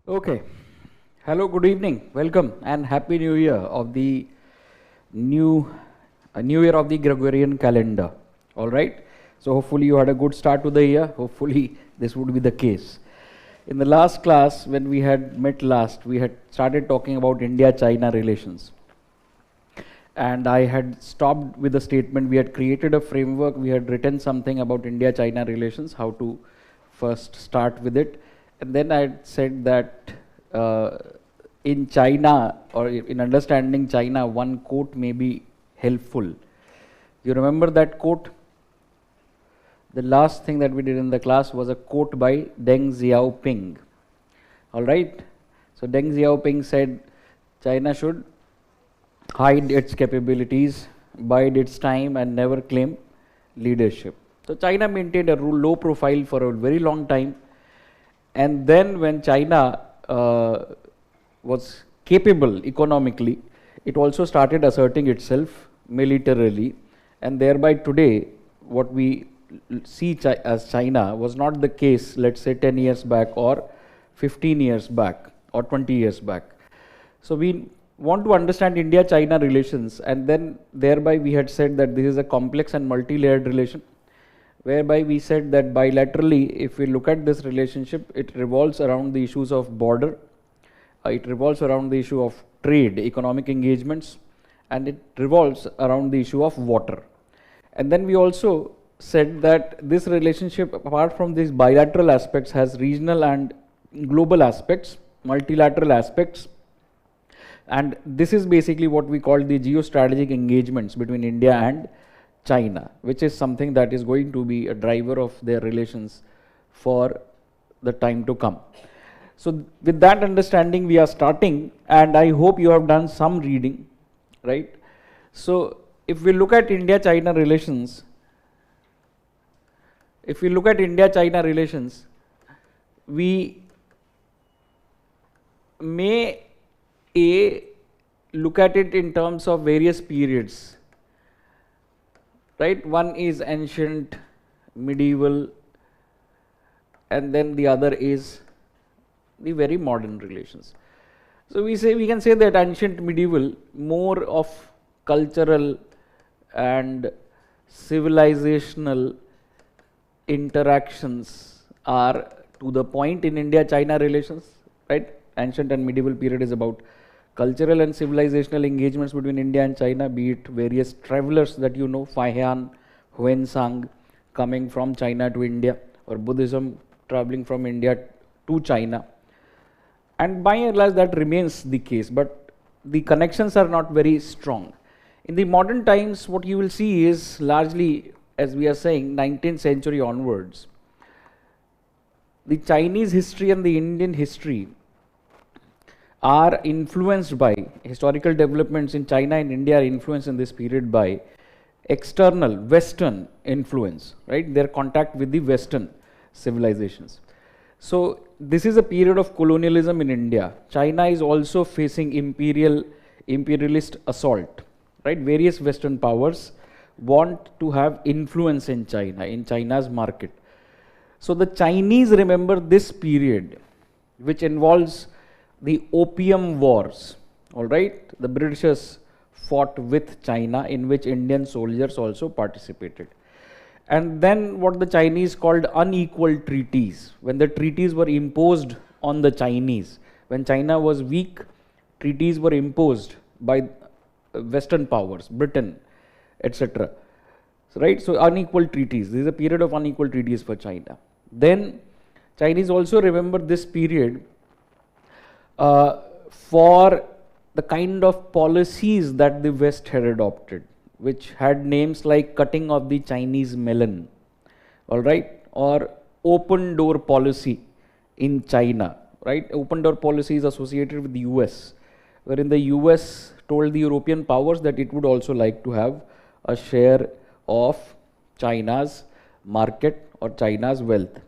Okay. Hello, good evening, welcome, and happy New Year of the new New Year of the Gregorian calendar. All right. So hopefully you had a good start to the year. Hopefully this would be the case. In the last class, when we had met last, we had started talking about India-China relations. And I had stopped with the statement, we had created a framework, we had written something about India-China relations, how to first start with it. And then I had said that in China, or in understanding China, one quote may be helpful. You remember that quote? The last thing that we did in the class was a quote by Deng Xiaoping. All right. So Deng Xiaoping said, China should hide its capabilities, bide its time, and never claim leadership. So China maintained a low profile for a very long time. And then when China was capable economically, it also started asserting itself militarily. And thereby today, what we see as China was not the case, let's say 10 years back or 15 years back or 20 years back. So we want to understand India-China relations, and then thereby we had said that this is a complex and multi-layered relation, whereby we said that bilaterally, if we look at this relationship, it revolves around the issues of border, it revolves around the issue of trade, economic engagements, and it revolves around the issue of water. And then we also said that this relationship, apart from these bilateral aspects, has regional and global aspects, multilateral aspects. And this is basically what we call the geostrategic engagements between India and China, which is something that is going to be a driver of their relations for the time to come. So with that understanding, we are starting, and I hope you have done some reading, right? So if we look at India-China relations, we may look at it in terms of various periods, right? One is ancient, medieval, and then the other is the very modern relations. So we can say that ancient, medieval, more of cultural and civilizational interactions are to the point in India-China relations, right? Ancient and medieval period is about cultural and civilizational engagements between India and China, be it various travelers that you know, Faihan, Huensang, coming from China to India, or Buddhism traveling from India to China. And by and large that remains the case, but the connections are not very strong. In the modern times, what you will see is largely, as we are saying, 19th century onwards, the Chinese history and the Indian history are influenced by historical developments in China and India, are influenced in this period by external Western influence, right? Their contact with the Western civilizations. So this is a period of colonialism in India. China is also facing imperialist assault, right? Various Western powers want to have influence in China, in China's market. So the Chinese remember this period, which involves the Opium Wars, all right? The Britishers fought with China, in which Indian soldiers also participated. And then what the Chinese called unequal treaties, when the treaties were imposed on the Chinese. When China was weak, treaties were imposed by Western powers, Britain, etc. Right? So unequal treaties, this is a period of unequal treaties for China. Then Chinese also remember this period for the kind of policies that the West had adopted, which had names like cutting of the Chinese melon, all right, or open door policy in China, right? Open door policy is associated with the US, wherein the US told the European powers that it would also like to have a share of China's market or China's wealth.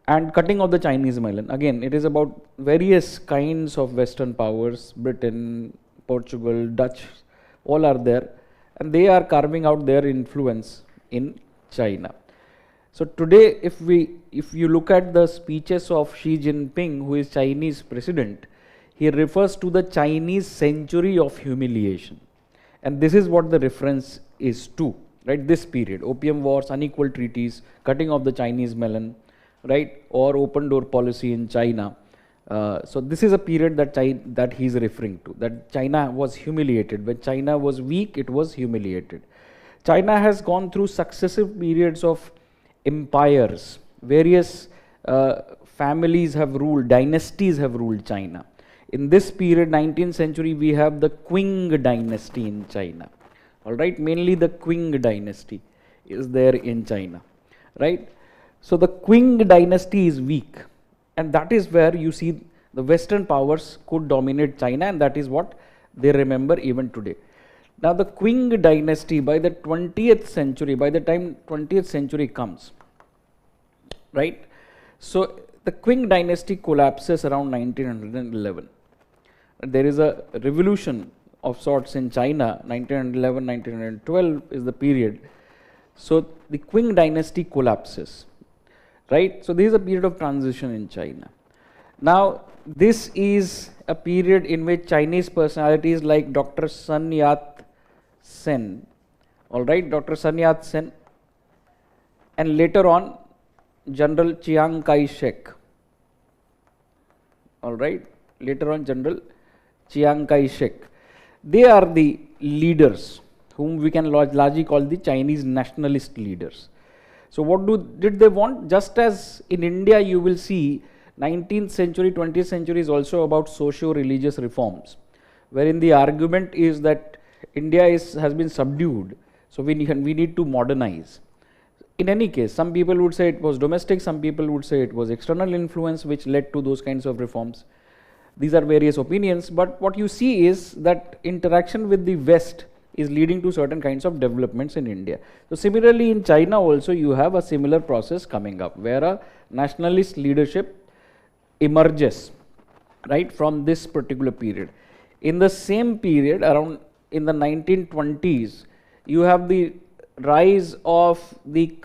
And cutting of the Chinese melon, again, it is about various kinds of Western powers, Britain, Portugal, Dutch, all are there. and they are carving out their influence in China. So today, if you look at the speeches of Xi Jinping, who is Chinese president, he refers to the Chinese century of humiliation, and this is what the reference is to, right? This period: opium wars, unequal treaties, cutting of the Chinese melon, right, or open door policy in China. So this is a period that he is referring to, that China was humiliated. When China was weak, it was humiliated. China has gone through successive periods of empires. Various families have ruled, dynasties have ruled China. In this period, 19th century, we have the Qing dynasty in China. All right, mainly the Qing dynasty is there in China, right? So the Qing dynasty is weak, and that is where you see the Western powers could dominate China, and that is what they remember even today. Now the Qing dynasty, by the 20th century, by the time 20th century comes, right? So the Qing dynasty collapses around 1911. There is a revolution of sorts in China. 1911, 1912 is the period. So the Qing dynasty collapses, right? So this is a period of transition in China. Now this is a period in which Chinese personalities like Dr. Sun Yat-sen, all right, Dr. Sun Yat-sen, and later on General Chiang Kai-shek, all right, later on General Chiang Kai-shek, they are the leaders whom we can largely call the Chinese nationalist leaders. So what did they want? Just as in India you will see 19th century, 20th century is also about socio-religious reforms, wherein the argument is that India has been subdued, so we need to modernize. In any case, some people would say it was domestic, some people would say it was external influence which led to those kinds of reforms. These are various opinions, but what you see is that interaction with the West is leading to certain kinds of developments in India. So similarly in China also you have a similar process coming up, where a nationalist leadership emerges, right, from this particular period. In the same period, around in the 1920s, you have the rise of the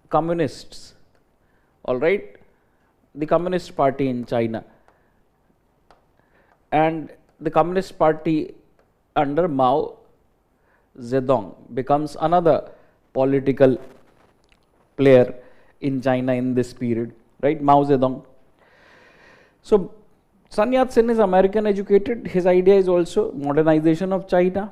communists, all right, the Communist Party in China, and the Communist Party under Mao Zedong becomes another political player in China in this period, right, Mao Zedong. So Sun Yat-sen is American educated. His idea is also modernization of China.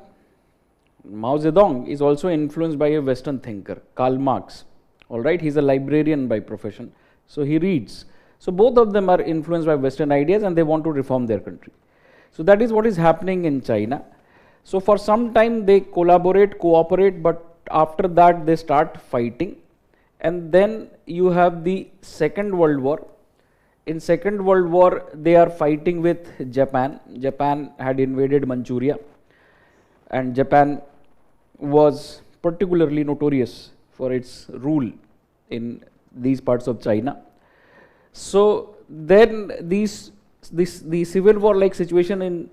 Mao Zedong is also influenced by a Western thinker, Karl Marx. All right, he's a librarian by profession, so he reads. So both of them are influenced by Western ideas, and they want to reform their country. So that is what is happening in China. So for some time they collaborate, cooperate, but after that they start fighting. And then you have the Second World War. In Second World War, they are fighting with Japan. Japan had invaded Manchuria, and Japan was particularly notorious for its rule in these parts of China. So then the civil war like situation in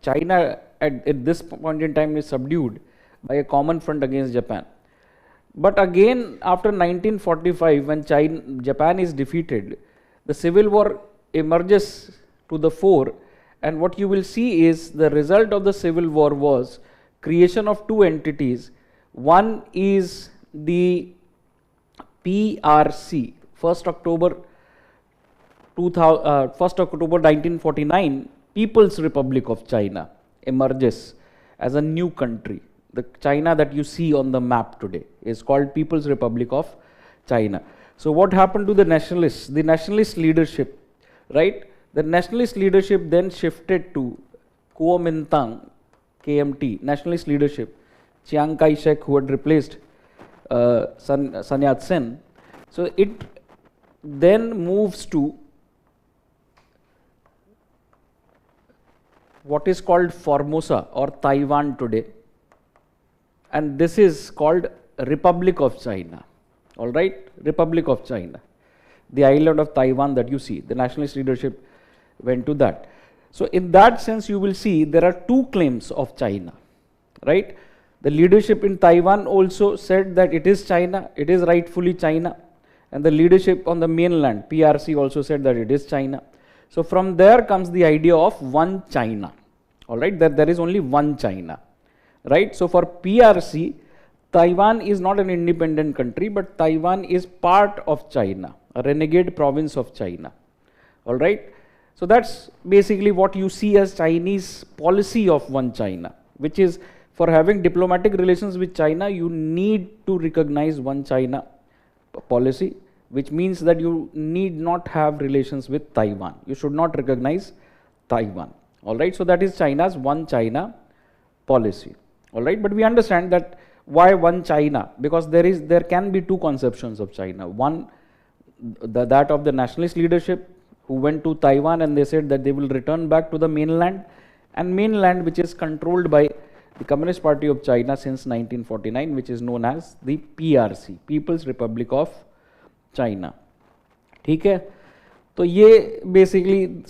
China at this point in time is subdued by a common front against Japan. But again, after 1945, when Japan is defeated, the civil war emerges to the fore, and what you will see is the result of the civil war was creation of two entities. One is the PRC, 1st October 1949, People's Republic of China emerges as a new country. The China that you see on the map today is called People's Republic of China. So what happened to the nationalists? The nationalist leadership, right? The nationalist leadership then shifted to Kuomintang, KMT, nationalist leadership, Chiang Kai-shek, who had replaced Sun Yat-sen. So it then moves to what is called Formosa or Taiwan today, and this is called Republic of China. All right, Republic of China, the island of Taiwan that you see, the nationalist leadership went to that. So in that sense, you will see there are two claims of China, right? The leadership in Taiwan also said that it is China, it is rightfully China. And the leadership on the mainland, PRC, also said that it is China. So from there comes the idea of one China, all right, that there is only one China, right? So for PRC, Taiwan is not an independent country, but Taiwan is part of China, a renegade province of China, all right? So that's basically what you see as Chinese policy of one China, which is for having diplomatic relations with China, you need to recognize one China policy, which means that you need not have relations with Taiwan. You should not recognize Taiwan, all right? So that is China's one China policy, all right? But we understand that why one China? Because there can be two conceptions of China. One, that of the nationalist leadership who went to Taiwan and they said that they will return back to the mainland, and mainland which is controlled by the Communist Party of China since 1949, which is known as the PRC, People's Republic of China. ठीक है? तो ये basically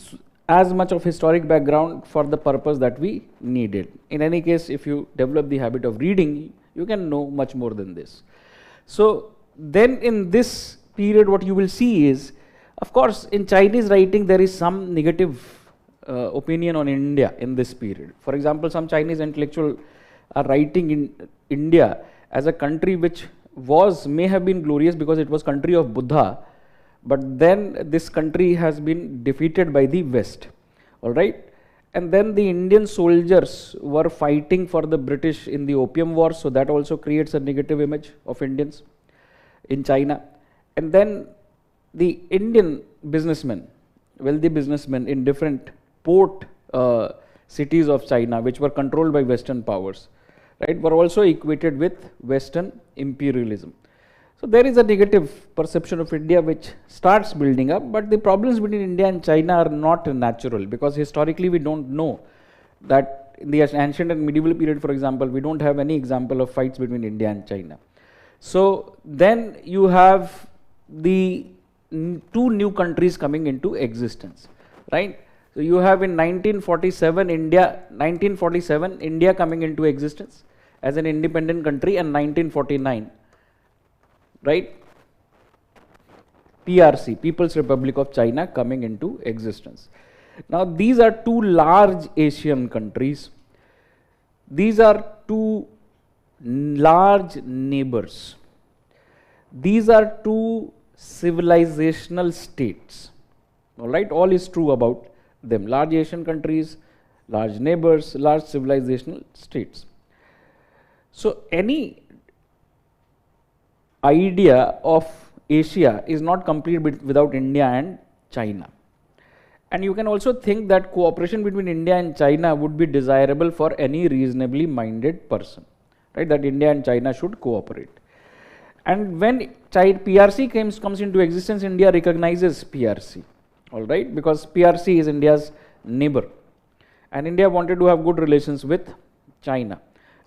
as much of historic background for the purpose that we needed. In any case, if you develop the habit of reading, you can know much more than this. So then in this period what you will see is, of course, in Chinese writing there is some negative opinion on India in this period. For example, some Chinese intellectuals are writing in India as a country which may have been glorious because it was country of Buddha, but then this country has been defeated by the West, all right? And then the Indian soldiers were fighting for the British in the Opium War, so that also creates a negative image of Indians in China. And then the Indian businessmen, wealthy businessmen in different port cities of China, which were controlled by Western powers, right, were also equated with Western imperialism. So there is a negative perception of India which starts building up, but the problems between India and China are not natural, because historically we don't know that in the ancient and medieval period, for example, we don't have any example of fights between India and China. So then you have the two new countries coming into existence, right? So you have in 1947 India coming into existence as an independent country, and 1949, right, PRC, People's Republic of China, coming into existence. Now these are two large Asian countries. These are two large neighbors. These are two civilizational states, all right? All is true about them. Large Asian countries, large neighbors, large civilizational states. So any idea of Asia is not complete without India and China. And you can also think that cooperation between India and China would be desirable for any reasonably minded person, right? That India and China should cooperate. And when PRC comes into existence, India recognizes PRC, all right, because PRC is India's neighbor, and India wanted to have good relations with China.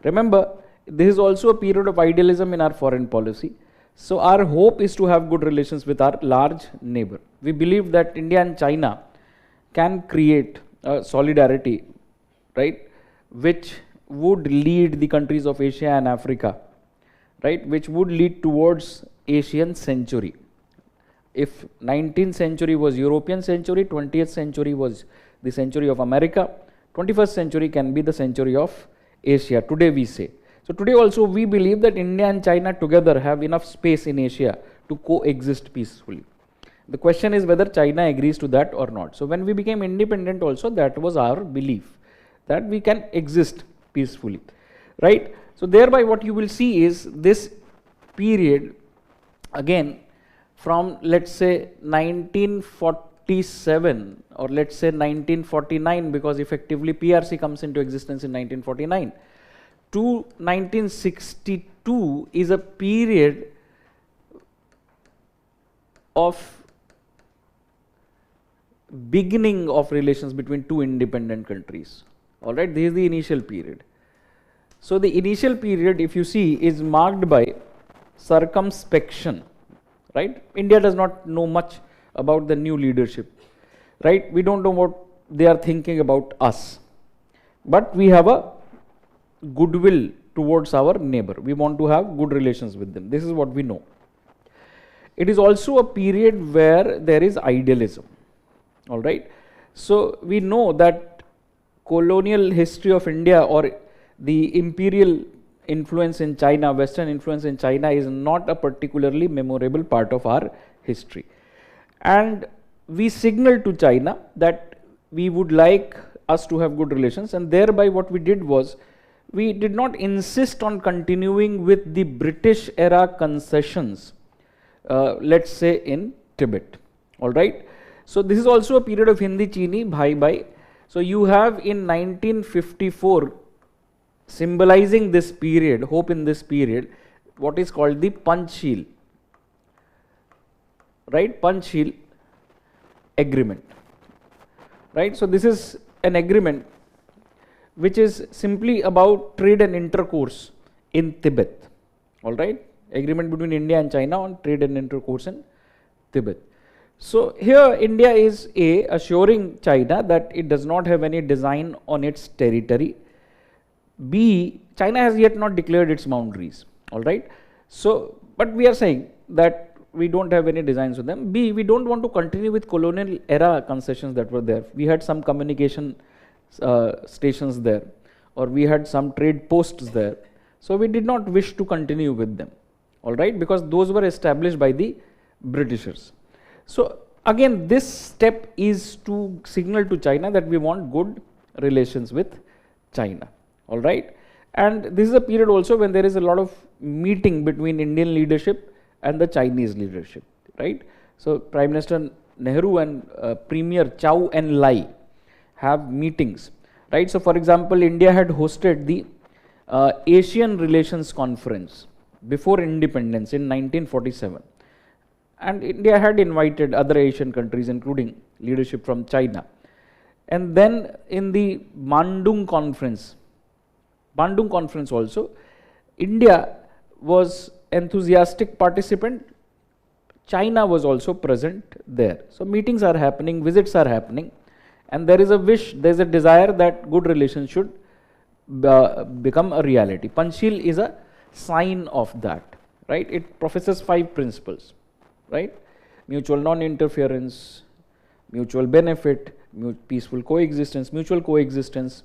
Remember, this is also a period of idealism in our foreign policy. So our hope is to have good relations with our large neighbor. We believe that India and China can create a solidarity, right, which would lead the countries of Asia and Africa, right, which would lead towards Asian century. If 19th century was European century, 20th century was the century of America, 21st century can be the century of Asia, today we say. So today also we believe that India and China together have enough space in Asia to coexist peacefully. The question is whether China agrees to that or not. So when we became independent also, that was our belief, that we can exist peacefully, right? So thereby what you will see is this period again from, let's say, 1947 or let's say 1949, because effectively PRC comes into existence in 1949, to 1962 is a period of beginning of relations between two independent countries. All right, this is the initial period. So the initial period, if you see, is marked by circumspection, right? India does not know much about the new leadership, right? We don't know what they are thinking about us, but we have a goodwill towards our neighbor. We want to have good relations with them. This is what we know. It is also a period where there is idealism. All right. So we know that colonial history of India or the imperial influence in China, Western influence in China, is not a particularly memorable part of our history. And we signaled to China that we would like us to have good relations, and thereby what we did was, we did not insist on continuing with the British era concessions, let's say in Tibet. All right. So this is also a period of Hindi Chini bhai bhai. So you have in 1954, symbolizing this period, hope in this period, what is called the Panchsheel, right? Panchsheel agreement, right? So this is an agreement which is simply about trade and intercourse in Tibet. All right. Agreement between India and China on trade and intercourse in Tibet. So here India is assuring China that it does not have any design on its territory. B, China has yet not declared its boundaries. All right. So, but we are saying that we don't have any designs with them. B, we don't want to continue with colonial era concessions that were there. We had some communication stations there, or we had some trade posts there. So we did not wish to continue with them. All right, because those were established by the Britishers. So again, this step is to signal to China that we want good relations with China. All right. And this is a period also when there is a lot of meeting between Indian leadership and the Chinese leadership, right? So Prime Minister Nehru and Premier Chow En Lai have meetings, right? So for example, India had hosted the Asian Relations Conference before independence in 1947. And India had invited other Asian countries, including leadership from China. And then in the Bandung conference also, India was enthusiastic participant. China was also present there. So meetings are happening, visits are happening, and there is a wish, there is a desire that good relations should become a reality. Panchsheel is a sign of that, right? It professes 5 principles, right? Mutual non-interference, mutual benefit, peaceful coexistence, mutual coexistence,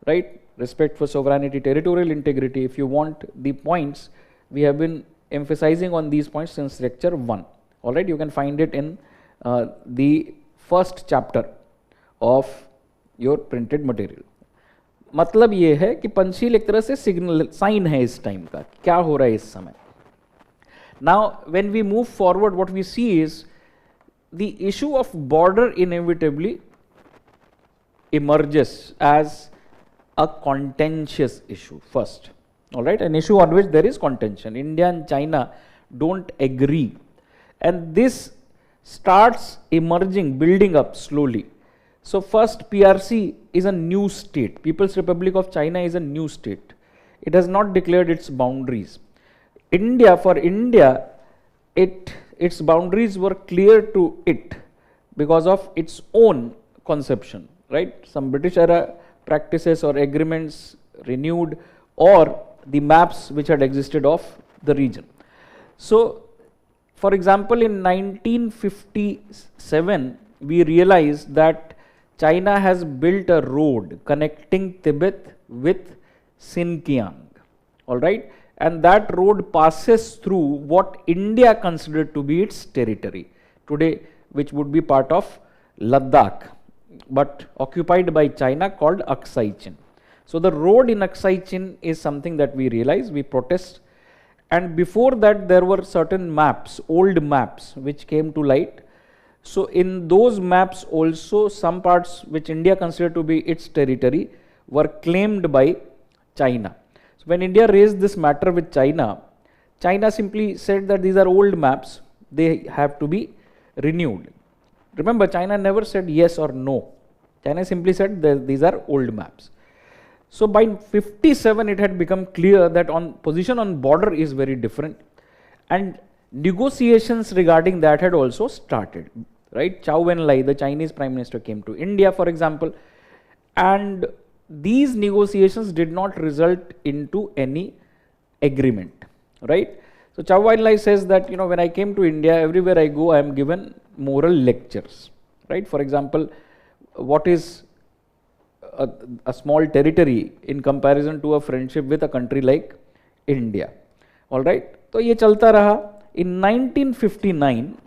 right? Respect for sovereignty, territorial integrity. If you want the points, we have been emphasizing on these points since lecture 1. All right, you can find it in the first chapter of your printed material. मतलब ये है कि पंचशील एक तरह से signal sign है इस time का, क्या हो रहा है इस समय. Now, when we move forward, what we see is the issue of border inevitably emerges as a contentious issue first. All right, an issue on which there is contention. India and China don't agree, and this starts emerging, building up slowly. So first, PRC is a new state. People's Republic of China is a new state. It has not declared its boundaries. For India, its boundaries were clear to it because of its own conception, right? Some British era practices or agreements renewed, or the maps which had existed of the region. So, for example, in 1957, we realized that China has built a road connecting Tibet with Xinjiang, all right? And that road passes through what India considered to be its territory today, which would be part of Ladakh, but occupied by China, called Aksai Chin. So the road in Aksai Chin is something that we realize, we protest. And before that, there were certain maps, old maps, which came to light. So in those maps also, some parts which India considered to be its territory were claimed by China. So when India raised this matter with China, China simply said that these are old maps, they have to be renewed. Remember, China never said yes or no. China simply said that these are old maps. So by 57, it had become clear that position on border is very different, and negotiations regarding that had also started, right? Chow En Lai, the Chinese Prime Minister, came to India, for example, and these negotiations did not result into any agreement, right? So Chow Enlai says that, when I came to India, everywhere I go, I am given moral lectures, right? For example, what is a small territory in comparison to a friendship with a country like India, all right? So ये चलता रहा. In 1959,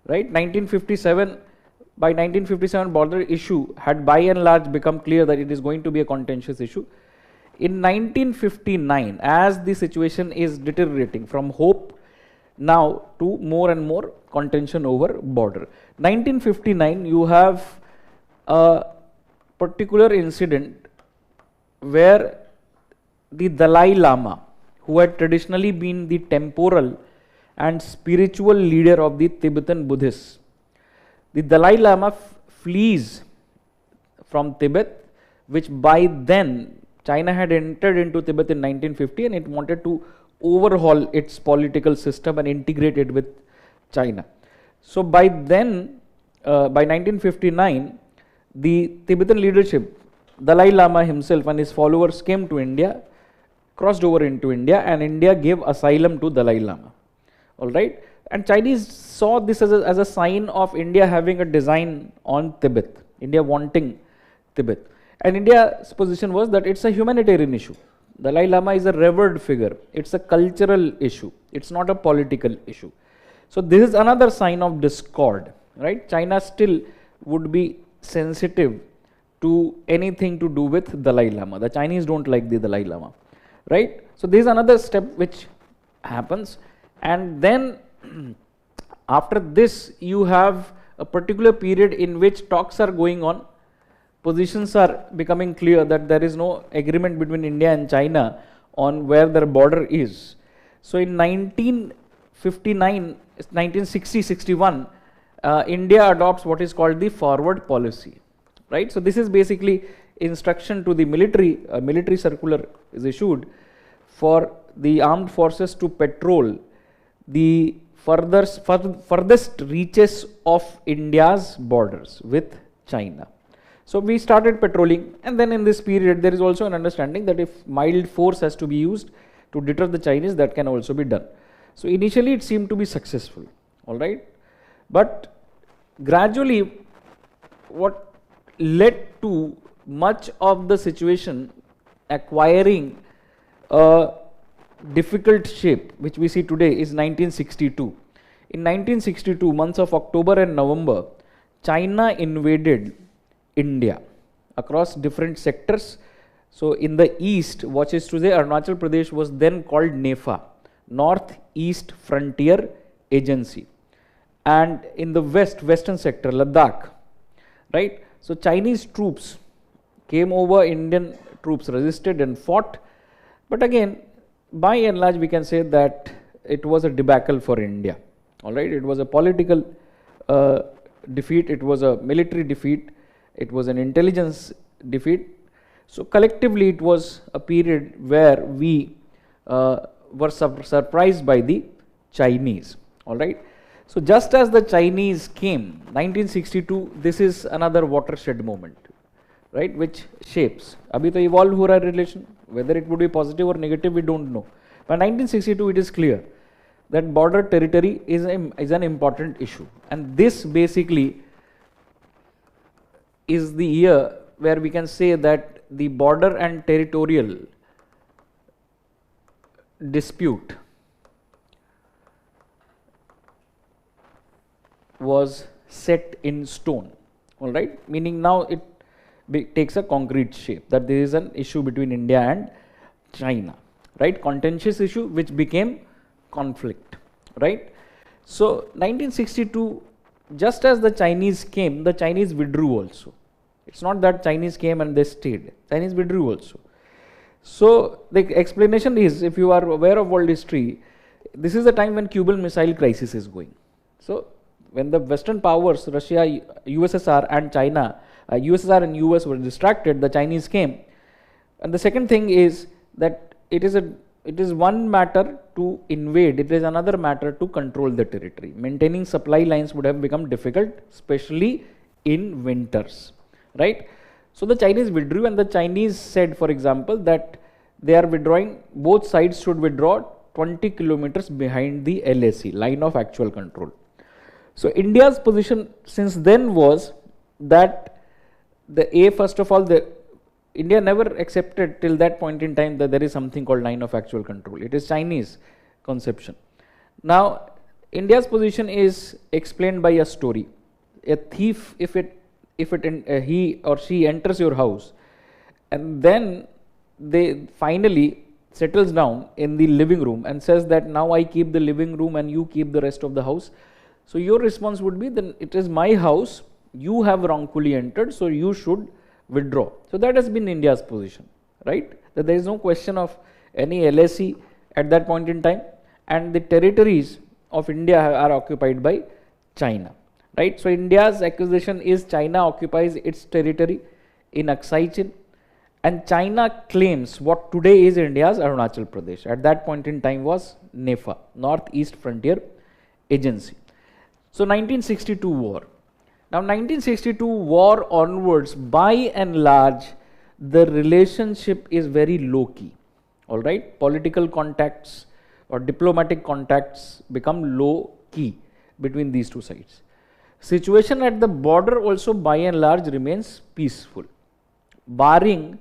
right, 1957, by 1957 border issue had by and large become clear that it is going to be a contentious issue. In 1959, as the situation is deteriorating from hope now to more and more contention over border. 1959, you have a particular incident where the Dalai Lama, who had traditionally been the temporal and spiritual leader of the Tibetan Buddhists, the Dalai Lama flees from Tibet, which by then China had entered into Tibet in 1950 and it wanted to overhaul its political system and integrate it with China. So by then, by 1959, the Tibetan leadership, Dalai Lama himself and his followers came to India, crossed over into India, and India gave asylum to Dalai Lama. All right, and Chinese saw this as a sign of India having a design on Tibet, India wanting Tibet. And India's position was that it's a humanitarian issue. Dalai Lama is a revered figure. It's a cultural issue. It's not a political issue. So this is another sign of discord, right? China still would be sensitive to anything to do with Dalai Lama. The Chinese don't like the Dalai Lama, right? So this is another step which happens. And then after this, you have a particular period in which talks are going on. Positions are becoming clear that there is no agreement between India and China on where their border is. So in 1959, 1960-61, India adopts what is called the forward policy, right? So this is basically instruction to the military. A military circular is issued for the armed forces to patrol the furthest reaches of India's borders with China. So we started patrolling, and then in this period there is also an understanding that if mild force has to be used to deter the Chinese, that can also be done. So initially it seemed to be successful, all right, but gradually what led to much of the situation acquiring a difficult shape which we see today is 1962. In 1962, months of October and November, China invaded India across different sectors. So in the east, what is today Arunachal Pradesh was then called NEFA, North East Frontier Agency, and in the western sector, Ladakh, right? So Chinese troops came over, Indian troops resisted and fought, but again, by and large, we can say that it was a debacle for India. All right, it was a political defeat, it was a military defeat, it was an intelligence defeat. So collectively, it was a period where we were surprised by the Chinese. All right. So just as the Chinese came, 1962, this is another watershed moment, right, which shapes. Abhi to evolve ho raha relation. Whether it would be positive or negative, we don't know. By 1962, it is clear that border territory is an important issue. And this basically is the year where we can say that the border and territorial dispute was set in stone. All right, meaning now it takes a concrete shape, that there is an issue between India and China, right? Contentious issue which became conflict, right? So 1962, just as the Chinese came, the Chinese withdrew also. It's not that Chinese came and they stayed. Chinese withdrew also. So the explanation is, if you are aware of world history, this is the time when Cuban Missile Crisis is going. So when the Western powers, Russia, USSR and China, USSR and US were distracted, the Chinese came. And the second thing is that it is one matter to invade, it is another matter to control the territory. Maintaining supply lines would have become difficult, especially in winters, right? So the Chinese withdrew, and the Chinese said, for example, that they are withdrawing, both sides should withdraw 20 kilometers behind the LAC, line of actual control. So India's position since then was that first of all, India never accepted till that point in time that there is something called line of actual control. It is Chinese conception. Now, India's position is explained by a story. A thief, if he or she enters your house, and then they finally settles down in the living room and says that now I keep the living room and you keep the rest of the house. So your response would be, then it is my house, you have wrongfully entered, so you should withdraw. So that has been India's position, right? That there is no question of any LAC at that point in time, and the territories of India are occupied by China, right? So India's accusation is China occupies its territory in Aksai Chin, and China claims what today is India's Arunachal Pradesh. At that point in time was NEFA, Northeast Frontier Agency. So 1962 war. Now 1962 war onwards, by and large, the relationship is very low key, all right? Political contacts or diplomatic contacts become low key between these two sides. Situation at the border also by and large remains peaceful, barring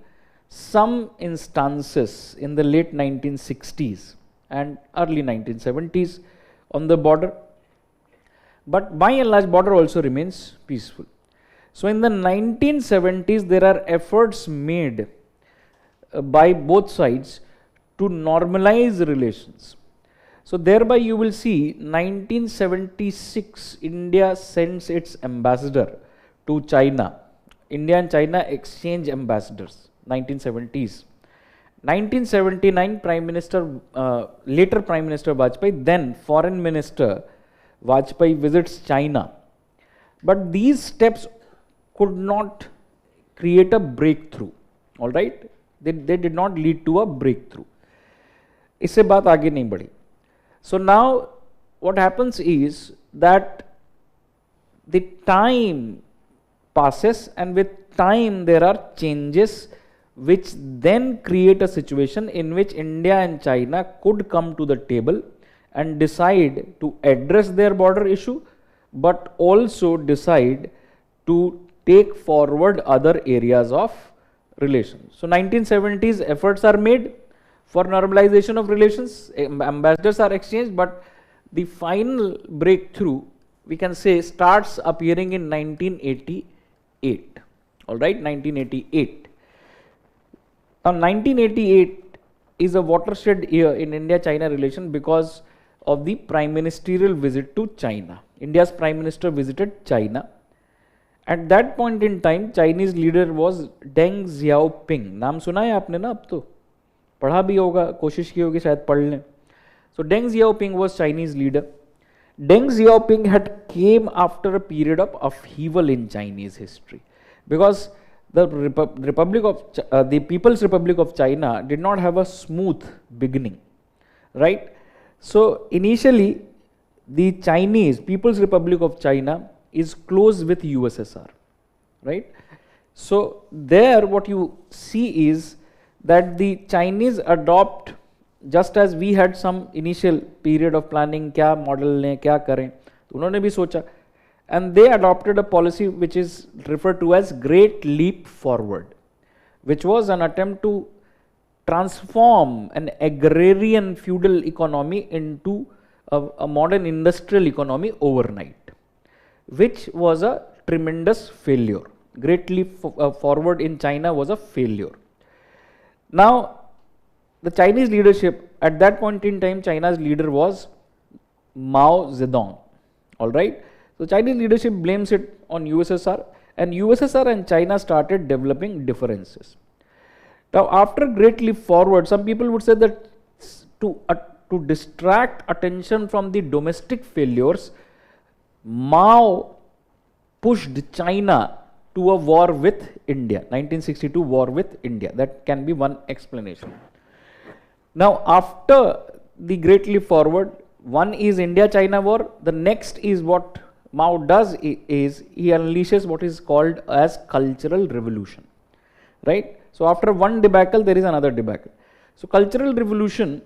some instances in the late 1960s and early 1970s on the border. But by and large, border also remains peaceful. So in the 1970s, there are efforts made by both sides to normalize relations. So thereby you will see 1976, India sends its ambassador to China. India and China exchange ambassadors, 1970s. 1979, later Prime Minister Vajpayee, then Foreign Minister Vajpayee visits China, but these steps could not create a breakthrough, all right? They did not lead to a breakthrough. इससे बात आगे नहीं बढ़ी. So now what happens is that the time passes, and with time there are changes which then create a situation in which India and China could come to the table and decide to address their border issue, but also decide to take forward other areas of relations. So 1970s efforts are made for normalization of relations, ambassadors are exchanged, but the final breakthrough, we can say, starts appearing in 1988, all right, 1988. Now 1988 is a watershed year in India-China relation because of the prime ministerial visit to China. India's prime minister visited China. At that point in time, Chinese leader was Deng Xiaoping. नाम सुना है आपने ना, अब तो पढ़ा भी होगा, कोशिश की होगी शायद पढ़ लें. So Deng Xiaoping was Chinese leader. Deng Xiaoping had came after a period of upheaval in Chinese history, because the the People's Republic of China did not have a smooth beginning, right? So initially, the Chinese People's Republic of China is close with USSR, right? So there what you see is that the Chinese adopt, just as we had some initial period of planning, क्या model लें, क्या करें, तो उन्होंने भी सोचा, and they adopted a policy which is referred to as Great Leap Forward, which was an attempt to transform an agrarian feudal economy into a modern industrial economy overnight, which was a tremendous failure. Great Leap Forward in China was a failure. Now, the Chinese leadership, at that point in time, China's leader was Mao Zedong, all right? So Chinese leadership blames it on USSR, and USSR and China started developing differences. Now, after Great Leap Forward, some people would say that to distract attention from the domestic failures, Mao pushed China to a war with India, 1962 war with India. That can be one explanation. Now, after the Great Leap Forward, one is India-China war. The next is what Mao does is he unleashes what is called as cultural revolution. right? So after one debacle, there is another debacle. So cultural revolution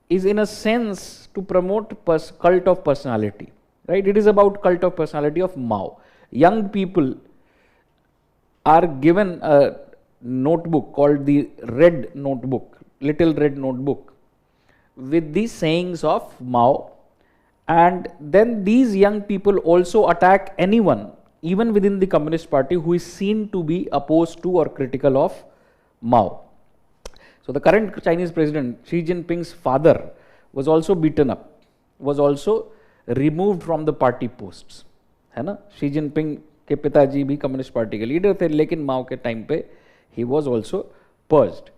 is in a sense to promote cult of personality, right? It is about cult of personality of Mao. Young people are given a notebook called the Red Notebook, Little Red Notebook, with the sayings of Mao, and then these young people also attack anyone, even within the Communist Party, who is seen to be opposed to or critical of Mao. So the current Chinese president, Xi Jinping's father, was also beaten up, was also removed from the party posts, है ना? Xi Jinping के पिताजी भी communist party के leader थे, लेकिन माओ के time पे he was also purged,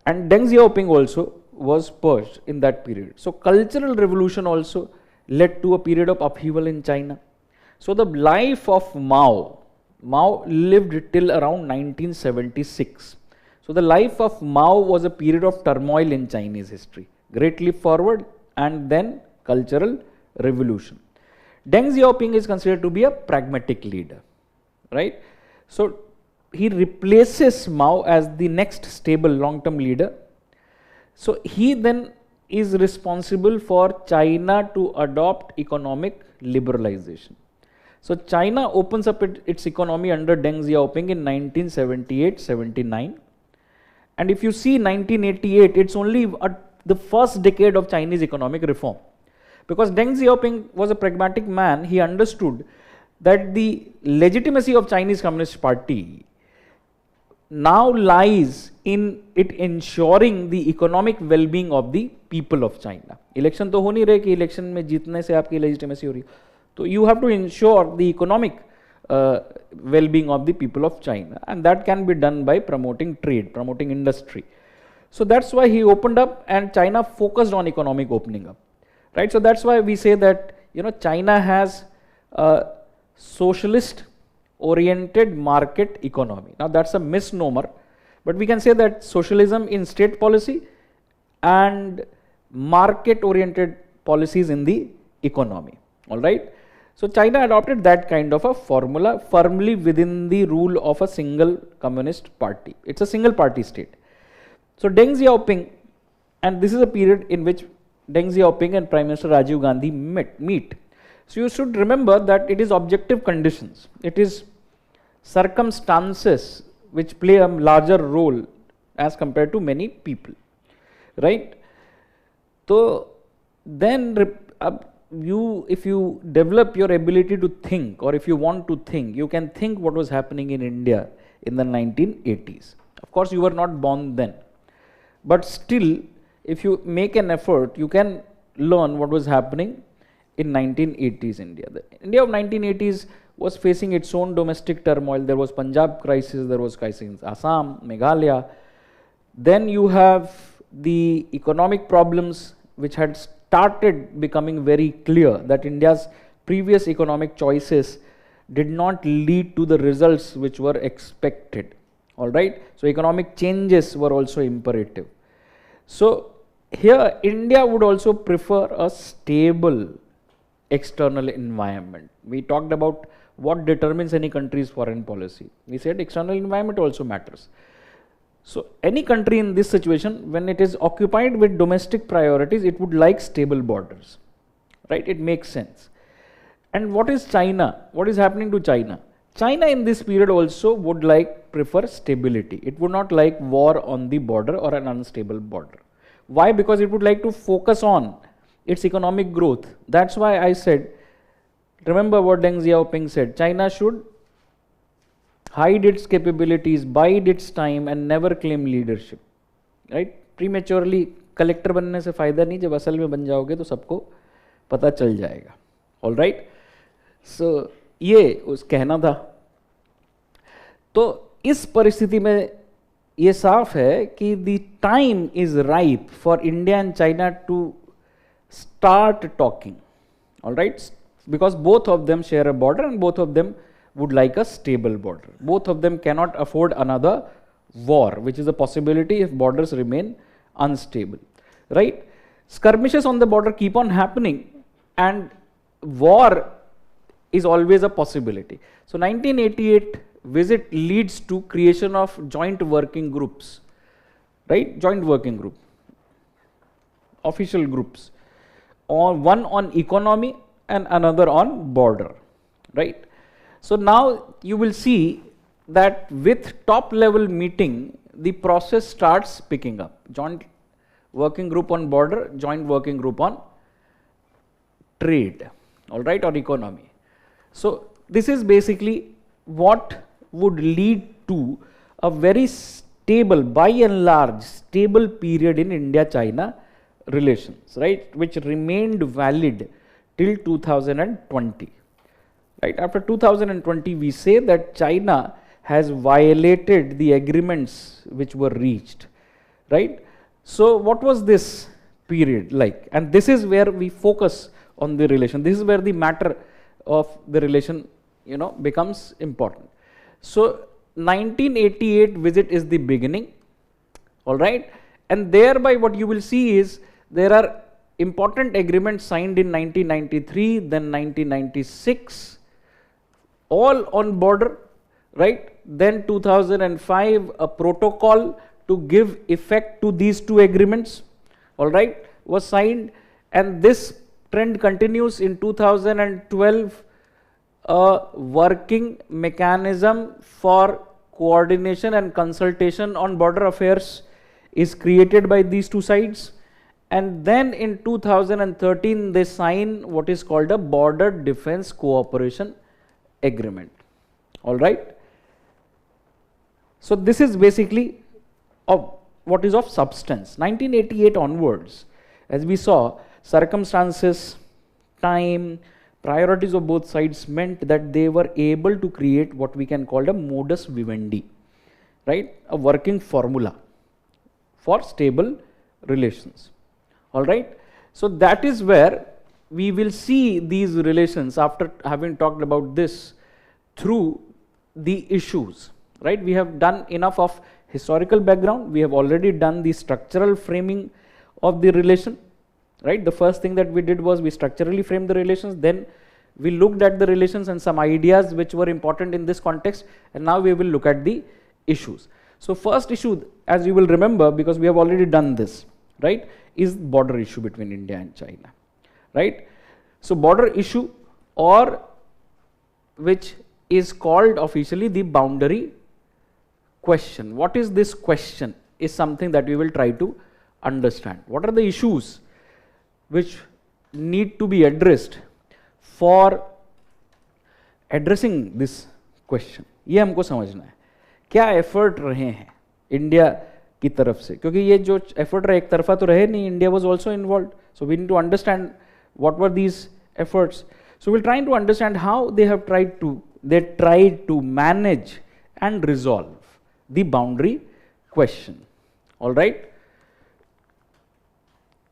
and Deng Xiaoping also was purged in that period. So cultural revolution also led to a period of upheaval in China. So the life of Mao lived till around 1976. So the life of Mao was a period of turmoil in Chinese history, great leap forward and then cultural revolution. Deng Xiaoping is considered to be a pragmatic leader, right? So he replaces Mao as the next stable long-term leader. So he then is responsible for China to adopt economic liberalization. So China opens up its economy under Deng Xiaoping in 1978-79. And if you see 1988, it's only the first decade of Chinese economic reform. Because Deng Xiaoping was a pragmatic man, he understood that the legitimacy of Chinese Communist Party now lies in it ensuring the economic well-being of the people of China. Election तो हो नहीं रहे कि election में जीतने से आपकी legitimacy हो रही, तो you have to ensure the economic well-being of the people of China, and that can be done by promoting trade, promoting industry. So that's why he opened up, and China focused on economic opening up, right? So that's why we say that, you know, China has a socialist oriented market economy. Now that's a misnomer, but we can say that socialism in state policy and market oriented policies in the economy, all right? So China adopted that kind of a formula firmly within the rule of a single communist party. It's a single party state. So Deng Xiaoping, and this is a period in which Deng Xiaoping and Prime Minister Rajiv Gandhi meet. So you should remember that it is objective conditions, it is circumstances which play a larger role as compared to many people, right? So then if you develop your ability to think, or if you want to think, you can think what was happening in India in the 1980s. Of course, you were not born then, but still, if you make an effort, you can learn what was happening in 1980s India. The India of 1980s was facing its own domestic turmoil. There was Punjab crisis, there was crisis in Assam, Meghalaya. Then you have the economic problems which had started becoming very clear, that India's previous economic choices did not lead to the results which were expected, all right? So economic changes were also imperative. So here India would also prefer a stable external environment. We talked about what determines any country's foreign policy. We said external environment also matters. So any country in this situation, when it is occupied with domestic priorities, it would like stable borders, right? It makes sense. And what is China? What is happening to China? China in this period also would prefer stability. It would not like war on the border or an unstable border. Why? Because it would like to focus on its economic growth. That's why I said, remember what Deng Xiaoping said, China should hide its capabilities, bide its time and never claim leadership, right? Prematurely collector बनने से फायदा नहीं, जब असल में बन जाओगे तो सबको पता चल जाएगा, all right? So ये उस कहना था. तो इस परिस्थिति में ये साफ है कि the time is ripe for India and China to start talking, all right? Because both of them share a border and both of them would like a stable border. Both of them cannot afford another war, which is a possibility if borders remain unstable, right? Skirmishes on the border keep on happening, and war is always a possibility. So 1988, visit leads to creation of joint working groups, right? Joint working group, official groups, one on economy and another on border, right? So now you will see that with top level meeting, the process starts picking up. Joint working group on border, joint working group on trade, all right, or economy. So this is basically what would lead to a very stable, by and large, stable period in India-China relations, right, which remained valid till 2020. Right, after 2020, we say that China has violated the agreements which were reached, right? So what was this period like? And this is where we focus on the relation. This is where the matter of the relation, you know, becomes important. So 1988 visit is the beginning, all right? And thereby what you will see is there are important agreements signed in 1993, then 1996, all on border, right? Then 2005, a protocol to give effect to these two agreements, all right, was signed, and this trend continues in 2012. A working mechanism for coordination and consultation on border affairs is created by these two sides, and then in 2013 they sign what is called a border defense cooperation agreement, all right. So this is basically of what is of substance. 1988 onwards, as we saw, circumstances, time, priorities of both sides meant that they were able to create what we can call a modus vivendi, right, a working formula for stable relations, all right. So that is where we will see these relations after having talked about this through the issues, right. We have done enough of historical background, we have already done the structural framing of the relation, right. The first thing that we did was we structurally framed the relations, then we looked at the relations and some ideas which were important in this context, and now we will look at the issues. So first issue, as you will remember, because we have already done this, right, is border issue between India and China, right. So border issue, or which is called officially the boundary question. What is this question is something that we will try to understand. What are the issues which need to be addressed for addressing this question? ये हमको समझना है क्या effort रहे हैं India की तरफ से, क्योंकि ये जो एफर्ट रहे एक तरफा तो रहे नहीं, India was also involved. So we need to understand what were these efforts. So we'll try to understand how they tried to manage and resolve the boundary question. All right.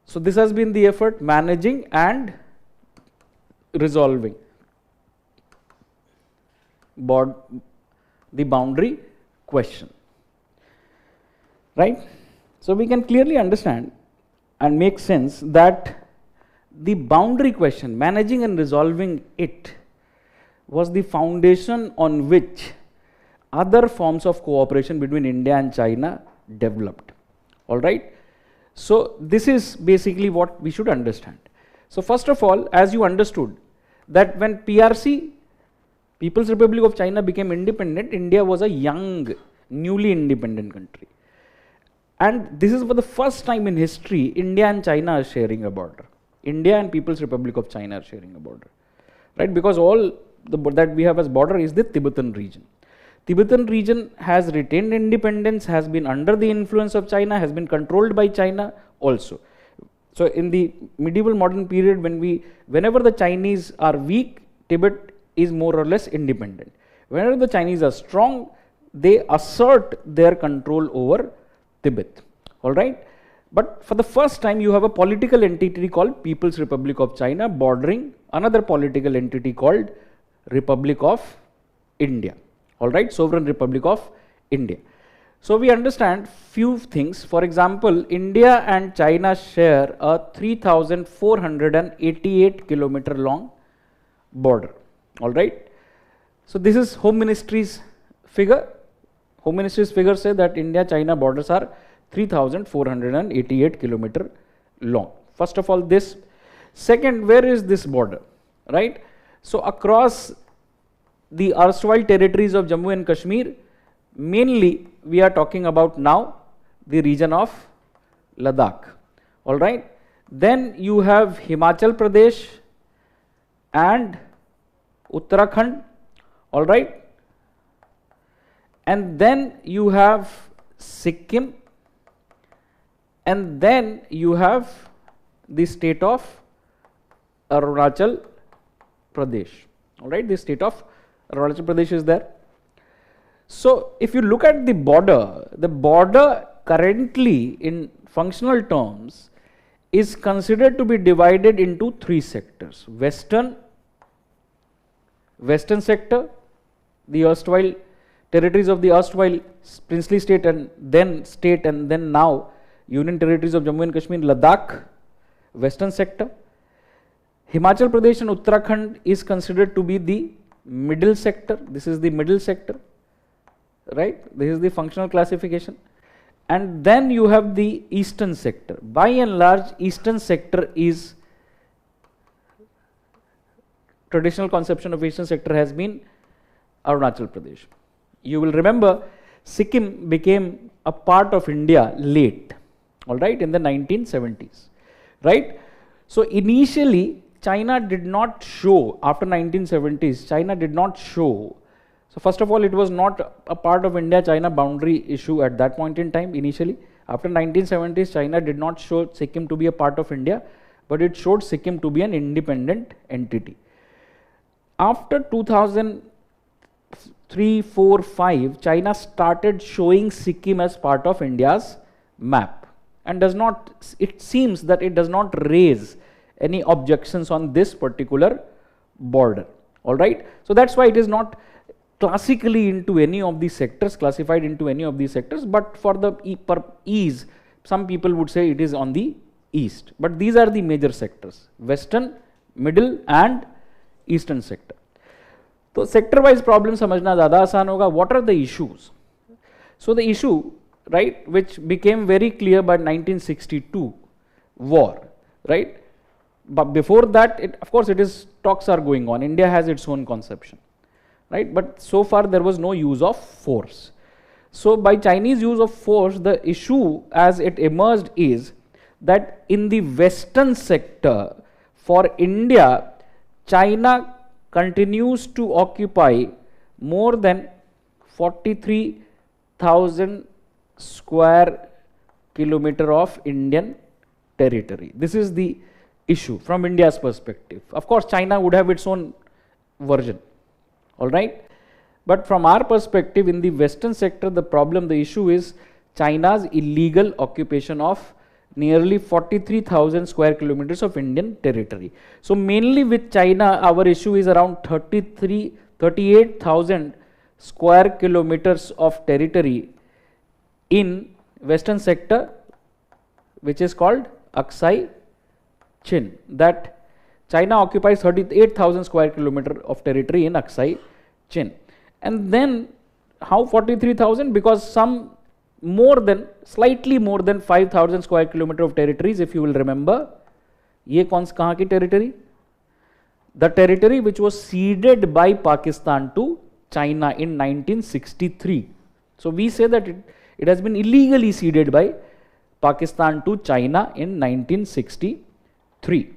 So this has been the effort, managing and resolving the boundary question. Right. So we can clearly understand and make sense that the boundary question, managing and resolving it, was the foundation on which other forms of cooperation between India and China developed. All right. So this is basically what we should understand. So first of all, as you understood that when PRC, People's Republic of China, became independent, India was a young, newly independent country. And this is for the first time in history, India and China are sharing a border. India and People's Republic of China are sharing a border, right? Because all that we have as border is the Tibetan region. Tibetan region has retained independence, has been under the influence of China, has been controlled by China also. So in the medieval modern period, whenever the Chinese are weak, Tibet is more or less independent. Whenever the Chinese are strong, they assert their control over Tibet. All right. But for the first time, you have a political entity called People's Republic of China bordering another political entity called Republic of India. All right, Sovereign Republic of India. So we understand few things. For example, India and China share a 3,488 kilometer long border. All right. So this is Home Ministry's figure, Home Ministry's figures say that India-China borders are 3,488 kilometers long. First of all, this. Second, where is this border, right? So across the erstwhile territories of Jammu and Kashmir, mainly we are talking about now the region of Ladakh, all right? Then you have Himachal Pradesh and Uttarakhand, all right? And then you have Sikkim, and then you have the state of Arunachal Pradesh, all right? The state of Arunachal Pradesh is there. So if you look at the border currently in functional terms is considered to be divided into three sectors: western sector, the erstwhile territories of the erstwhile princely state and then now Union territories of Jammu and Kashmir, Ladakh, western sector. Himachal Pradesh and Uttarakhand is considered to be the middle sector. This is the middle sector, right? This is the functional classification. And then you have the eastern sector. By and large, eastern sector is, traditional conception of eastern sector has been Arunachal Pradesh. You will remember Sikkim became a part of India late, all right, in the 1970s, right? So initially China did not show, after 1970s, China did not show. So first of all, it was not a part of India-China boundary issue at that point in time initially. After 1970s, China did not show Sikkim to be a part of India, but it showed Sikkim to be an independent entity. After 2003, 4, 5, China started showing Sikkim as part of India's map and it seems that it does not raise any objections on this particular border, all right? So that's why it is not classically into any of these sectors, classified into any of these sectors, but for the ease, some people would say it is on the east. But these are the major sectors: western, middle and eastern sector. So sector wise problem समझना ज़्यादा आसान होगा. What are the issues? So the issue, right, which became very clear by 1962 war, right? But before that, of course, talks are going on. India has its own conception, right? But so far there was no use of force. So by Chinese use of force, the issue as it emerged is that in the western sector for India, China continues to occupy more than 43,000 square kilometer of Indian territory. This is the issue from India's perspective. Of course, China would have its own version, all right? But from our perspective, in the western sector, the issue is China's illegal occupation of nearly 43,000 square kilometers of Indian territory. So mainly with China, our issue is around 38,000 square kilometers of territory in western sector, which is called Aksai Chin. That China occupies 38,000 square kilometer of territory in Aksai Chin. And then how 43,000? Because slightly more than 5,000 square kilometer of territories, if you will remember, ye kahan ki territory? The territory which was ceded by Pakistan to China in 1963. So we say that it has been illegally ceded by Pakistan to China in 1963.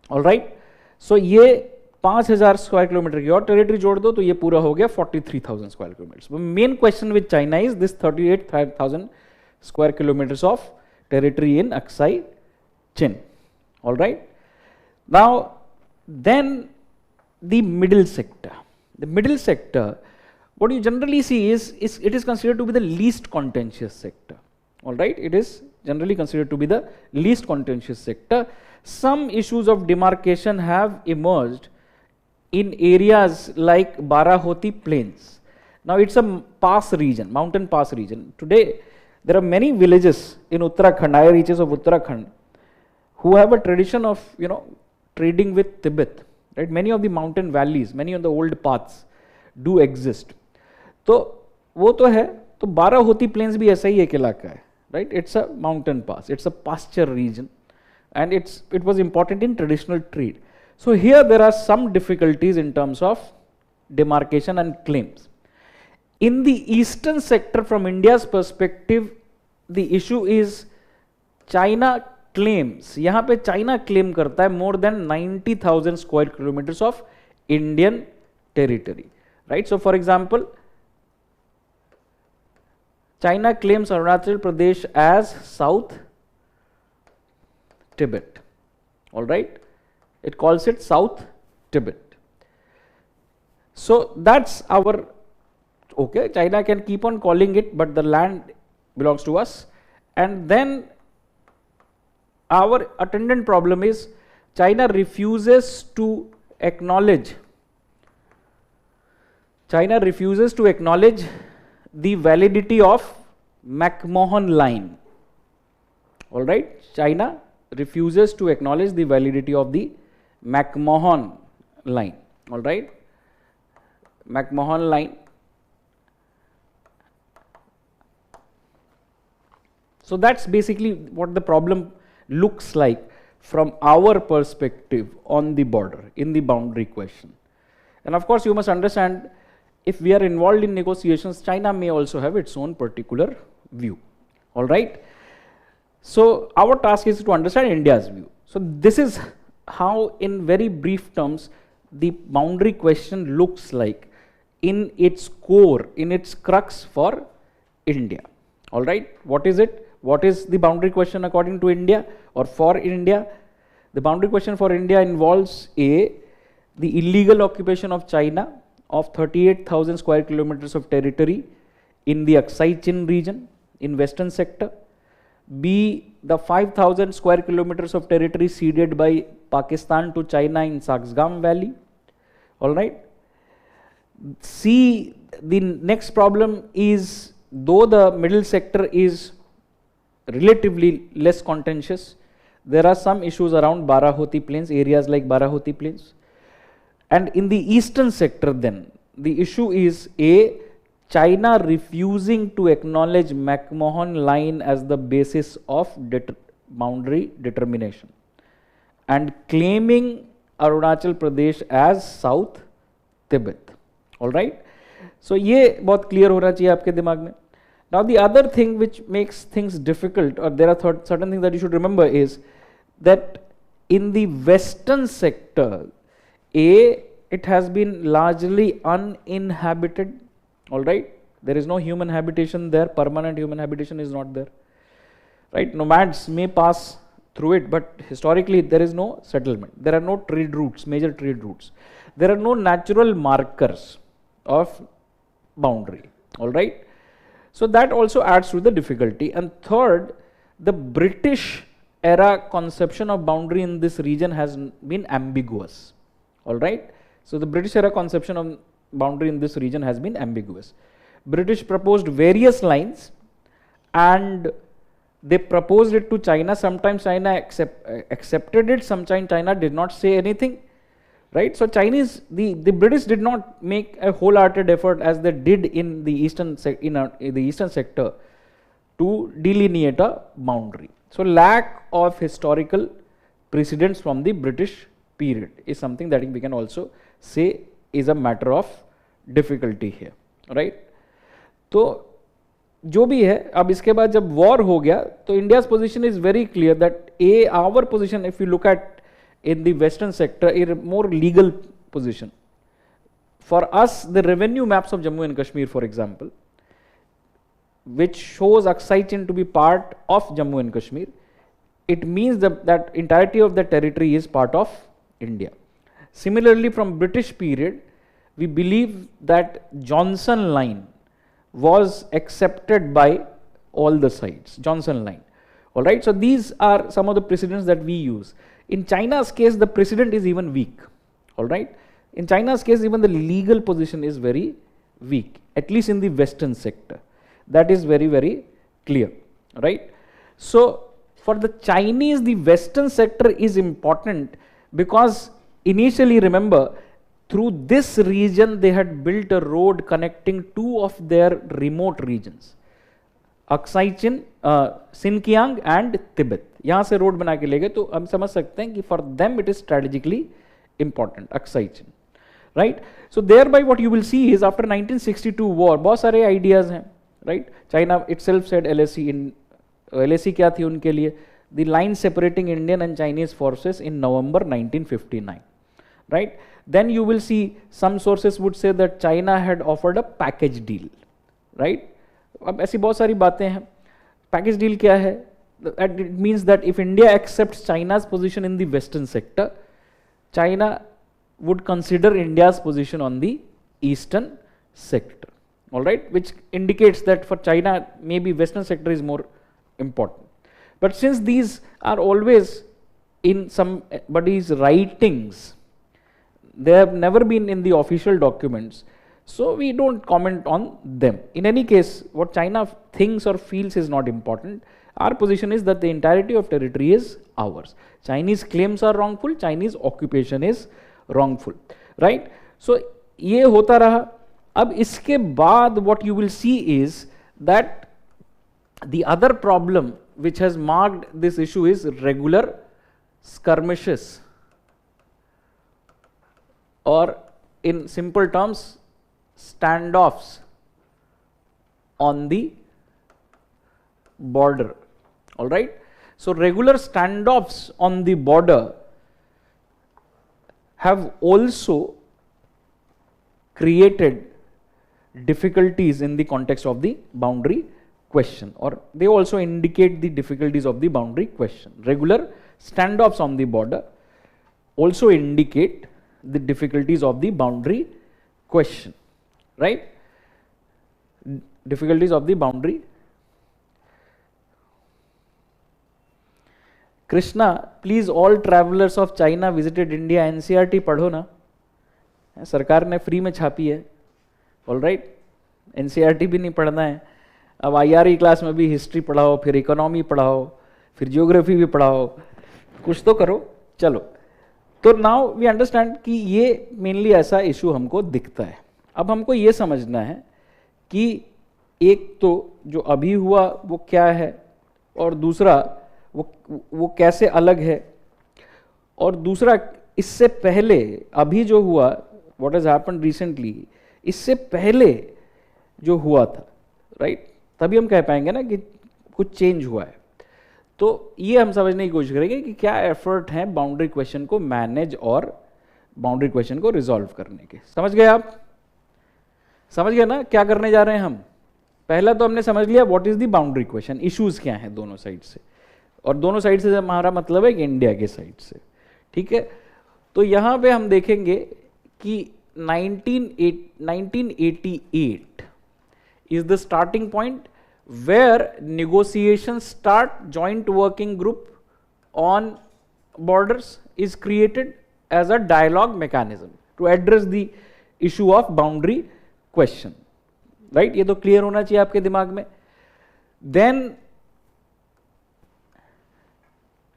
All right. So ये 5,000 square kilometre की और territory जोड़ दो तो ये पूरा हो गया 43,000 square kilometres. Main question with China is this 38,000 square kilometres of territory in Aksai Chin. All right. Now then the middle sector. The middle sector, what you generally see is it is considered to be the least contentious sector. All right. It is generally considered to be the least contentious sector. Some issues of demarcation have emerged in areas like Barahoti Plains. Now it's a pass region, mountain pass region. Today there are many villages in Uttarakhand, higher reaches of Uttarakhand, who have a tradition of trading with Tibet. Right? Many of the mountain valleys, many of the old paths do exist. So वो तो है, तो Barahoti planes भी ऐसा ही एक इलाका है, right? It's a mountain pass, it's a pasture region, and it was important in traditional trade. So here there are some difficulties in terms of demarcation and claims. In the eastern sector, from India's perspective, the issue is China claims, यहाँ पे China claim करता है more than 90,000 square kilometers of Indian territory, right? So for example, China claims Arunachal Pradesh as South Tibet, all right? It calls it South Tibet. So that's our, okay, China can keep on calling it, but the land belongs to us. And then our attendant problem is China refuses to acknowledge the validity of McMahon line, all right? China refuses to acknowledge the validity of the McMahon line, all right? McMahon line. So that's basically what the problem looks like from our perspective on the border, in the boundary question. And of course, you must understand, if we are involved in negotiations, China may also have its own particular view, all right? So our task is to understand India's view. So this is how, in very brief terms, the boundary question looks like in its core, in its crux for India. All right, what is it? What is the boundary question according to India or for India? The boundary question for India involves A, the illegal occupation of China of 38,000 square kilometers of territory in the Aksai Chin region in western sector. B, the 5,000 square kilometers of territory ceded by Pakistan to China in Saxgam Valley. All right. C, the next problem is, though the middle sector is relatively less contentious, there are some issues around Baراहोती plains, areas like Baráhoti plains. And in the eastern sector then, the issue is A, China refusing to acknowledge McMahon line as the basis of boundary determination and claiming Arunachal Pradesh as South Tibet. All right. So ये बहुत clear होना चाहिए आपके दिमाग में. Now the other thing which makes things difficult, or there are certain things that you should remember, is that in the western sector, A, it has been largely uninhabited. All right, there is no human habitation there, permanent human habitation is not there, right? Nomads may pass through it, but historically there is no settlement. There are no trade routes, major trade routes. There are no natural markers of boundary, all right? So that also adds to the difficulty. And third, the British era conception of boundary in this region has been ambiguous, all right? So the British era conception of boundary in this region has been ambiguous. British proposed various lines and they proposed it to China. Sometimes China accepted it, sometimes China did not say anything, right? So the British did not make a wholehearted effort as they did in the eastern sector to delineate a boundary. So lack of historical precedents from the British period is something that we can also say is a matter of difficulty here, right? तो जो भी है, अब इसके बाद जब war हो गया तो India's position is very clear that our position, if you look at in the western sector, a more legal position. For us, the revenue maps of Jammu and Kashmir, for example, which shows Aksai Chin to be part of Jammu and Kashmir, it means that entirety of the territory is part of India. Similarly, from British period, we believe that Johnson line was accepted by all the sides, Johnson line. All right, so these are some of the precedents that we use. In China's case, the precedent is even weak, all right? In China's case, even the legal position is very weak, at least in the western sector. That is very, very clear, right? So, for the Chinese, the western sector is important because initially, remember, through this region they had built a road connecting two of their remote regions, Aksai Sinkiang and Tibet. यहाँ से road बना के ले गए, तो हम समझ सकते हैं कि for them it is strategically important, Aksai Chin, right? So thereby what you will see is after 1962 war बहुत सारे ideas हैं, right? China itself said LAC in LAC क्या थी उनके लिए? The line separating Indian and Chinese forces in November 1959, right? Then you will see some sources would say that China had offered a package deal, right? अब ऐसी बहुत सारी बातें हैं. Package deal क्या है? It means that if India accepts China's position in the western sector, China would consider India's position on the eastern sector, all right, which indicates that for China maybe western sector is more important. But since these are always in somebody's writings, they have never been in the official documents, so we don't comment on them. In any case, what China thinks or feels is not important. Our position is that the entirety of territory is ours. Chinese claims are wrongful, Chinese occupation is wrongful, right? So ये होता रहा. अब इसके बाद what you will see is that the other problem which has marked this issue is regular skirmishes, or in simple terms standoffs on the border, all right? So regular standoffs on the border have also created difficulties in the context of the boundary question, or they also indicate the difficulties of the boundary question. Regular standoffs on the border also indicate the difficulties of the boundary question, right? Difficulties of the boundary. Krishna, please all travelers of China visited India, NCERT पढ़ो ना, सरकार ने free में छापी है, all right. NCERT भी नहीं पढ़ना है. अब IRE क्लास में भी हिस्ट्री पढ़ाओ, फिर इकोनॉमी पढ़ाओ, फिर जियोग्राफी भी पढ़ाओ, कुछ तो करो. चलो, तो नाउ वी अंडरस्टैंड कि ये मेनली ऐसा इशू हमको दिखता है. अब हमको ये समझना है कि एक तो जो अभी हुआ वो क्या है, और दूसरा वो कैसे अलग है, और दूसरा इससे पहले अभी जो हुआ, व्हाट हैज हैपेंड रिसेंटली, इससे पहले जो हुआ था, राइट? तभी हम कह पाएंगे ना कि कुछ चेंज हुआ है. तो ये हम समझने की कोशिश करेंगे कि क्या एफर्ट है बाउंड्री क्वेश्चन को मैनेज और बाउंड्री क्वेश्चन को रिजॉल्व करने के. समझ गए आप? समझ गए ना क्या करने जा रहे हैं हम? पहला तो हमने समझ लिया what is the boundary question, issues क्या हैं दोनों साइड से, और दोनों साइड से हमारा मतलब है कि इंडिया के साइड से, ठीक है. तो यहाँ पे हम देखेंगे कि 1988 is the starting point where negotiations start. Joint working group on borders is created as a dialogue mechanism to address the issue of boundary question, right? ये तो clear होना चाहिए आपके दिमाग में. Then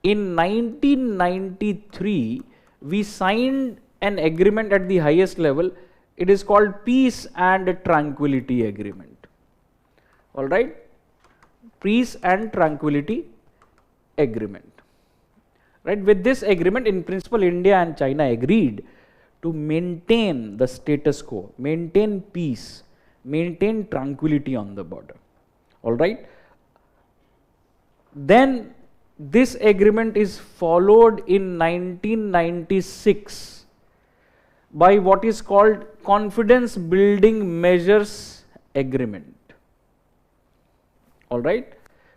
in 1993 we signed an agreement at the highest level. It is called Peace and Tranquility Agreement. All right, Peace and Tranquility Agreement, right? With this agreement, in principle, India and China agreed to maintain the status quo, maintain peace, maintain tranquility on the border. All right. Then this agreement is followed in 1996 by what is called Confidence Building Measures Agreement. All right,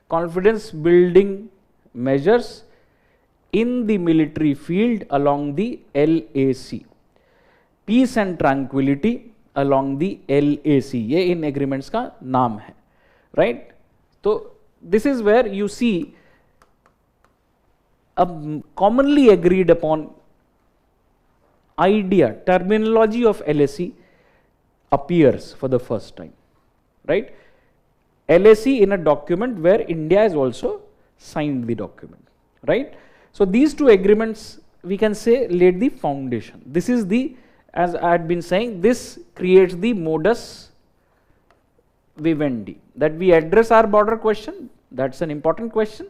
confidence building measures in the military field along the LAC, peace and tranquility along the LAC, ये इन agreements का नाम है, right? तो this is where you see a commonly agreed upon idea, terminology of LAC appears for the first time, right? LAC in a document where India has also signed the document, right? So these two agreements, we can say, laid the foundation. This is the as I had been saying, this creates the modus vivendi, that we address our border question. That's an important question.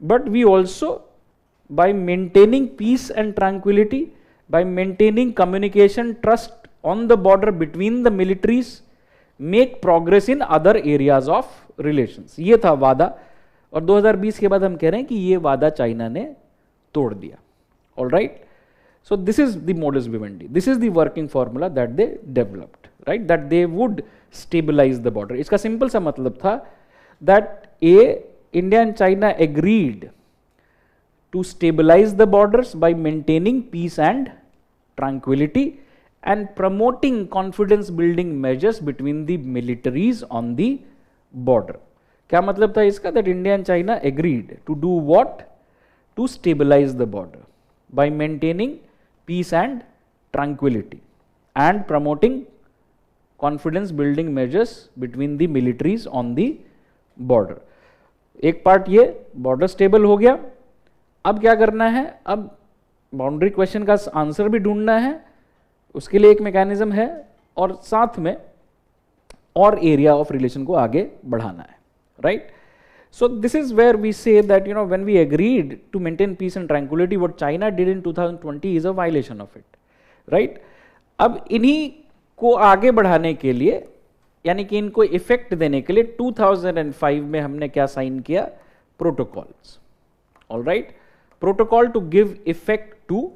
But we also, by maintaining peace and tranquility, by maintaining communication, trust on the border between the militaries, make progress in other areas of relations. ये था वादा, और 2020 के बाद हम कह रहे हैं कि ये वादा चाइना ने तोड़ दिया. All right. So this is the modus vivendi. This is the working formula that they developed, right? That they would stabilize the border. इसका सिंपल सा मतलब था that India and China agreed to stabilize the borders by maintaining peace and tranquility and promoting confidence building measures between the militaries on the border. क्या मतलब था इसका? That India and China agreed to do what? To stabilize the border by maintaining peace and tranquility and promoting confidence building measures between the militaries on the border. एक part ये border stable हो गया. अब क्या करना है? अब boundary question का आंसर भी ढूंढना है, उसके लिए एक मैकेनिज्म है, और साथ में और एरिया ऑफ रिलेशन को आगे बढ़ाना है, right? So this is where we say that, you know, when we agreed to maintain peace and tranquility, what China did in 2020 is a violation of it, right? अब इन्हीं को आगे बढ़ाने के लिए, यानी कि इनको इफेक्ट देने के लिए 2005 में हमने क्या साइन किया? Protocols. All right, protocol to give effect to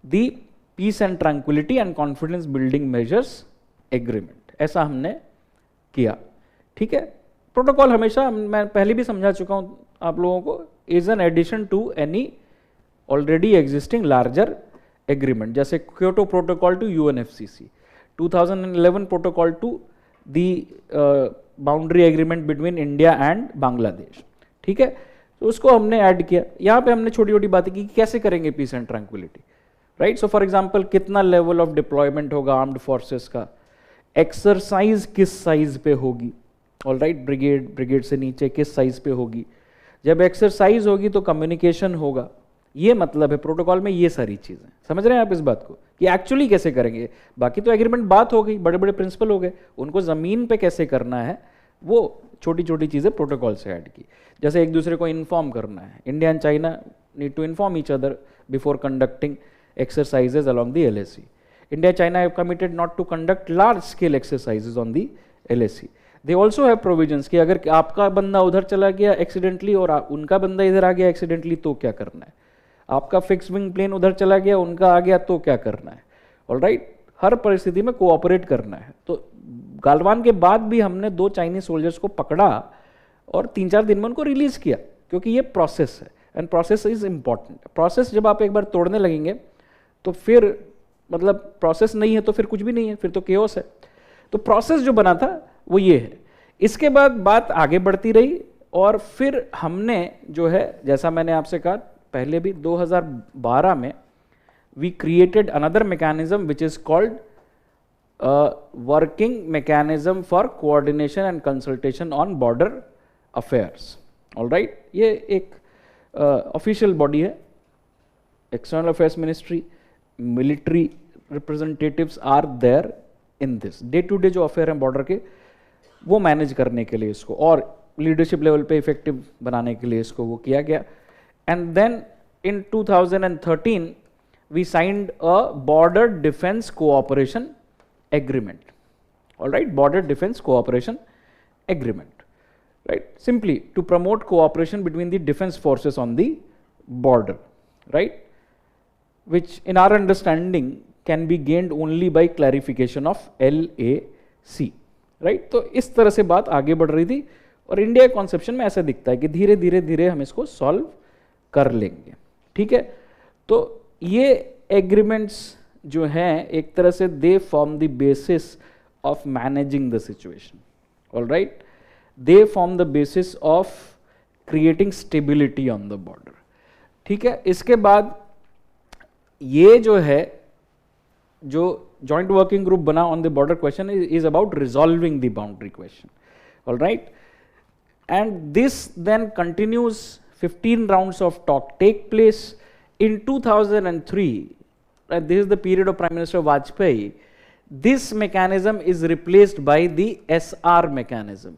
the peace and tranquility and confidence building measures agreement, ऐसा हमने किया. ठीक है. प्रोटोकॉल हमेशा, मैं पहले भी समझा चुका हूं आप लोगों को, is an addition to any already existing larger agreement, जैसे Kyoto protocol to UNFCCC, 2011 protocol to the boundary agreement between India and Bangladesh. ठीक है. तो उसको हमने ऐड किया. यहाँ पे हमने छोटी छोटी बातें की कि कैसे करेंगे peace and tranquility, right? So for example, कितना लेवल ऑफ डिप्लॉयमेंट होगा आर्म्ड फोर्सेस का, एक्सरसाइज किस साइज पे होगी, ऑल राइट, ब्रिगेड से नीचे किस साइज पे होगी, जब एक्सरसाइज होगी तो कम्युनिकेशन होगा. ये मतलब है प्रोटोकॉल में ये सारी चीजें. समझ रहे हैं आप इस बात को कि एक्चुअली कैसे करेंगे? बाकी तो एग्रीमेंट बात हो गई, बड़े बड़े प्रिंसिपल हो गए, उनको जमीन पे कैसे करना है वो छोटी छोटी चीजें प्रोटोकॉल से ऐड की. जैसे एक दूसरे को इन्फॉर्म करना है, India and China need to inform each other before conducting exercises along the LAC. India and China have committed not to conduct large scale exercises on the LAC. They also have provisions कि अगर आपका बंदा उधर चला गया accidentally और उनका बंदा इधर आ गया एक्सीडेंटली तो क्या करना है, आपका फिक्स विंग प्लेन उधर चला गया उनका आ गया तो क्या करना है. ऑल राइट, हर परिस्थिति में कोऑपरेट करना है. तो गालवान के बाद भी हमने 2 चाइनीज सोल्जर्स को पकड़ा और 3-4 दिन में उनको रिलीज किया, क्योंकि ये प्रोसेस है and process is important. Process जब आप एक बार तोड़ने लगेंगे तो फिर मतलब प्रोसेस नहीं है तो फिर कुछ भी नहीं है, फिर तो केओस है. तो प्रोसेस जो बना था वो ये है. इसके बाद बात आगे बढ़ती रही और फिर हमने जो है, जैसा मैंने आपसे कहा पहले भी, 2012 में we created another mechanism which is called working mechanism for coordination and consultation on border affairs. All right, ये एक ऑफिशियल बॉडी है, external affairs ministry, military representatives are there in this. Day to day जो affair हैं border के वो manage करने के लिए इसको और लीडरशिप लेवल पे इफेक्टिव बनाने के लिए इसको वो किया गया. And then in 2013 we signed a border defence cooperation agreement. All right, border defence cooperation agreement, right, simply to promote cooperation between the defence forces on the border, right, which in our understanding can be gained only by clarification of LAC, right? तो इस तरह से बात आगे बढ़ रही थी और इंडिया कॉन्सेप्शन में ऐसा दिखता है कि धीरे धीरे धीरे हम इसको सॉल्व कर लेंगे. ठीक है. तो ये एग्रीमेंट्स जो हैं एक तरह से they form the basis of managing the situation. All right, they form the basis of creating stability on the border. ठीक है. इसके बाद ये जो है, जो जॉइंट वर्किंग ग्रुप बना on the border question is about resolving the boundary question. All right, and this then continues. 15 rounds of talk take place. In 2003 this is the period of Prime Minister Vajpayee, this mechanism is replaced by the SR mechanism.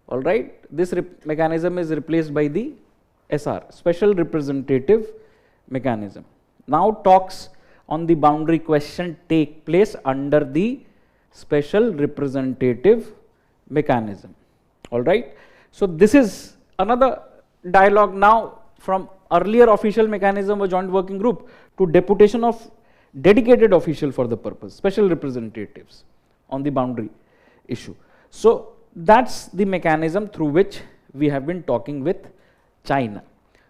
All right, this mechanism is replaced by the SR, Special Representative Mechanism. Now talks on the boundary question take place under the Special Representative Mechanism. All right, so this is another dialogue now from earlier official mechanism or joint working group to deputation of dedicated official for the purpose, special representatives on the boundary issue. So that's the mechanism through which we have been talking with China.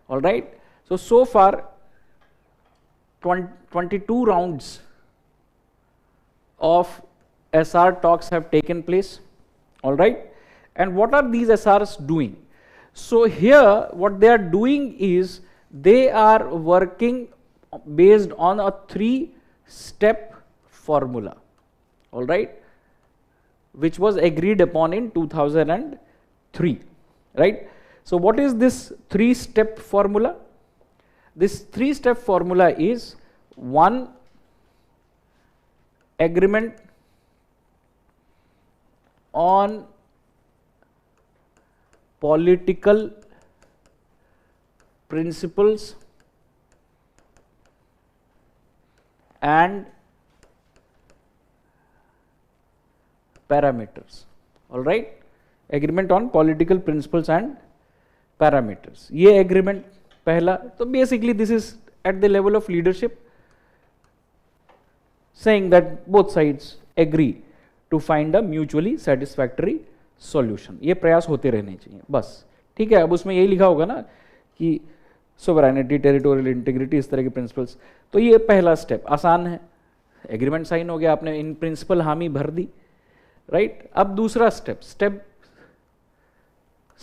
All right, so far 22 rounds of SR talks have taken place. All right, and what are these SRs doing? So here what they are doing is they are working based on a 3-step formula, all right, which was agreed upon in 2003, right? So what is this 3-step formula? This 3-step formula is: 1, agreement on political principles and parameters. All right, agreement on political principles and parameters. ये agreement पहला, तो basically this is at the level of leadership, saying that both sides agree to find a mutually satisfactory solution. ये प्रयास होते रहने चाहिए बस, ठीक है. अब उसमें यही लिखा होगा ना कि सोवरेनिटी, टेरिटोरियल इंटीग्रिटी, इस तरह के प्रिंसिपल्स. तो ये पहला स्टेप आसान है, एग्रीमेंट साइन हो गया, आपने इन प्रिंसिपल हामी भर दी, राइट. अब दूसरा step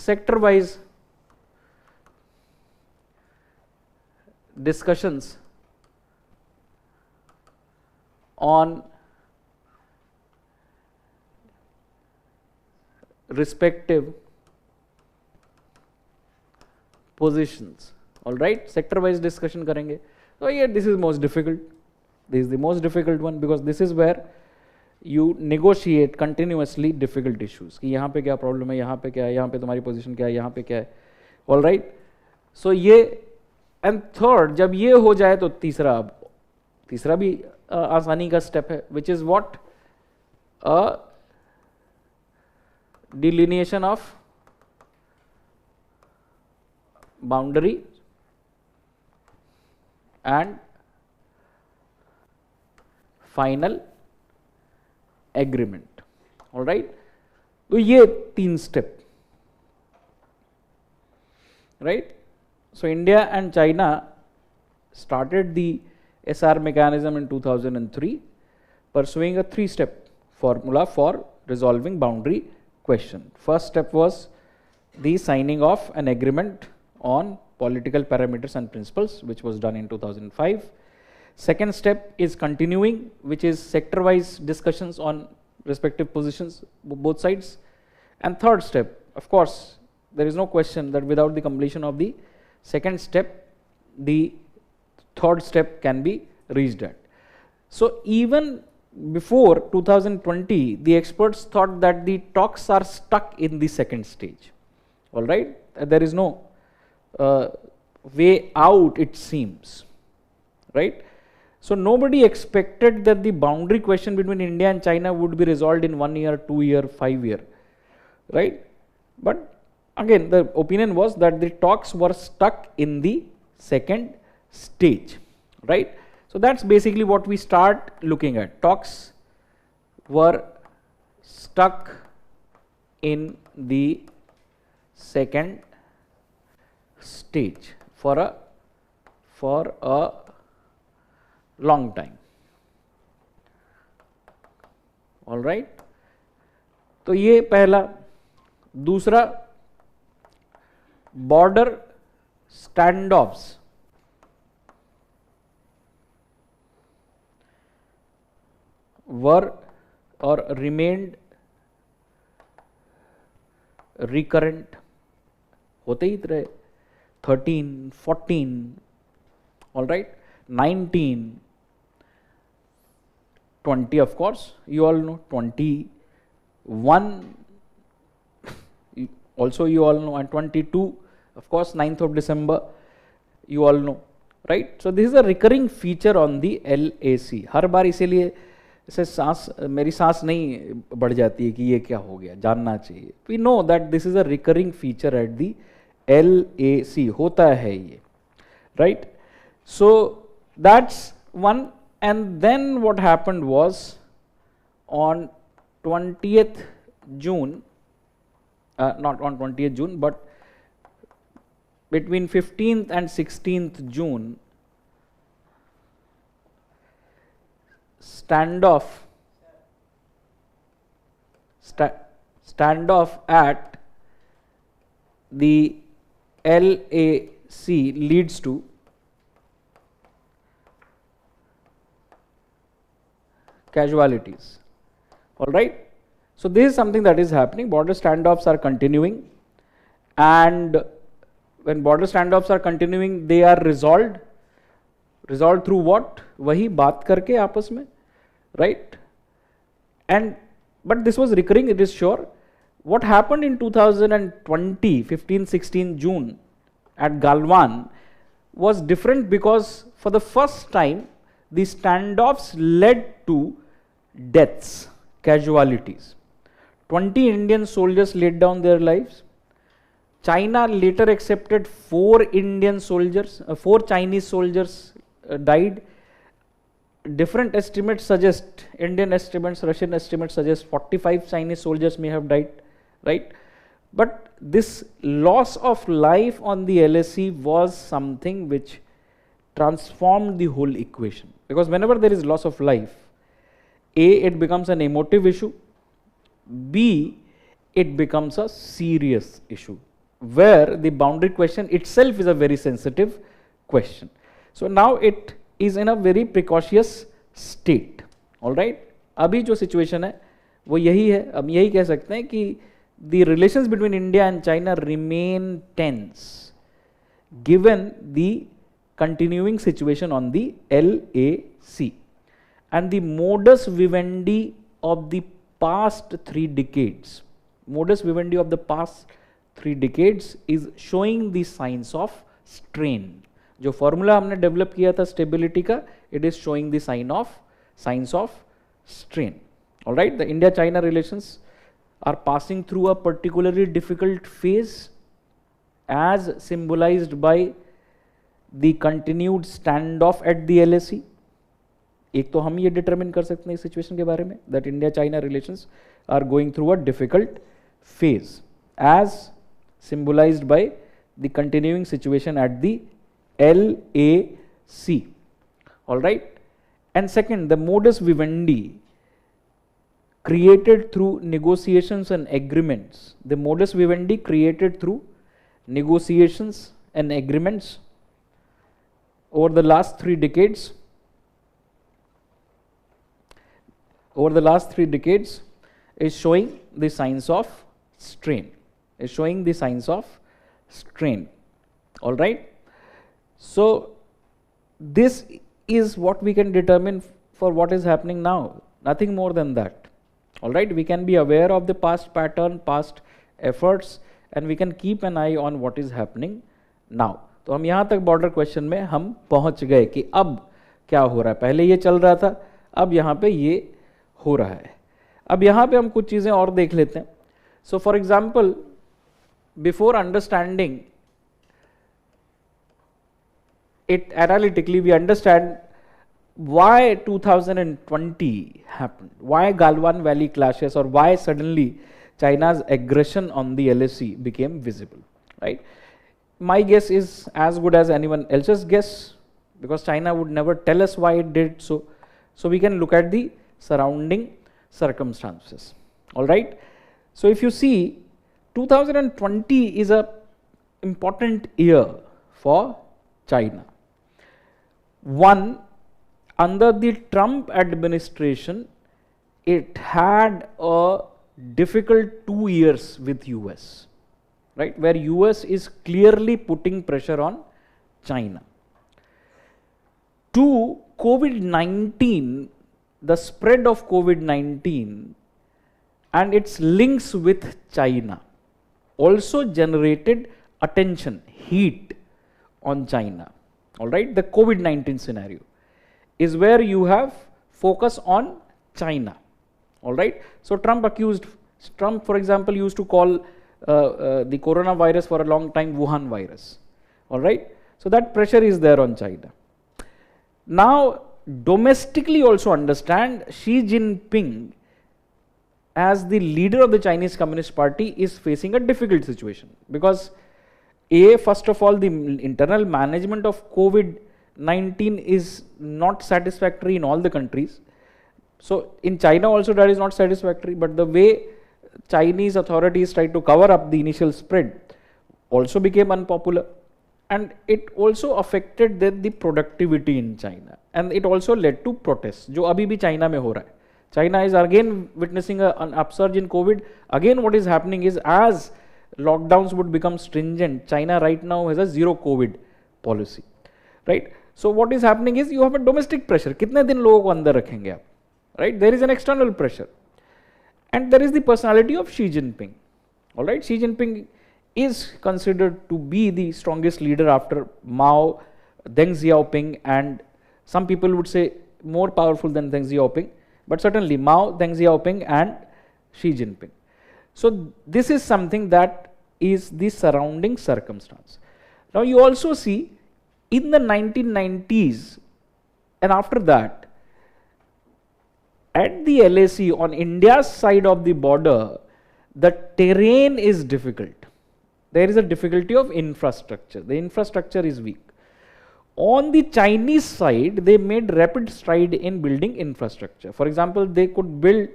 sector wise discussions on respective positions. All right, sector wise discussion करेंगे. So yeah, this is most difficult. This is the most difficult one because this is where you negotiate continuously difficult issues. कि यहाँ पे क्या problem है, यहाँ पे क्या है, यहाँ पे तुम्हारी position क्या है, यहाँ पे क्या है. All right. So ये and third, जब ये हो जाए तो तीसरा भी आसानी का step है, which is what? Delineation of boundary and final agreement. All right, तो ये 3 step, right? So India and China started the SR mechanism in 2003, pursuing a 3-step formula for resolving boundary question. First step was the signing of an agreement on political parameters and principles, which was done in 2005. Second step is continuing, which is sector wise discussions on respective positions, both sides. And third step, of course, there is no question that without the completion of the second step, the third step can be reached at. So even before 2020, the experts thought that the talks are stuck in the second stage. All right, there is no way out, it seems, right? So nobody expected that the boundary question between India and China would be resolved in 1 year, 2 year, 5 year, right? But again, the opinion was that the talks were stuck in the second stage, right? So that's basically what we start looking at. Talks were stuck in the second stage for a long time. All right. तो ये पहला. दूसरा, border standoffs were or remained recurrent, होते ही रहे. 13, 14, all right, 19, 20, of course, you all know. 21, also you all know. And 22, of course, 9th of December, you all know, right? So this is a recurring feature on the LAC. हर बार इसीलिए ऐसे सांस मेरी सांस नहीं बढ़ जाती है कि ये क्या हो गया, जानना चाहिए. We know that this is a recurring feature at the LAC. होता है ये, right? So that's one. And then what happened was on 20th June, not on 20th June, but between 15th and 16th June, standoff at the LAC leads to casualties. All right. So this is something that is happening. Border standoffs are continuing, and when border standoffs are continuing, they are resolved through what? वही बात करके आपस में, right? And but this was recurring, it is sure. What happened in 2020, 15-16 June at Galwan was different, because for the first time the standoffs led to deaths, casualties. 20 Indian soldiers laid down their lives. China later accepted 4 Chinese soldiers died. Different estimates suggest, Indian estimates, Russian estimates suggest 45 Chinese soldiers may have died, right? But this loss of life on the LAC was something which transformed the whole equation. Because whenever there is loss of life, A, it becomes an emotive issue, B, it becomes a serious issue, where the boundary question itself is a very sensitive question. So now it is in a very precautious state. All right. अभी जो situation है वो यही है. अब यही कह सकते हैं कि the relations between India and China remain tense given the continuing situation on the LAC. And the modus vivendi of the past 3 decades, is showing the signs of strain. जो फॉर्मूला हमने डेवलप किया था stability का, it is showing the signs of strain. All right, the India-China relations are passing through a particularly difficult phase, as symbolized by the continued standoff at the LAC. एक तो हम ये determine कर सकते हैं इस सिचुएशन के बारे में, that India-China relations are going through a difficult phase, as symbolized by the continuing situation at the LAC. All right. And second, the modus vivendi created through negotiations and agreements. The modus vivendi created through negotiations and agreements over the last 3 decades. Is showing the signs of strain. All right. So this is what we can determine for what is happening now. Nothing more than that. All right. We can be aware of the past pattern, past efforts, and we can keep an eye on what is happening now. तो हम यहाँ तक border question में हम पहुँच गए कि अब क्या हो रहा है. पहले ये चल रहा था, अब यहाँ पे ये हो रहा है. अब यहाँ पे हम कुछ चीज़ें और देख लेते हैं. So for example, before understanding it analytically, we understand why 2020 happened, why Galwan Valley clashes, or why suddenly China's aggression on the LAC became visible, right? My guess is as good as anyone else's guess, because China would never tell us why it did so. So we can look at the surrounding circumstances. All right. So if you see, 2020 is a important year for China. One, under the Trump administration, it had a difficult 2 years with US, right, where US is clearly putting pressure on China. Two, COVID-19 the spread of COVID-19 and its links with China also generated attention, heat on China. All right, the COVID-19 scenario is where you have focus on China. All right, so Trump, for example, used to call the coronavirus for a long time Wuhan virus. All right, so that pressure is there on China. Now, domestically also understand Xi Jinping as the leader of the Chinese Communist Party is facing a difficult situation, because first of all, the internal management of COVID-19 is not satisfactory in all the countries. So in China also that is not satisfactory, but the way Chinese authorities tried to cover up the initial spread also became unpopular, and it also affected the productivity in China, and it also led to protests, जो अभी भी China में हो रहा है. China is again witnessing an upsurge in COVID. Again, what is happening is, as lockdowns would become stringent, China right now has a zero COVID policy, right? So what is happening is you have a domestic pressure. कितने दिन लोगों को अंदर रखेंगे आप, right? There is an external pressure, and there is the personality of Xi Jinping. All right, Xi Jinping is considered to be the strongest leader after Mao, Deng Xiaoping, and some people would say more powerful than Deng Xiaoping, but certainly Mao, Deng Xiaoping, and Xi Jinping. So this is something that is the surrounding circumstance. Now you also see in the 1990s and after that, at the LAC on India's side of the border, the terrain is difficult. There is a difficulty of infrastructure. The infrastructure is weak. On the Chinese side, they made rapid stride in building infrastructure. For example, they could build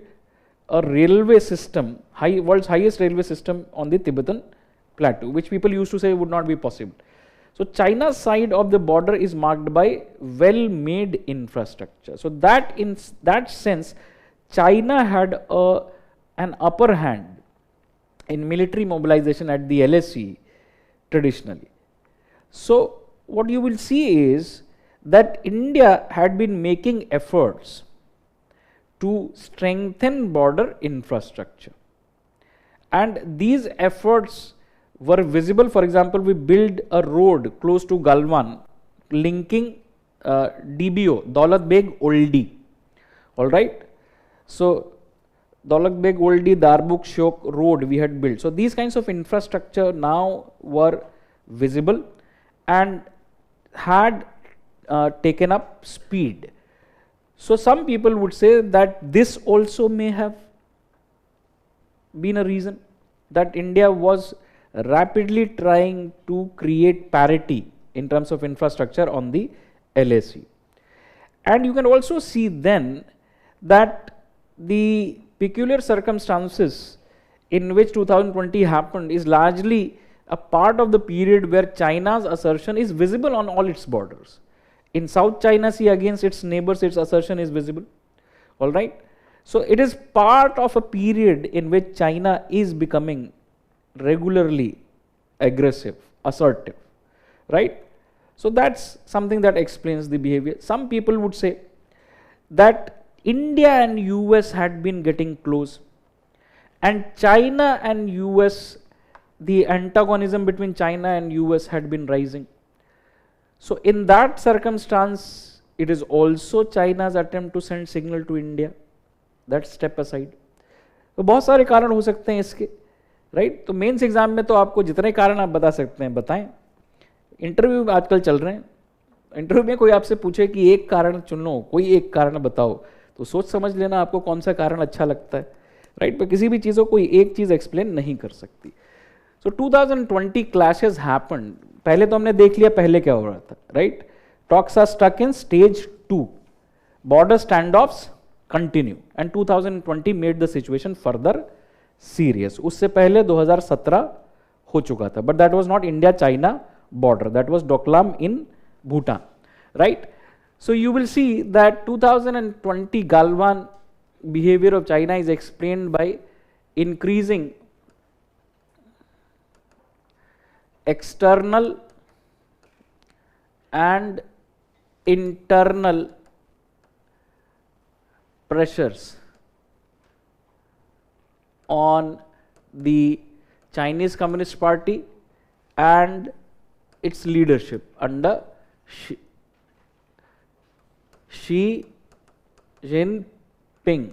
a railway system, world's highest railway system on the Tibetan plateau, which people used to say would not be possible. So China's side of the border is marked by well-made infrastructure. So that in that sense, China had an upper hand in military mobilization at the LAC traditionally. So what you will see is that India had been making efforts to strengthen border infrastructure, and these efforts were visible. For example, we built a road close to Galwan linking DBO, Daulat Beg Oldie. All right, so Daulat Beg Oldie Darbuk Shok road we had built. So these kinds of infrastructure now were visible and had taken up speed. So some people would say that this also may have been a reason that India was rapidly trying to create parity in terms of infrastructure on the LAC. And you can also see then that the peculiar circumstances in which 2020 happened is largely a part of the period where China's assertion is visible on all its borders. In South China Sea against its neighbors, its assertion is visible. All right. So it is part of a period in which China is becoming regularly aggressive, assertive, right? So that's something that explains the behavior. Some people would say that India and US had been getting close, and China and US, the antagonism between China and US had been rising. So in that circumstance, it is also China's attempt to send signal to India. That step aside. तो बहुत सारे कारण हो सकते हैं इसके, right? तो mains exam में तो आपको जितने कारण आप बता सकते हैं बताएं. इंटरव्यू आजकल चल रहे हैं, इंटरव्यू में कोई आपसे पूछे कि एक कारण चुन लो, कोई एक कारण बताओ, तो सोच समझ लेना आपको कौन सा कारण अच्छा लगता है, राइट? पर किसी भी चीज़ को कोई एक चीज़ एक्सप्लेन नहीं कर सकती. सो 2020 क्लैशेस हैपेंड. पहले तो हमने देख लिया पहले क्या हो रहा था, right? Talks are stuck in stage 2, border stand offs continue, and 2020 made the situation further serious. उससे पहले 2017 हो चुका था, but that was not India China border, that was Doklam in Bhutan, right? So you will see that 2020 Galwan behavior of China is explained by increasing external and internal pressures on the Chinese Communist Party and its leadership under Xi Jinping.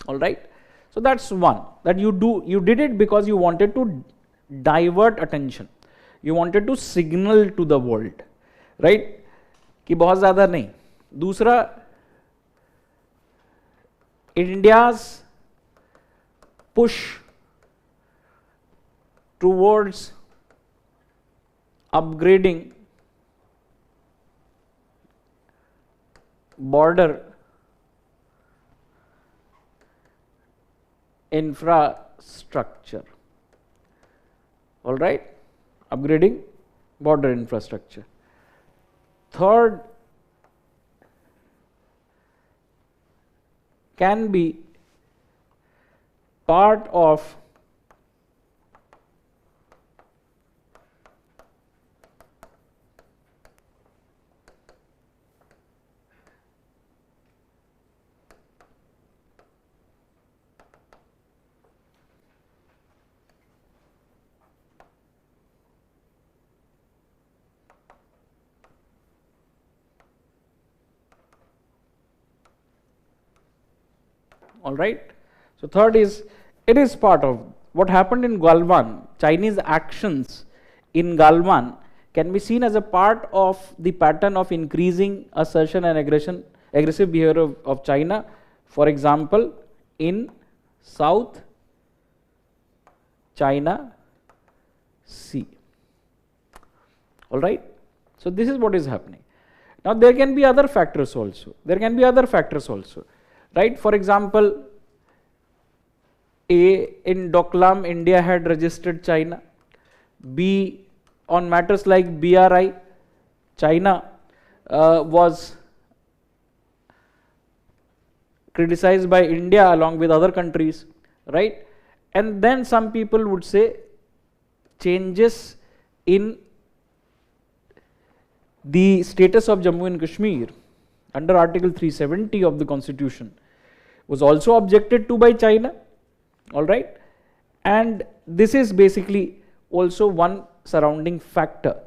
All right. So that's one, that you did it because you wanted to divert attention. You wanted to signal to the world, right? कि बहुत ज़्यादा नहीं. दूसरा, India's push towards upgrading border infrastructure. All right, upgrading border infrastructure. Third can be part of all right. So third is, it is part of what happened in Galwan. Chinese actions in Galwan can be seen as a part of the pattern of increasing assertion and aggressive behavior of China. For example, in South China Sea. All right. So this is what is happening. Now there can be other factors also. Right? For example, A, in Doklam, India had registered China. B, on matters like BRI, China was criticized by India along with other countries, right? And then some people would say changes in the status of Jammu and Kashmir under Article 370 of the Constitution was also objected to by China, all right? And this is basically also one surrounding factor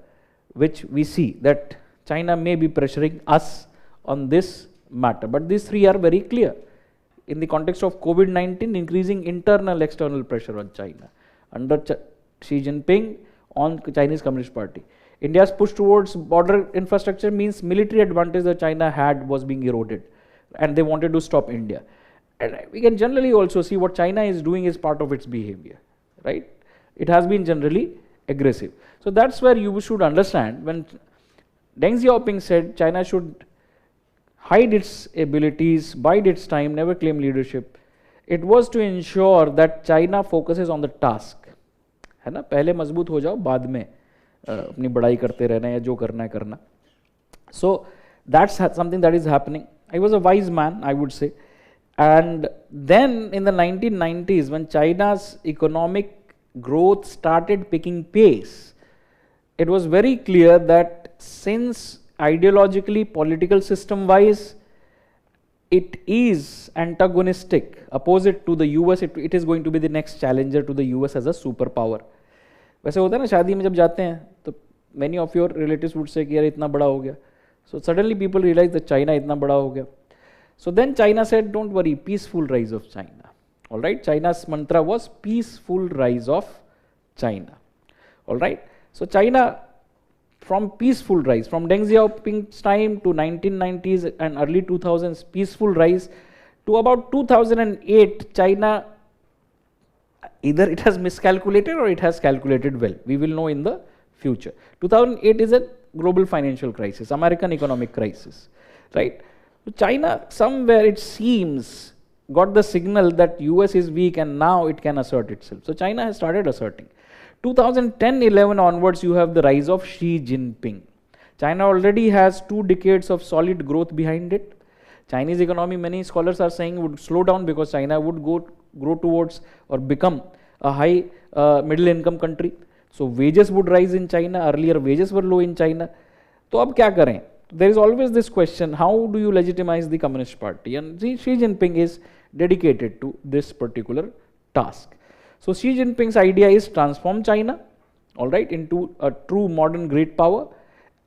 which we see, that China may be pressuring us on this matter. But these three are very clear. In the context of COVID-19, increasing internal external pressure on China under Xi Jinping on Chinese Communist Party. India's push towards border infrastructure means military advantage that China had was being eroded, and they wanted to stop India. And we can generally also see what China is doing is part of its behavior, right? It has been generally aggressive. So that's where you should understand when Deng Xiaoping said China should hide its abilities, bide its time, never claim leadership. It was to ensure that China focuses on the task. है ना, पहले मजबूत हो जाओ, बाद में अपनी बड़ाई करते रहना या जो करना है करना. So that's something that is happening. I was a wise man, I would say. And then in the 1990s, when China's economic growth started picking pace, it was very clear that since ideologically, political system wise, it is antagonistic, opposite to the US, it is going to be the next challenger to the US as a superpower. वैसे होता है ना, शादी में जब जाते हैं तो many of your relatives would say कि यार इतना बड़ा हो गया. So suddenly people realize that China इतना बड़ा हो गया. So then China said, don't worry, peaceful rise of China. All right, China's mantra was peaceful rise of China. All right, so China from peaceful rise, from Deng Xiaoping's time to 1990s and early 2000s, peaceful rise to about 2008, China, either it has miscalculated or it has calculated well. We will know in the future. 2008 is a global financial crisis, American economic crisis, right? China somewhere it seems got the signal that US is weak and now it can assert itself. So China has started asserting. 2010-11 onwards you have the rise of Xi Jinping. China already has 2 decades of solid growth behind it. Chinese economy, many scholars are saying, would slow down because China would grow towards or become a high middle income country. So wages would rise in China. Earlier wages were low in China. तो अब क्या करें? there is always this question, how do you legitimize the Communist Party? And Xi Jinping is dedicated to this particular task. So Xi Jinping's idea is transform China, all right, into a true modern great power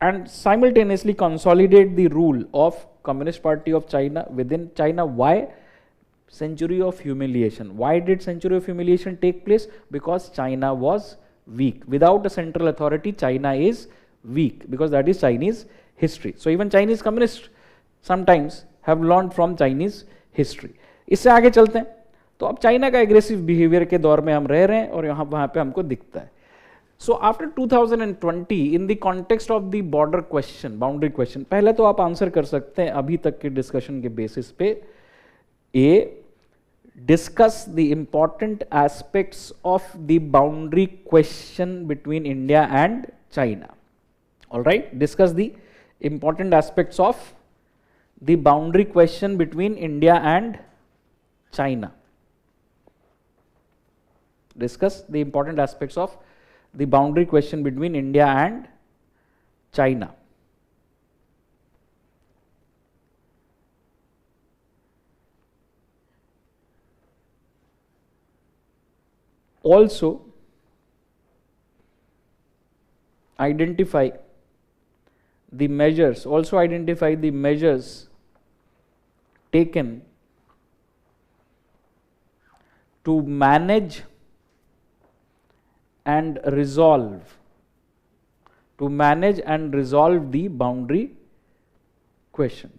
and simultaneously consolidate the rule of Communist Party of China within China. Why? Century of humiliation. Why did century of humiliation take place? Because China was weak. Without a central authority, China is weak, because that is Chinese history. So even Chinese communists sometimes have learned from Chinese history. इससे आगे चलते हैं. तो अब China का aggressive behaviour के दौर में हम रह रहे हैं और यहाँ वहाँ पे हमको दिखता है. So after 2020, in the context of the border question, boundary question, पहले तो आप आंसर कर सकते हैं अभी तक के डिस्कशन के बेसिस पे. A, discuss the important aspects of the boundary question between India and China. All right, discuss the important aspects of the boundary question between India and China. Discuss the important aspects of the boundary question between India and China. Also, identify the measures, taken to manage and resolve the boundary question,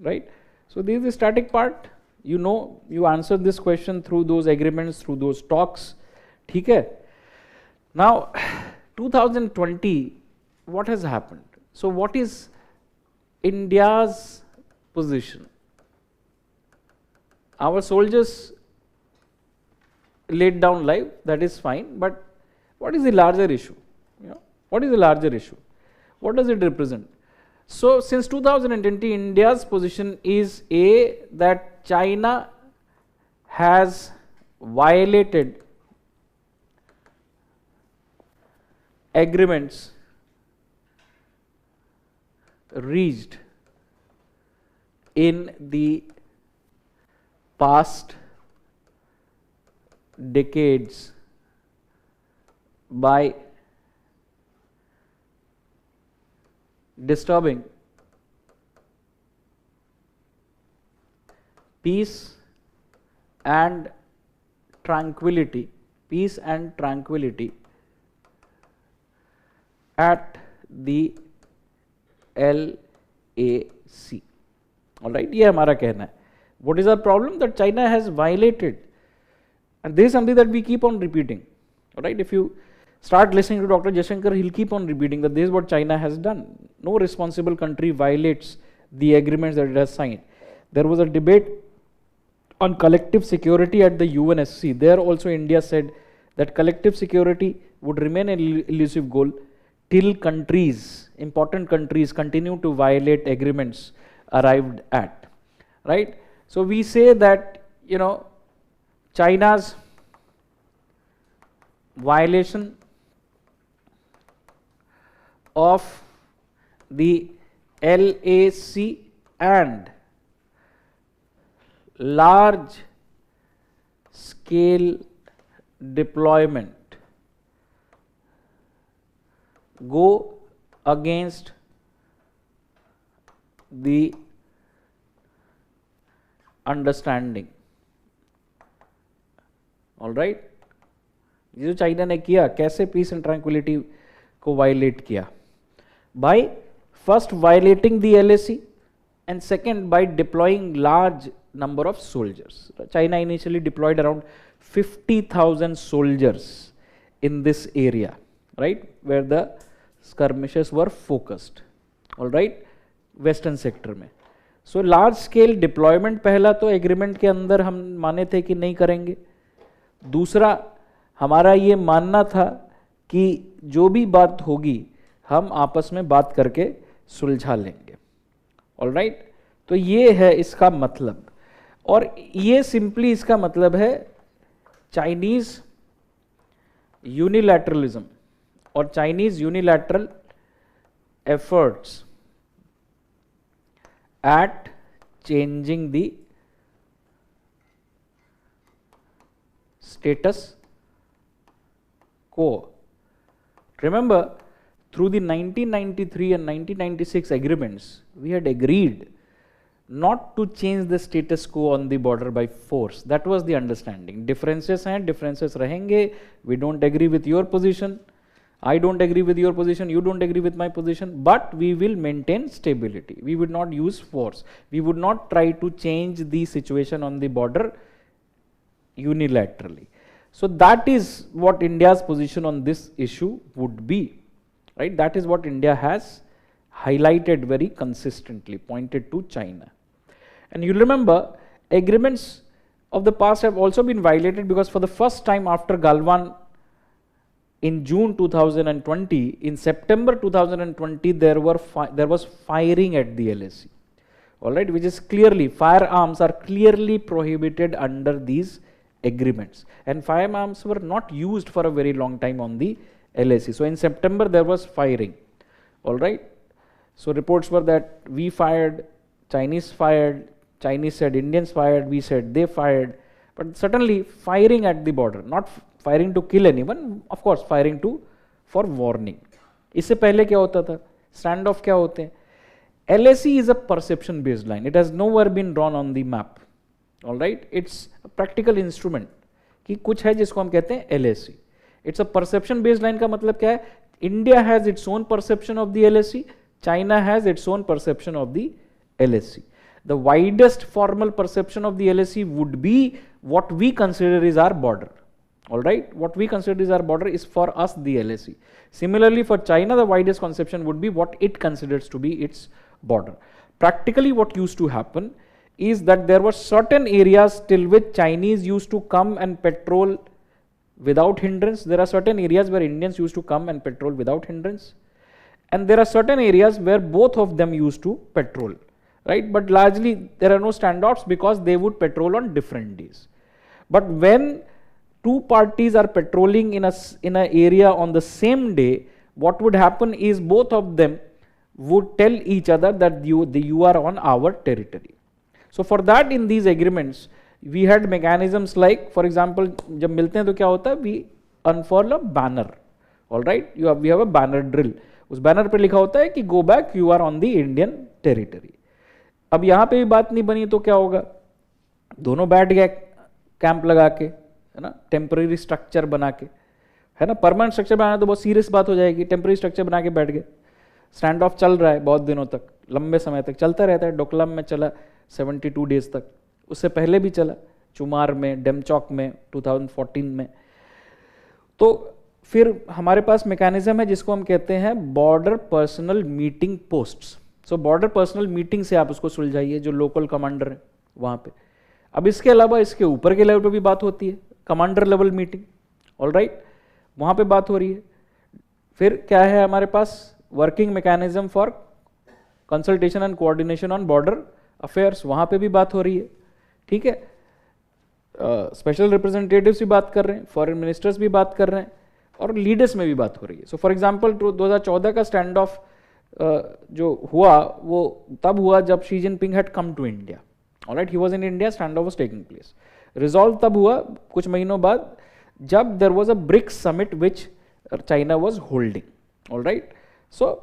right? So this is the static part. You know, you answer this question through those agreements, through those talks. ठीक है? Now 2020, what has happened? So what is India's position? Our soldiers laid down life, that is fine, but what is the larger issue? You know, what is the larger issue? What does it represent? So since 2020, India's position is A, that China has violated agreements reached in the past decades by disturbing peace and tranquility at the LAC. All right, ये हमारा कहना है. What is our problem? That China has violated, and this is something that we keep on repeating. All right, if you start listening to Dr. Jaishankar, he'll keep on repeating that this is what China has done. No responsible country violates the agreements that it has signed. There was a debate on collective security at the UNSC. There also India said that collective security would remain an elusive goal till countries, important countries, continue to violate agreements arrived at. Right? So we say that, you know, China's violation of the LAC and large scale deployment go against the understanding. All right, ये जो China ने किया, कैसे piece and tranquillity को violet किया? By first violating the LAC and second by deploying large number of soldiers. China initially deployed around 50,000 soldiers in this area, right, where the skirmishes were focused. All right, western sector में. So large scale deployment पहला तो agreement के अंदर हम माने थे कि नहीं करेंगे. दूसरा हमारा ये मानना था कि जो भी बात होगी हम आपस में बात करके सुलझा लेंगे. ऑलराइट, तो ये है इसका मतलब. और ये सिंपली इसका मतलब है Chinese unilateralism or Chinese unilateral efforts at changing the status quo. Remember, through the 1993 and 1996 agreements, we had agreed not to change the status quo on the border by force. That was the understanding. Differences hain, differences rahenge. We don't agree with your position. I don't agree with your position. You don't agree with my position. But we will maintain stability. We would not use force. We would not try to change the situation on the border unilaterally. So that is what India's position on this issue would be, right? That is what India has highlighted very consistently, pointed to China. And you remember, agreements of the past have also been violated because for the first time after Galwan in June 2020, in September 2020, there was firing at the LAC, all right, which is clearly, firearms are clearly prohibited under these agreements, and firearms were not used for a very long time on the LAC. So in September there was firing, all right. So reports were that we fired, Chinese said Indians fired, we said they fired, but certainly firing at the border, not firing to kill anyone, of course firing for warning. इससे पहले क्या होता था? Stand off क्या होते हैं? LAC is a perception based line. It has nowhere been drawn on the map. All right, it's a practical instrument कि कुछ है जिसको हम कहते हैं LAC. It's a perception based line का मतलब क्या है? India has its own perception of the LAC. China has its own perception of the LAC. The widest formal perception of the LAC would be what we consider is our border. All right, what we consider is our border is for us the LAC. Similarly, for China, the widest conception would be what it considers to be its border. Practically, what used to happen is that there were certain areas till which Chinese used to come and patrol without hindrance. There are certain areas where Indians used to come and patrol without hindrance. And there are certain areas where both of them used to patrol, right? But largely there are no standoffs because they would patrol on different days. But when two parties are patrolling in an area on the same day, what would happen is both of them would tell each other that you are on our territory. So for that, in these agreements, we had mechanisms like, for example, जब मिलते हैं तो क्या होता है? We unfurl a banner, all right? We have a banner drill. उस banner पे लिखा होता है कि go back, you are on the Indian territory. अब यहाँ पे भी बात नहीं बनी तो क्या होगा? दोनों बैठ गए कैंप लगा के, है ना, टेम्पररी स्ट्रक्चर बना के, है ना. परमानेंट स्ट्रक्चर बनाना तो बहुत सीरियस बात हो जाएगी. टेम्पररी स्ट्रक्चर बना के बैठ गए. स्टैंड ऑफ चल रहा है बहुत दिनों तक, लंबे समय तक चलता रहता है. डोकलाम में चला 72 डेज तक, उससे पहले भी चला चुमार में, डेमचौक में 2014 में. तो फिर हमारे पास मैकेनिज्म है जिसको हम कहते हैं बॉर्डर पर्सनल मीटिंग पोस्ट्स. सो बॉर्डर पर्सनल मीटिंग से आप उसको सुलझाइए, जो लोकल कमांडर है वहाँ पे. अब इसके अलावा इसके ऊपर के लेवल पे भी बात होती है, commander level meeting, all right, वहाँ पे बात हो रही है. फिर क्या है हमारे पास? Working mechanism for consultation and coordination on border affairs, वहाँ पे भी बात हो रही है. ठीक है, स्पेशल रिप्रेजेंटेटिव्स भी बात कर रहे हैं, फॉरेन मिनिस्टर्स भी बात कर रहे हैं, और लीडर्स में भी बात हो रही है. सो फॉर एग्जांपल 2014 का स्टैंड ऑफ जो हुआ वो तब हुआ जब Xi Jinping had come to India. Alright, he was in India, stand off was taking place. Resolve तब हुआ कुछ महीनों बाद जब there was a BRICS summit which China was holding. Alright, so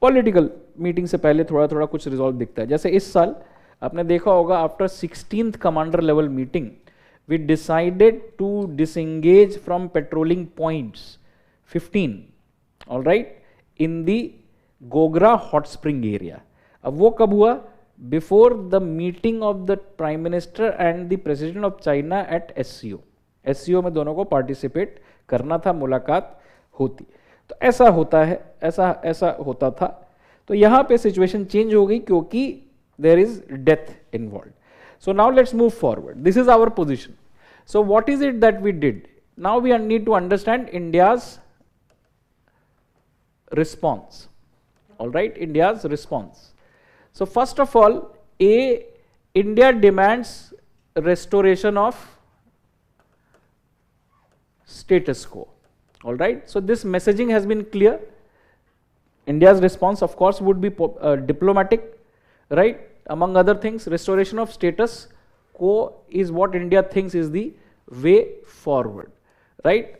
political meeting से पहले थोड़ा थोड़ा कुछ रिजॉल्व दिखता है. जैसे इस साल आपने देखा होगा, after 16th commander level meeting we decided to disengage from patrolling points 15, all right, in the Gogra hot spring area. अब वो कब हुआ? Before the meeting of the Prime Minister and the President of China at SCO. SCO में दोनों को participate करना था, मुलाकात होती. तो ऐसा होता है, ऐसा होता था. तो यहाँ पे situation change हो गई क्योंकि there is death involved. So now let's move forward. This is our position. So what is it that we did? Now we need to understand India's response. All right, India's response. So first of all, India demands restoration of status quo. All right, so this messaging has been clear. India's response, of course, would be diplomatic, right? Among other things, restoration of status quo is what India thinks is the way forward, right?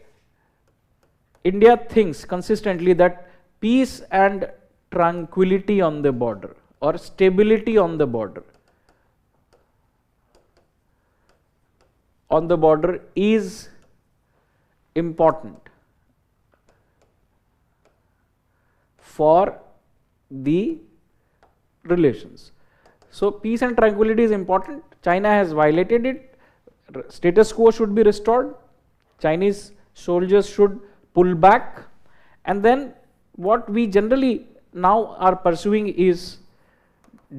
India thinks consistently that peace and tranquility on the border or stability on the border is important for the relations. So peace and tranquility is important. China has violated it. Status quo should be restored. Chinese soldiers should pull back. And then what we generally now are pursuing is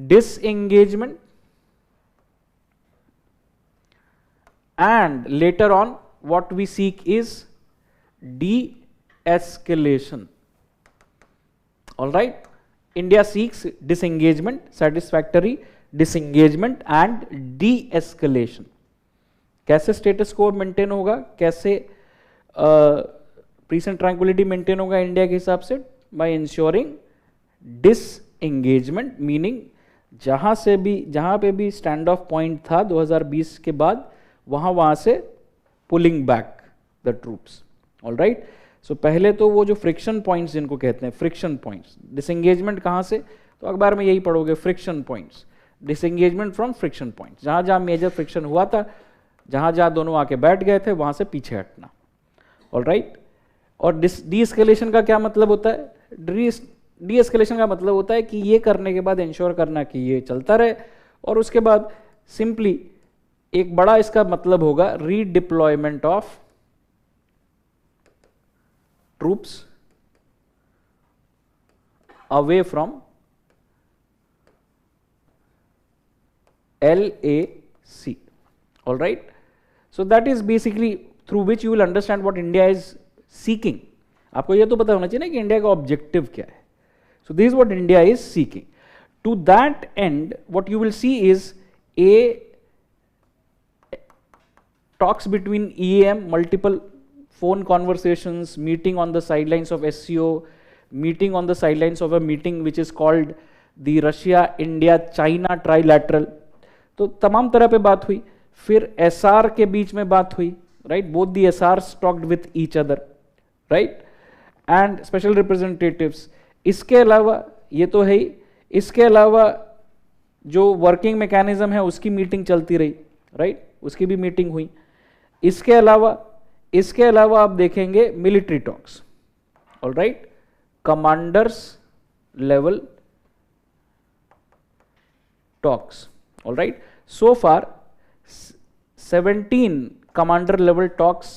disengagement, and later on what we seek is de-escalation. All right, India seeks disengagement, satisfactory disengagement and de-escalation. कैसे status को maintain होगा, कैसे piece and tranquillity maintain होगा India के हिसाब से? By ensuring disengagement, meaning जहां पे भी स्टैंड ऑफ पॉइंट था 2020 के बाद, वहां से pulling back the troops. All right, so पहले तो वो जो फ्रिक्शन पॉइंट्स जिनको कहते हैं, फ्रिक्शन पॉइंट्स, डिसएंगेजमेंट कहां से? तो अखबार में यही पढ़ोगे, friction points, disengagement from friction points. जहां जहां मेजर फ्रिक्शन हुआ था, जहां जहां दोनों आके बैठ गए थे, वहां से पीछे हटना. ऑल राइट, और डी-एस्केलेशन का क्या मतलब होता है? डी-एस्केलेशन का मतलब होता है कि ये करने के बाद इंश्योर करना कि ये चलता रहे, और उसके बाद सिंपली एक बड़ा इसका मतलब होगा redeployment of troops away from LAC. All right, so that is basically through which you will understand what India is seeking. आपको ये तो पता होना चाहिए ना कि इंडिया का ऑब्जेक्टिव क्या है. So this is what India is seeking. To that end, what you will see is a talks between EAM, multiple phone conversations, meeting on the sidelines of SCO, meeting on the sidelines of a meeting which is called the Russia-India-China trilateral. तो तमाम तरह पे बात हुई. फिर SR के बीच में बात हुई, right? Both the SRs talked with each other, right? And special representatives. इसके अलावा ये तो है ही, इसके अलावा जो वर्किंग मैकेनिज्म है उसकी मीटिंग चलती रही, राइट? उसकी भी मीटिंग हुई. इसके अलावा आप देखेंगे military talks, all right, commanders level talks. All right, so far 17 commander level talks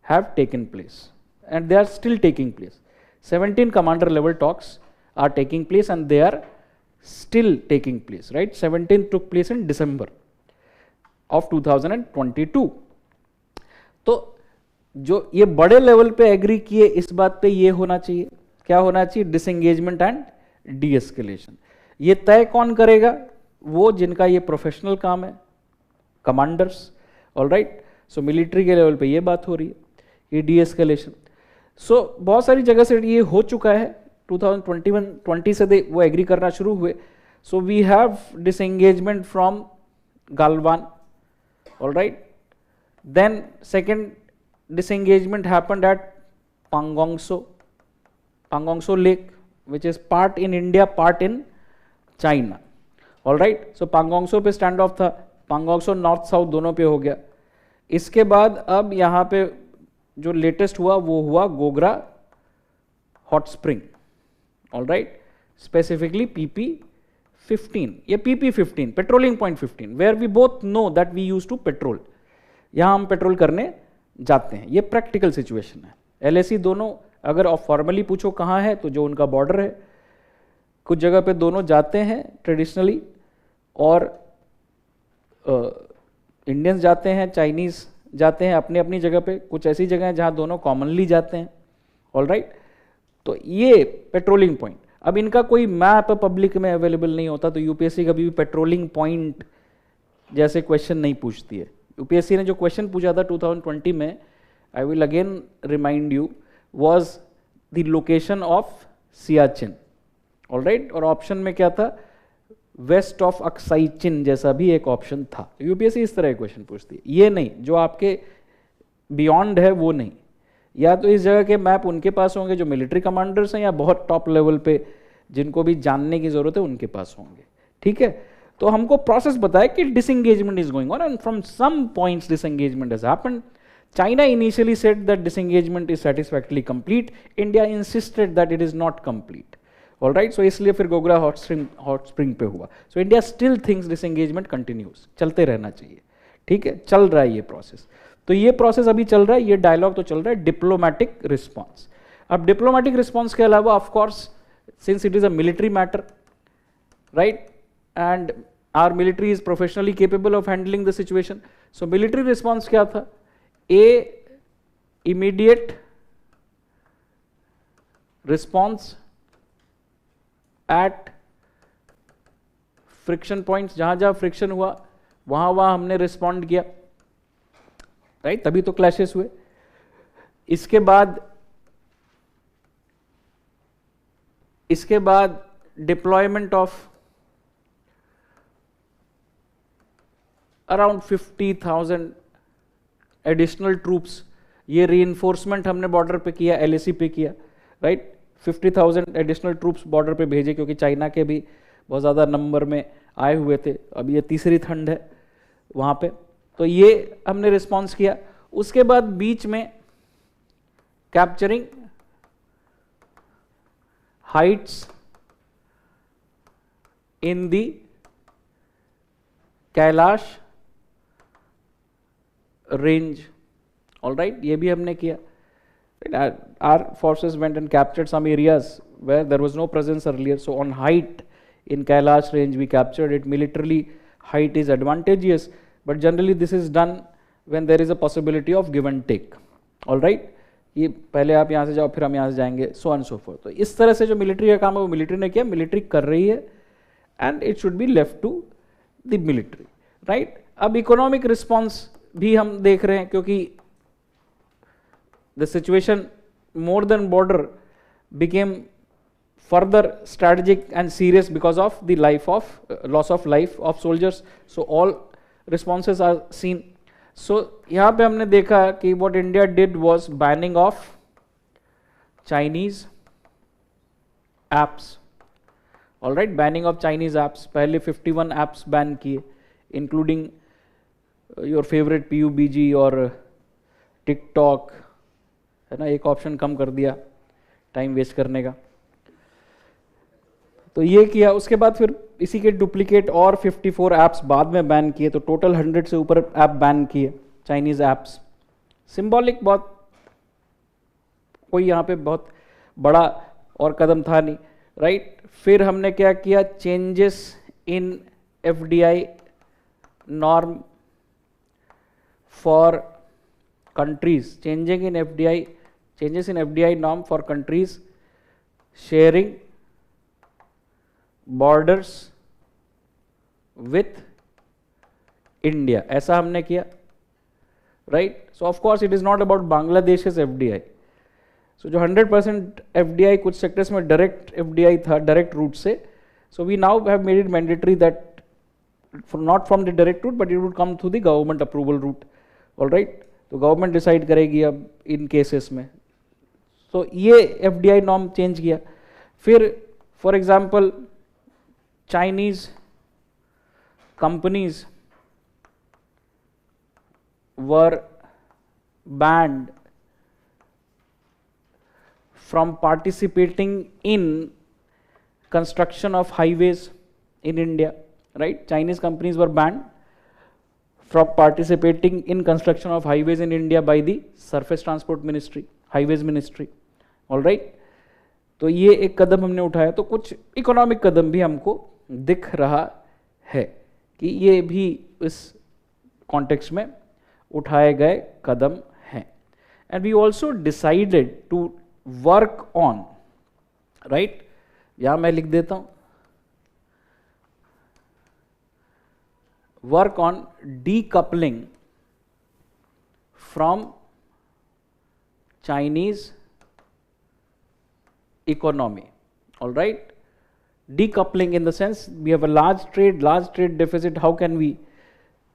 have taken place and they are still taking place. 17 commander level talks are taking place and they are still taking place, right? 17 took place in December of 2022. तो जो ये बड़े level पे agree किए, इस बात पे ये होना चाहिए, क्या होना चाहिए? Disengagement and D-escalation. ये तय कौन करेगा? वो जिनका ये प्रोफेशनल काम है, कमांडर्स. ऑल राइट, सो मिलिट्री के लेवल पे ये बात हो रही है, ये डी-एस्केलेशन. सो बहुत सारी जगह से ये हो चुका है. 2021-20 से वो एग्री करना शुरू हुए. So we have disengagement from Galwan. All right, then second disengagement happened at Pangongso Lake, which is part in India, part in China. All right, so Pangongso पे स्टैंड ऑफ था, Pangongso नॉर्थ साउथ दोनों पे हो गया. इसके बाद अब यहाँ पे जो लेटेस्ट हुआ वो हुआ Gogra hot spring. All right, specifically PP15. ये PP15 patrolling point 15, where we both know that we use to patrol. यहाँ हम पेट्रोल करने जाते हैं. ये प्रैक्टिकल सिचुएशन है. LAC दोनों, अगर आप फॉर्मली पूछो कहाँ है, तो जो उनका बॉर्डर है, कुछ जगह पे दोनों जाते हैं ट्रेडिशनली, और इंडियंस जाते हैं, चाइनीज जाते हैं अपने अपनी जगह पे. कुछ ऐसी जगह हैं जहाँ दोनों कॉमनली जाते हैं. ऑल राइट, तो ये पेट्रोलिंग पॉइंट. अब इनका कोई मैप पब्लिक में अवेलेबल नहीं होता, तो यूपीएससी कभी भी पेट्रोलिंग पॉइंट जैसे क्वेश्चन नहीं पूछती है. यूपीएससी ने जो क्वेश्चन पूछा था 2020 में, I will again remind you, was the location of Siachen. All right, और ऑप्शन में क्या था, वेस्ट ऑफ अक्साई चिन जैसा भी एक ऑप्शन था. यूपीएससी इस तरह क्वेश्चन पूछती है, ये नहीं जो आपके बियॉन्ड है वो नहीं. या तो इस जगह के मैप उनके पास होंगे जो मिलिट्री कमांडर्स हैं, या बहुत टॉप लेवल पे जिनको भी जानने की जरूरत है उनके पास होंगे. ठीक है, तो हमको प्रोसेस बताया कि disengagement is going on and from some points disengagement has happened. China initially said that disengagement is satisfactorily complete. India insisted that it is not complete. All right, so इसलिए फिर गोगरा हॉट स्प्रिंग पे हुआ. So India still thinks disengagement continues. चलते रहना चाहिए. ठीक है, चल रहा है ये प्रोसेस. तो ये प्रोसेस अभी चल रहा है, ये डायलॉग तो चल रहा है. Diplomatic response. अब डिप्लोमेटिक रिस्पॉन्स के अलावा of course since it is a military matter, right, and our military is professionally capable of handling the situation. So military response क्या था? A, immediate response at friction points, जहां जहां friction हुआ वहां वहां हमने रिस्पॉन्ड किया, राइट, तभी तो क्लैशेस हुए. इसके बाद deployment of around 50,000 additional troops. ये रीइंफोर्समेंट हमने बॉर्डर पे किया, एलएसी पे किया, राइट. 50,000 एडिशनल ट्रूप्स बॉर्डर पे भेजे क्योंकि चाइना के भी बहुत ज़्यादा नंबर में आए हुए थे. अब ये तीसरी ठंड है वहाँ पे, तो ये हमने रिस्पॉन्स किया. उसके बाद बीच में capturing heights in the Kailash range. All right, ये भी हमने किया. Our forces went and captured some areas where there was no presence earlier. So on height in Kailash range we captured it. Militarily height is advantageous, but generally this is done when there is a possibility of give and take. All right, ये पहले आप यहाँ से जाओ फिर हम यहाँ से जाएंगे, so on so forth. तो इस तरह से जो मिलिट्री का काम है वो मिलिट्री ने किया, मिलिट्री कर रही है, and it should be left to the military, right. अब इकोनॉमिक रिस्पॉन्स भी हम देख रहे हैं क्योंकि the situation more than border became further strategic and serious because of the loss of life of soldiers. So all responses are seen. So यहाँ पे हमने देखा कि what India did was banning of Chinese apps. All right, banning of Chinese apps. पहले 51 apps ban किए, including your favorite PUBG और TikTok, है ना. एक ऑप्शन कम कर दिया टाइम वेस्ट करने का, तो ये किया. उसके बाद फिर इसी के डुप्लीकेट और 54 ऐप्स बाद में बैन किए, तो टोटल 100 से ऊपर ऐप बैन किए, चाइनीज ऐप्स. सिंबॉलिक, बहुत कोई यहाँ पे बहुत बड़ा और कदम था नहीं, राइट. फिर हमने क्या किया, changes in FDI norm for countries, changes in FDI norm for countries sharing borders with India. ऐसा हमने किया, right. So of course it is not about Bangladesh's FDI. So जो 100% FDI कुछ सेक्टर्स में डायरेक्ट FDI था, direct route से, so we now have made it mandatory that not from the direct route but it would come through the government approval route. All right, तो government decide करेगी अब इन cases में. तो ये FDI norm change किया. फिर for example Chinese companies were banned from participating in construction of highways in India, right. Chinese companies were band from participating in construction of highways in India by the Surface Transport Ministry, Highways Ministry. All right, तो ये एक कदम हमने उठाया. तो कुछ economic कदम भी हमको दिख रहा है कि ये भी इस कॉन्टेक्स्ट में उठाए गए कदम हैं. And we also decided to work on, right, यहां मैं लिख देता हूं, work on decoupling from Chinese economy. All right, decoupling in the sense we have a large trade deficit. How can we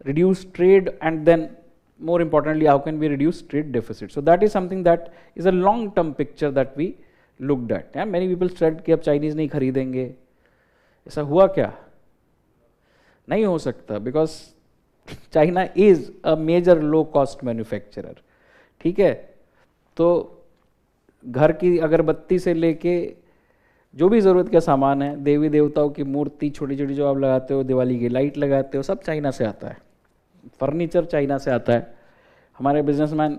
reduce trade, and then more importantly, how can we reduce trade deficit? So that is something that is a long term picture that we looked at. Yeah? Many people said कि अब Chinese नहीं खरीदेंगे, ऐसा हुआ क्या? नहीं हो सकता, because China is a major low cost manufacturer. ठीक है, तो घर की अगरबत्ती से लेके जो भी ज़रूरत का सामान है, देवी देवताओं की मूर्ति छोटी छोटी जो आप लगाते हो, दिवाली की लाइट लगाते हो, सब चाइना से आता है. फर्नीचर चाइना से आता है. हमारे businessman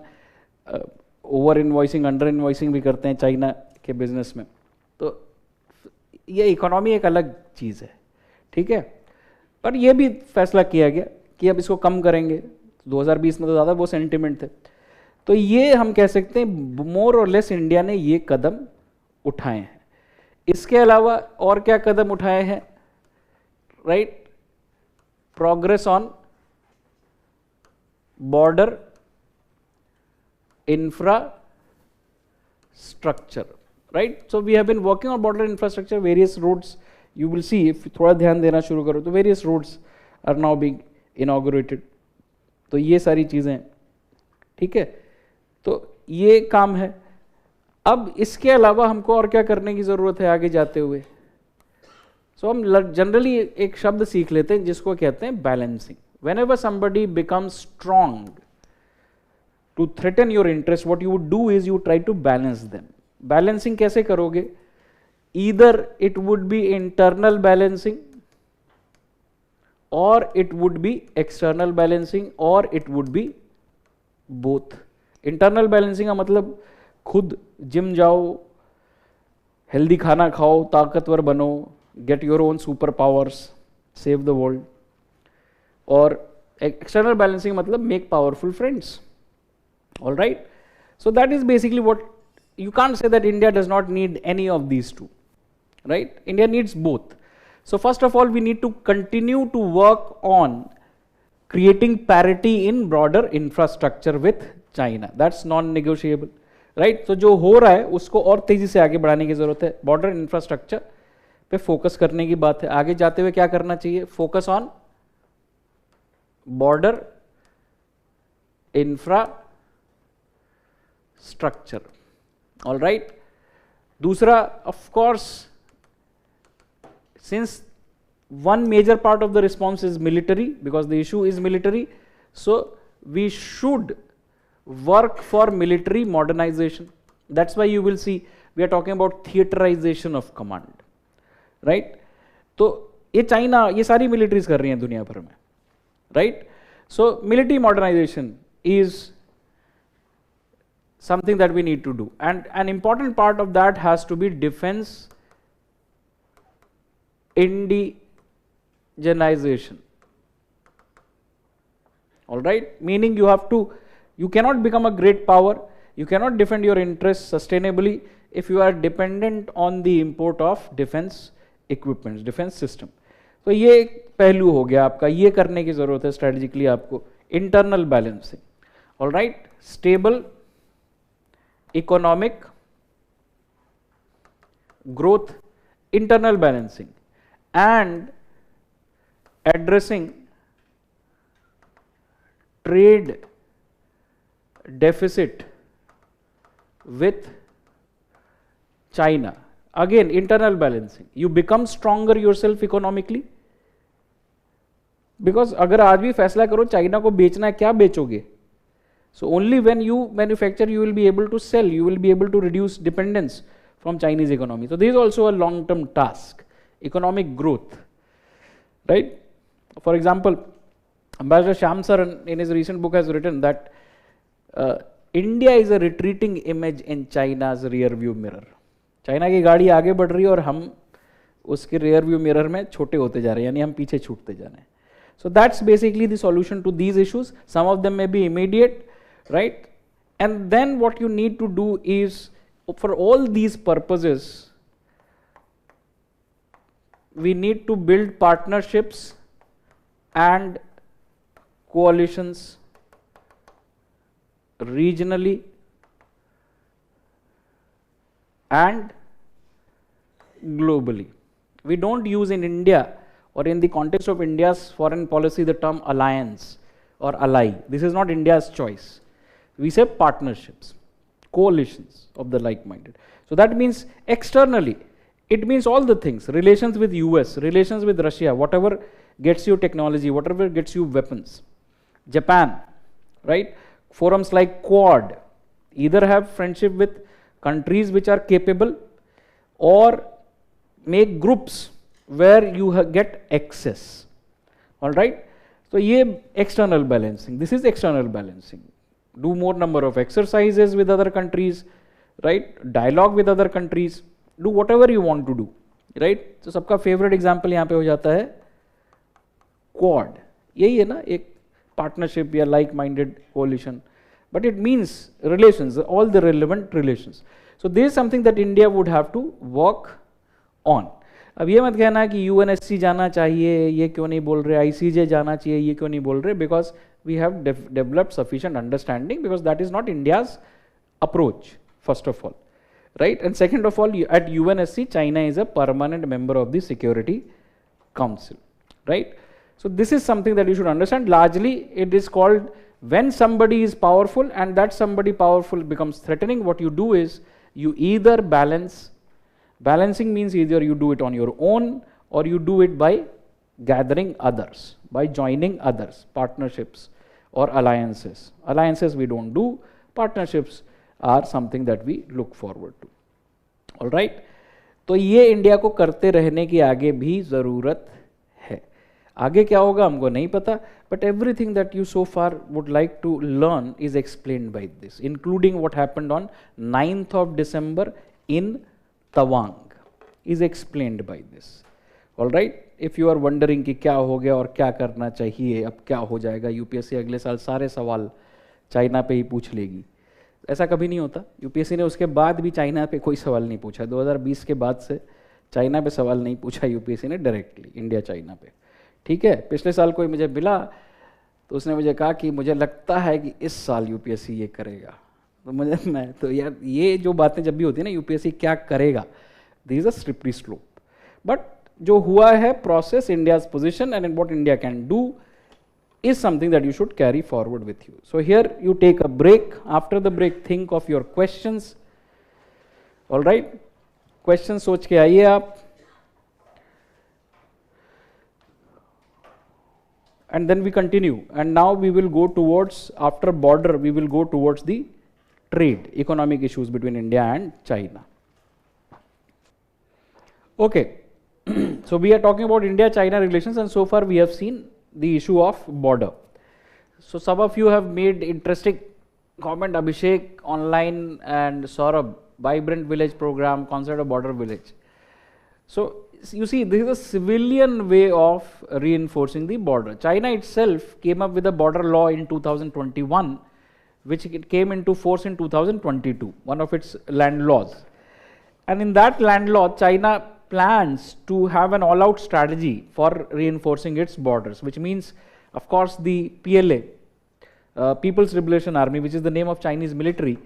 over invoicing under invoicing भी करते हैं चाइना के बिजनेस में. तो ये इकोनॉमी एक अलग चीज़ है. ठीक है, पर यह भी फैसला किया गया कि अब इसको कम करेंगे. 2020 में तो ज़्यादा वो सेंटिमेंट थे. तो ये हम कह सकते हैं मोर और लेस इंडिया ने ये कदम उठाए हैं. इसके अलावा और क्या कदम उठाए हैं? Right, progress on border infrastructure. Right, so we have been working on border infrastructure, various roads. You will see, if थोड़ा ध्यान देना शुरू करो तो various roads are now being inaugurated. तो ये सारी चीजें, ठीक है, तो ये काम है. अब इसके अलावा हमको और क्या करने की जरूरत है आगे जाते हुए? सो हम जनरली एक शब्द सीख लेते हैं जिसको कहते हैं balancing. Whenever somebody becomes strong to threaten your interest, what you would do is you try to balance them. Balancing कैसे करोगे? Either it would be internal balancing, or it would be external balancing, or it would be both. Internal balancing का मतलब खुद gym जाओ, healthy खाना खाओ, ताकतवर बनो, get your own super powers, save the world. और external balancing मतलब make powerful friends. All right, so that is basically what you can't say that India does not need any of these two, right? India needs both. So first of all, we need to continue to work on creating parity in broader infrastructure with China. That's non-negotiable, right? So जो हो रहा है उसको और तेजी से आगे बढ़ाने की जरूरत है. बॉर्डर इंफ्रास्ट्रक्चर पे फोकस करने की बात है. आगे जाते हुए क्या करना चाहिए? Focus on border infrastructure. All right. दूसरा, of course, since one major part of the response is military, because the issue is military, so we should work for military modernization. That's why you will see we are talking about theaterization of command, right? तो ये China, ये सारी militaries कर रही हैं दुनिया भर में, right? So military modernization is something that we need to do, and an important part of that has to be defense indigenization. All right, meaning you cannot become a great power, you cannot defend your interests sustainably if you are dependent on the import of defense equipments, defense system. तो ये एक पहलू हो गया आपका, ये करने की जरूरत है स्ट्रेटेजिकली आपको. Internal balancing. All right, stable economic growth, internal balancing, and addressing trade deficit with China. Again, internal balancing. You become stronger yourself economically, because अगर आज भी फैसला करो चाइना को बेचना है, क्या बेचोगे? So only when you manufacture you will be able to sell, you will be able to reduce dependence from Chinese economy. So this is also a long-term task. Economic growth, right? For example, Ambassador Shyam sir in his recent book has written that India is a retreating image in China's rear view mirror. China की गाड़ी आगे बढ़ रही है और हम उसके rear view mirror में छोटे होते जा रहे हैं, यानी हम पीछे छूटते जा रहे हैं. So that's basically the solution to these issues. Some of them may be immediate, right? And then what you need to do is, for all these purposes, we need to build partnerships and coalitions regionally, and globally. We don't use in India or in the context of India's foreign policy the term alliance or ally. This is not India's choice. We say partnerships, coalitions of the like-minded. So that means externally, it means all the things, relations with US, relations with Russia, whatever gets you technology, whatever gets you weapons. Japan, right? Forums like Quad either have friendship with countries which are capable or make groups where you get access. All right? So, ye external balancing. This is external balancing. Do more number of exercises with other countries, right? Dialogue with other countries. Do whatever you want to do, right? So, सबका favorite example यहाँ पे हो जाता है Quad. यही है ना एक partnership या like-minded coalition. But it means relations, all the relevant relations. So, this is something that India would have to work on. अब ये मत कहना कि UNSC जाना चाहिए, ये क्यों नहीं बोल रहे, ICJ जाना चाहिए, ये क्यों नहीं बोल रहे, because we have developed sufficient understanding, because that is not India's approach, first of all, right? And second of all, at UNSC, China is a permanent member of the Security Council, right? So this is something that you should understand. Largely, it is called when somebody is powerful and that somebody powerful becomes threatening, what you do is you either balance. Balancing means either you do it on your own or you do it by gathering others, by joining others, partnerships or alliances. Alliances we don't do, partnerships are something that we look forward to. All right? तो ये India को करते रहने की आगे भी ज़रूरत है. आगे क्या होगा हमको नहीं पता, but everything that you so far would like to learn is explained by this, including what happened on 9th of December in Tawang is explained by this. All right? If you are wondering कि क्या हो गया और क्या करना चाहिए, अब क्या हो जाएगा, यूपीएससी अगले साल सारे सवाल चाइना पे ही पूछ लेगी, ऐसा कभी नहीं होता. यूपीएससी ने उसके बाद भी चाइना पे कोई सवाल नहीं पूछा. 2020 के बाद से चाइना पे सवाल नहीं पूछा यूपीएससी ने डायरेक्टली, इंडिया चाइना पे. ठीक है, पिछले साल कोई मुझे मिला तो उसने मुझे कहा कि मुझे लगता है कि इस साल यूपीएससी ये करेगा. तो मैं तो यार ये जो बातें जब भी होती है ना, यूपीएससी क्या करेगा, this is a slippery slope. But जो हुआ है process, India's position and what India can do is something that you should carry forward with you. So here you take a break. After the break, think of your questions. All right, questions सोच के आइए आप. And then we continue. And now we will go towards, after border, we will go towards the trade, economic issues between India and China. Okay, so we are talking about India-China relations, and so far we have seen the issue of border. So some of you have made interesting comment, Abhishek online and Saurabh, vibrant village program, concept of border village. So you see, this is a civilian way of reinforcing the border. China itself came up with a border law in 2021, which it came into force in 2022, one of its land laws. And in that land law, China plans to have an all-out strategy for reinforcing its borders, which means, of course, the PLA, People's Liberation Army, which is the name of Chinese military,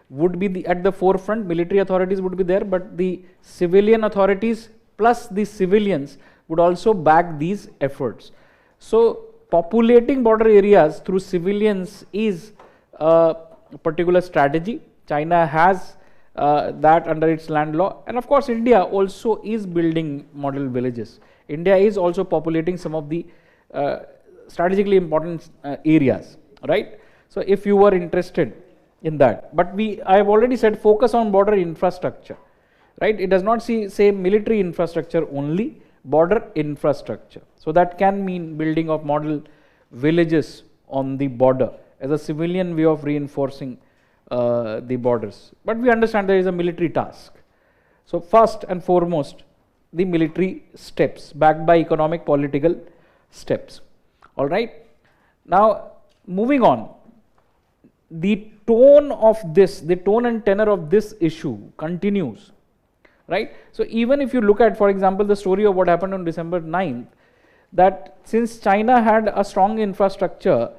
would be at the forefront. Military authorities would be there, but the civilian authorities plus the civilians would also back these efforts. So populating border areas through civilians is a particular strategy. China has that under its land law, and of course India also is building model villages. India is also populating some of the strategically important areas, right? So if you were interested in that, but I have already said focus on border infrastructure, right? It does not say military infrastructure only, border infrastructure. So that can mean building of model villages on the border as a civilian way of reinforcing the borders. But we understand there is a military task. So first and foremost, the military steps backed by economic political steps. All right. Now moving on, the tone of this, the tone and tenor of this issue continues, right? So even if you look at, for example, the story of what happened on December 9th, that since China had a strong infrastructure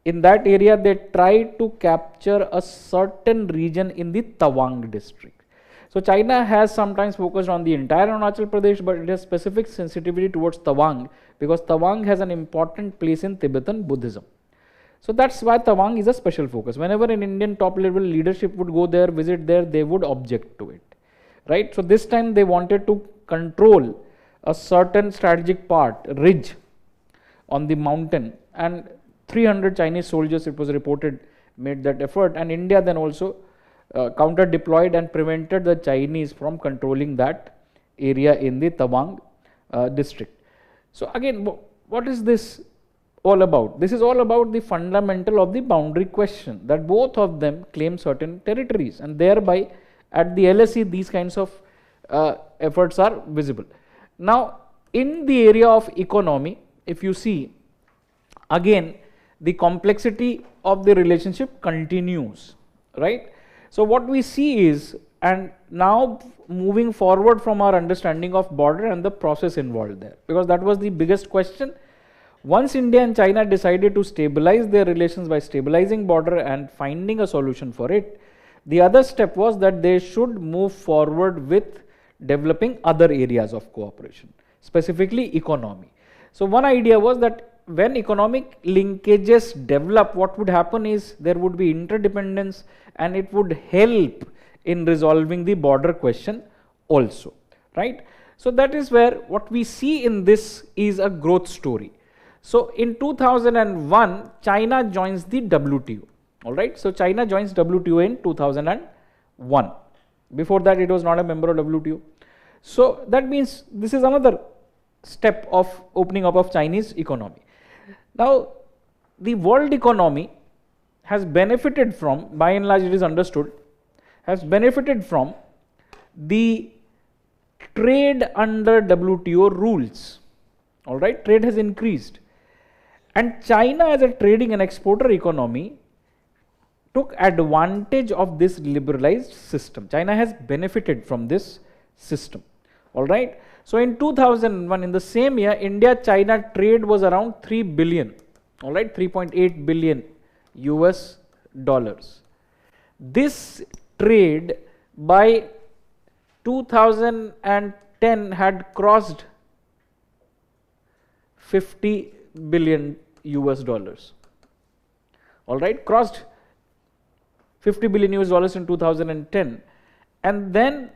in that area, they tried to capture a certain region in the Tawang district. So China has sometimes focused on the entire Arunachal Pradesh, but it has specific sensitivity towards Tawang, because Tawang has an important place in Tibetan Buddhism. So that's why Tawang is a special focus. Whenever an Indian top level leadership would go there, visit there, they would object to it, right? So this time they wanted to control a certain strategic part, ridge on the mountain, and 300 Chinese soldiers, it was reported, made that effort, and India then also counter deployed and prevented the Chinese from controlling that area in the Tawang district. So again, what is this all about? This is all about the fundamental of the boundary question, that both of them claim certain territories, and thereby at the LSE these kinds of efforts are visible. Now in the area of economy, if you see, again the complexity of the relationship continues, right? So what we see is, and now moving forward from our understanding of border and the process involved there, because that was the biggest question. Once India and China decided to stabilize their relations by stabilizing border and finding a solution for it, the other step was that they should move forward with developing other areas of cooperation, specifically economy. So one idea was that when economic linkages develop, what would happen is there would be interdependence, and it would help in resolving the border question also, right? So that is where what we see in this is a growth story. So in 2001, China joins the WTO, all right? So China joins WTO in 2001. Before that, it was not a member of WTO. So that means this is another step of opening up of Chinese economy. Now, the world economy has benefited from, by and large it is understood, has benefited from the trade under WTO rules, all right? Trade has increased, and China as a trading and exporter economy took advantage of this liberalized system. China has benefited from this system, all right? So in 2001, in the same year, India-China trade was around 3 billion, all right, 3.8 billion US dollars. This trade by 2010 had crossed 50 billion US dollars, all right, crossed 50 billion US dollars in 2010, and then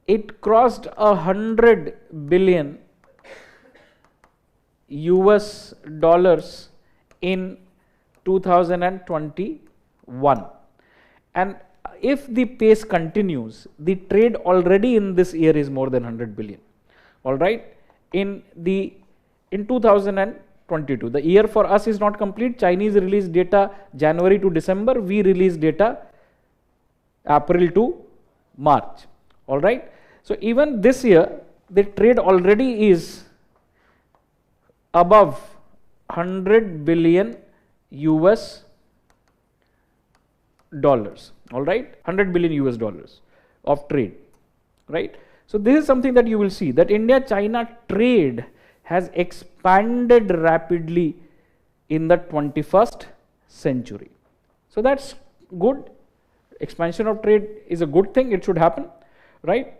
it crossed 100 billion US dollars in 2021. And if the pace continues, the trade already in this year is more than 100 billion, all right, in 2022. The year for us is not complete. Chinese release data January to December, we release data April to March, all right. So even this year, the trade already is above 100 billion US dollars, all right, 100 billion US dollars of trade, right. So this is something that you will see, that India-China trade has expanded rapidly in the 21st century. So that's good. Expansion of trade is a good thing, it should happen, right.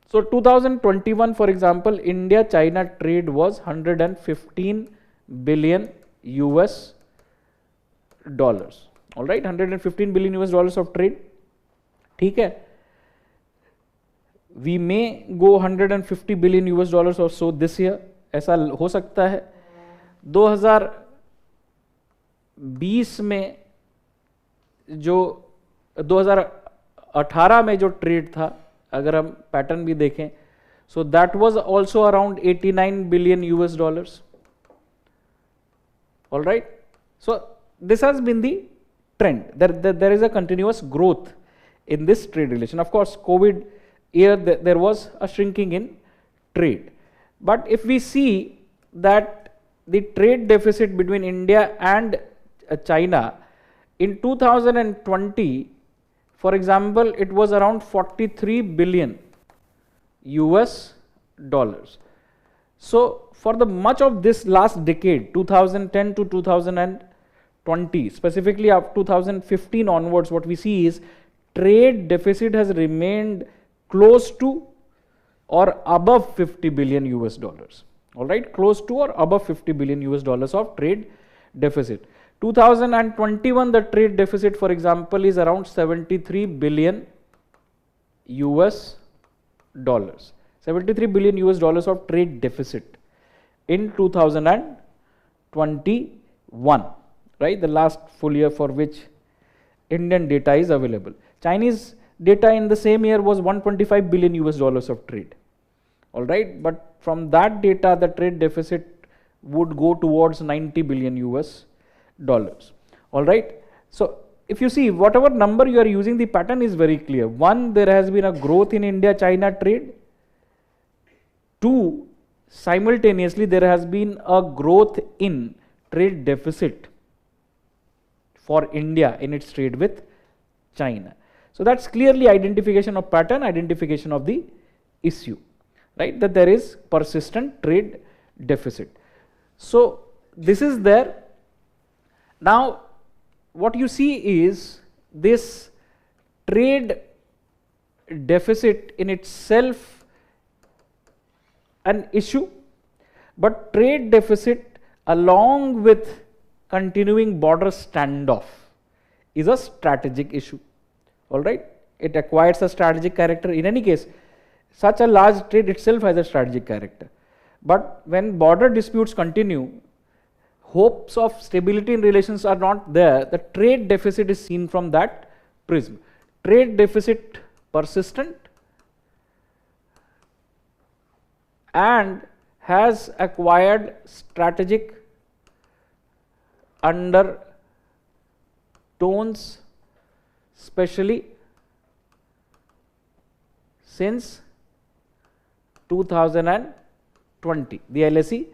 So 2021, for example, India-China trade was 115 billion US dollars, all right, 115 billion US dollars of trade, ठीक है. We may go 150 billion US dollars or so this year, ऐसा हो सकता है. 2020 में जो 2018 में जो ट्रेड था, अगर हम पैटर्न भी देखें, so that was also around 89 billion US dollars, all right. So this has been the trend. There is a continuous growth in this trade relation. Of course, COVID year there was a shrinking in trade, but if we see that the trade deficit between India and China in 2020, for example, it was around 43 billion US dollars. So for the much of this last decade, 2010 to 2020, specifically up 2015 onwards, what we see is trade deficit has remained close to or above 50 billion US dollars. All right, close to or above 50 billion US dollars of trade deficit. 2021, the trade deficit, for example, is around 73 billion US dollars. 73 billion US dollars of trade deficit in 2021, right? The last full year for which Indian data is available. Chinese data in the same year was 125 billion US dollars of trade. All right, but from that data, the trade deficit would go towards 90 billion US dollars. All right, so if you see whatever number you are using, the pattern is very clear. One, there has been a growth in India-China trade. Two, simultaneously there has been a growth in trade deficit for India in its trade with China. So that's clearly identification of pattern, identification of the issue, right? That there is persistent trade deficit. So this is there. Now what you see is this trade deficit in itself an issue, but trade deficit along with continuing border standoff is a strategic issue. All right, it acquires a strategic character. In any case, such a large trade itself has a strategic character, but when border disputes continue, hopes of stability in relations are not there. The trade deficit is seen from that prism. Trade deficit persistent and has acquired strategic undertones, especially since 2020, the LSE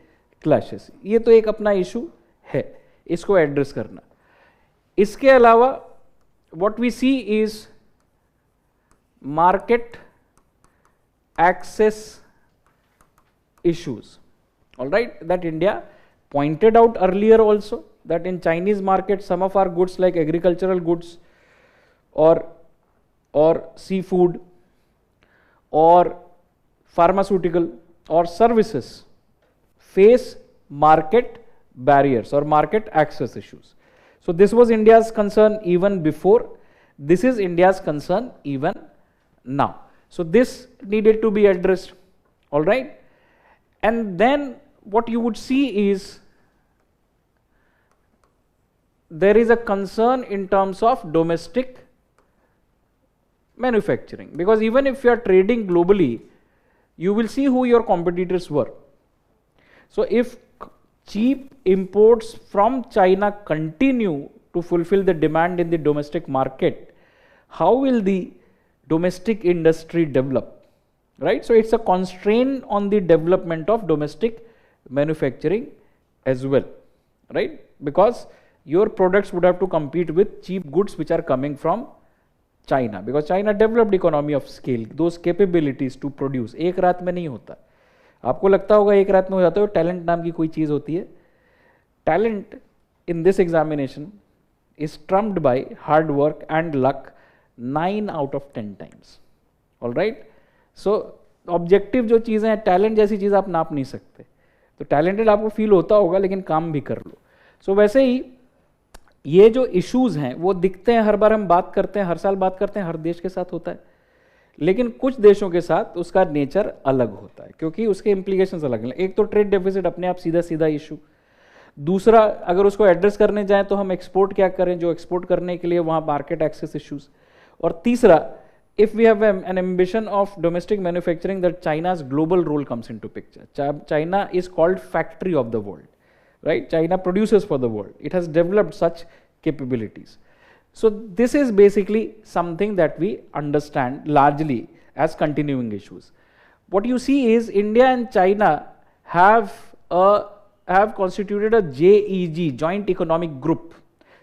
clashes. ये तो एक अपना issue है, इसको address करना. इसके अलावा what we see is market access issues. All right, that India pointed out earlier also, that in Chinese market some of our goods like agricultural goods or seafood or pharmaceutical or services face market barriers or market access issues. So this was India's concern even before. This is India's concern even now. So this needed to be addressed. All right. And then what you would see is there is a concern in terms of domestic manufacturing, because even if you are trading globally, you will see who your competitors were. So if cheap imports from China continue to fulfill the demand in the domestic market, how will the domestic industry develop? Right? So it's a constraint on the development of domestic manufacturing as well, right? Because your products would have to compete with cheap goods which are coming from China, because China developed economy of scale, those capabilities to produce. एक रात में नहीं होता. आपको लगता होगा एक रात में हो जाता है. टैलेंट नाम की कोई चीज होती है. Talent in this examination is trumped by hard work and luck 9 out of 10 times. All right. So objective जो चीज़ें हैं, टैलेंट जैसी चीज़ आप नाप नहीं सकते. तो टैलेंटेड आपको फील होता होगा, लेकिन काम भी कर लो. सो वैसे ही ये जो इश्यूज हैं वो दिखते हैं, हर बार हम बात करते हैं, हर साल बात करते हैं, हर देश के साथ होता है, लेकिन कुछ देशों के साथ उसका नेचर अलग होता है क्योंकि उसके इम्प्लीकेशंस अलग हैं. एक तो ट्रेड डेफिसिट अपने आप सीधा सीधा इशू. दूसरा, अगर उसको एड्रेस करने जाएं तो हम एक्सपोर्ट क्या करें, जो एक्सपोर्ट करने के लिए वहाँ मार्केट एक्सेस इश्यूज. और तीसरा, if we have an ambition of domestic manufacturing, that China's global role comes into picture. China is called factory of the world, right? China produces for the world. It has developed such capabilities. So this is basically something that we understand largely as continuing issues. What you see is India and China have constituted a JEG, Joint Economic Group,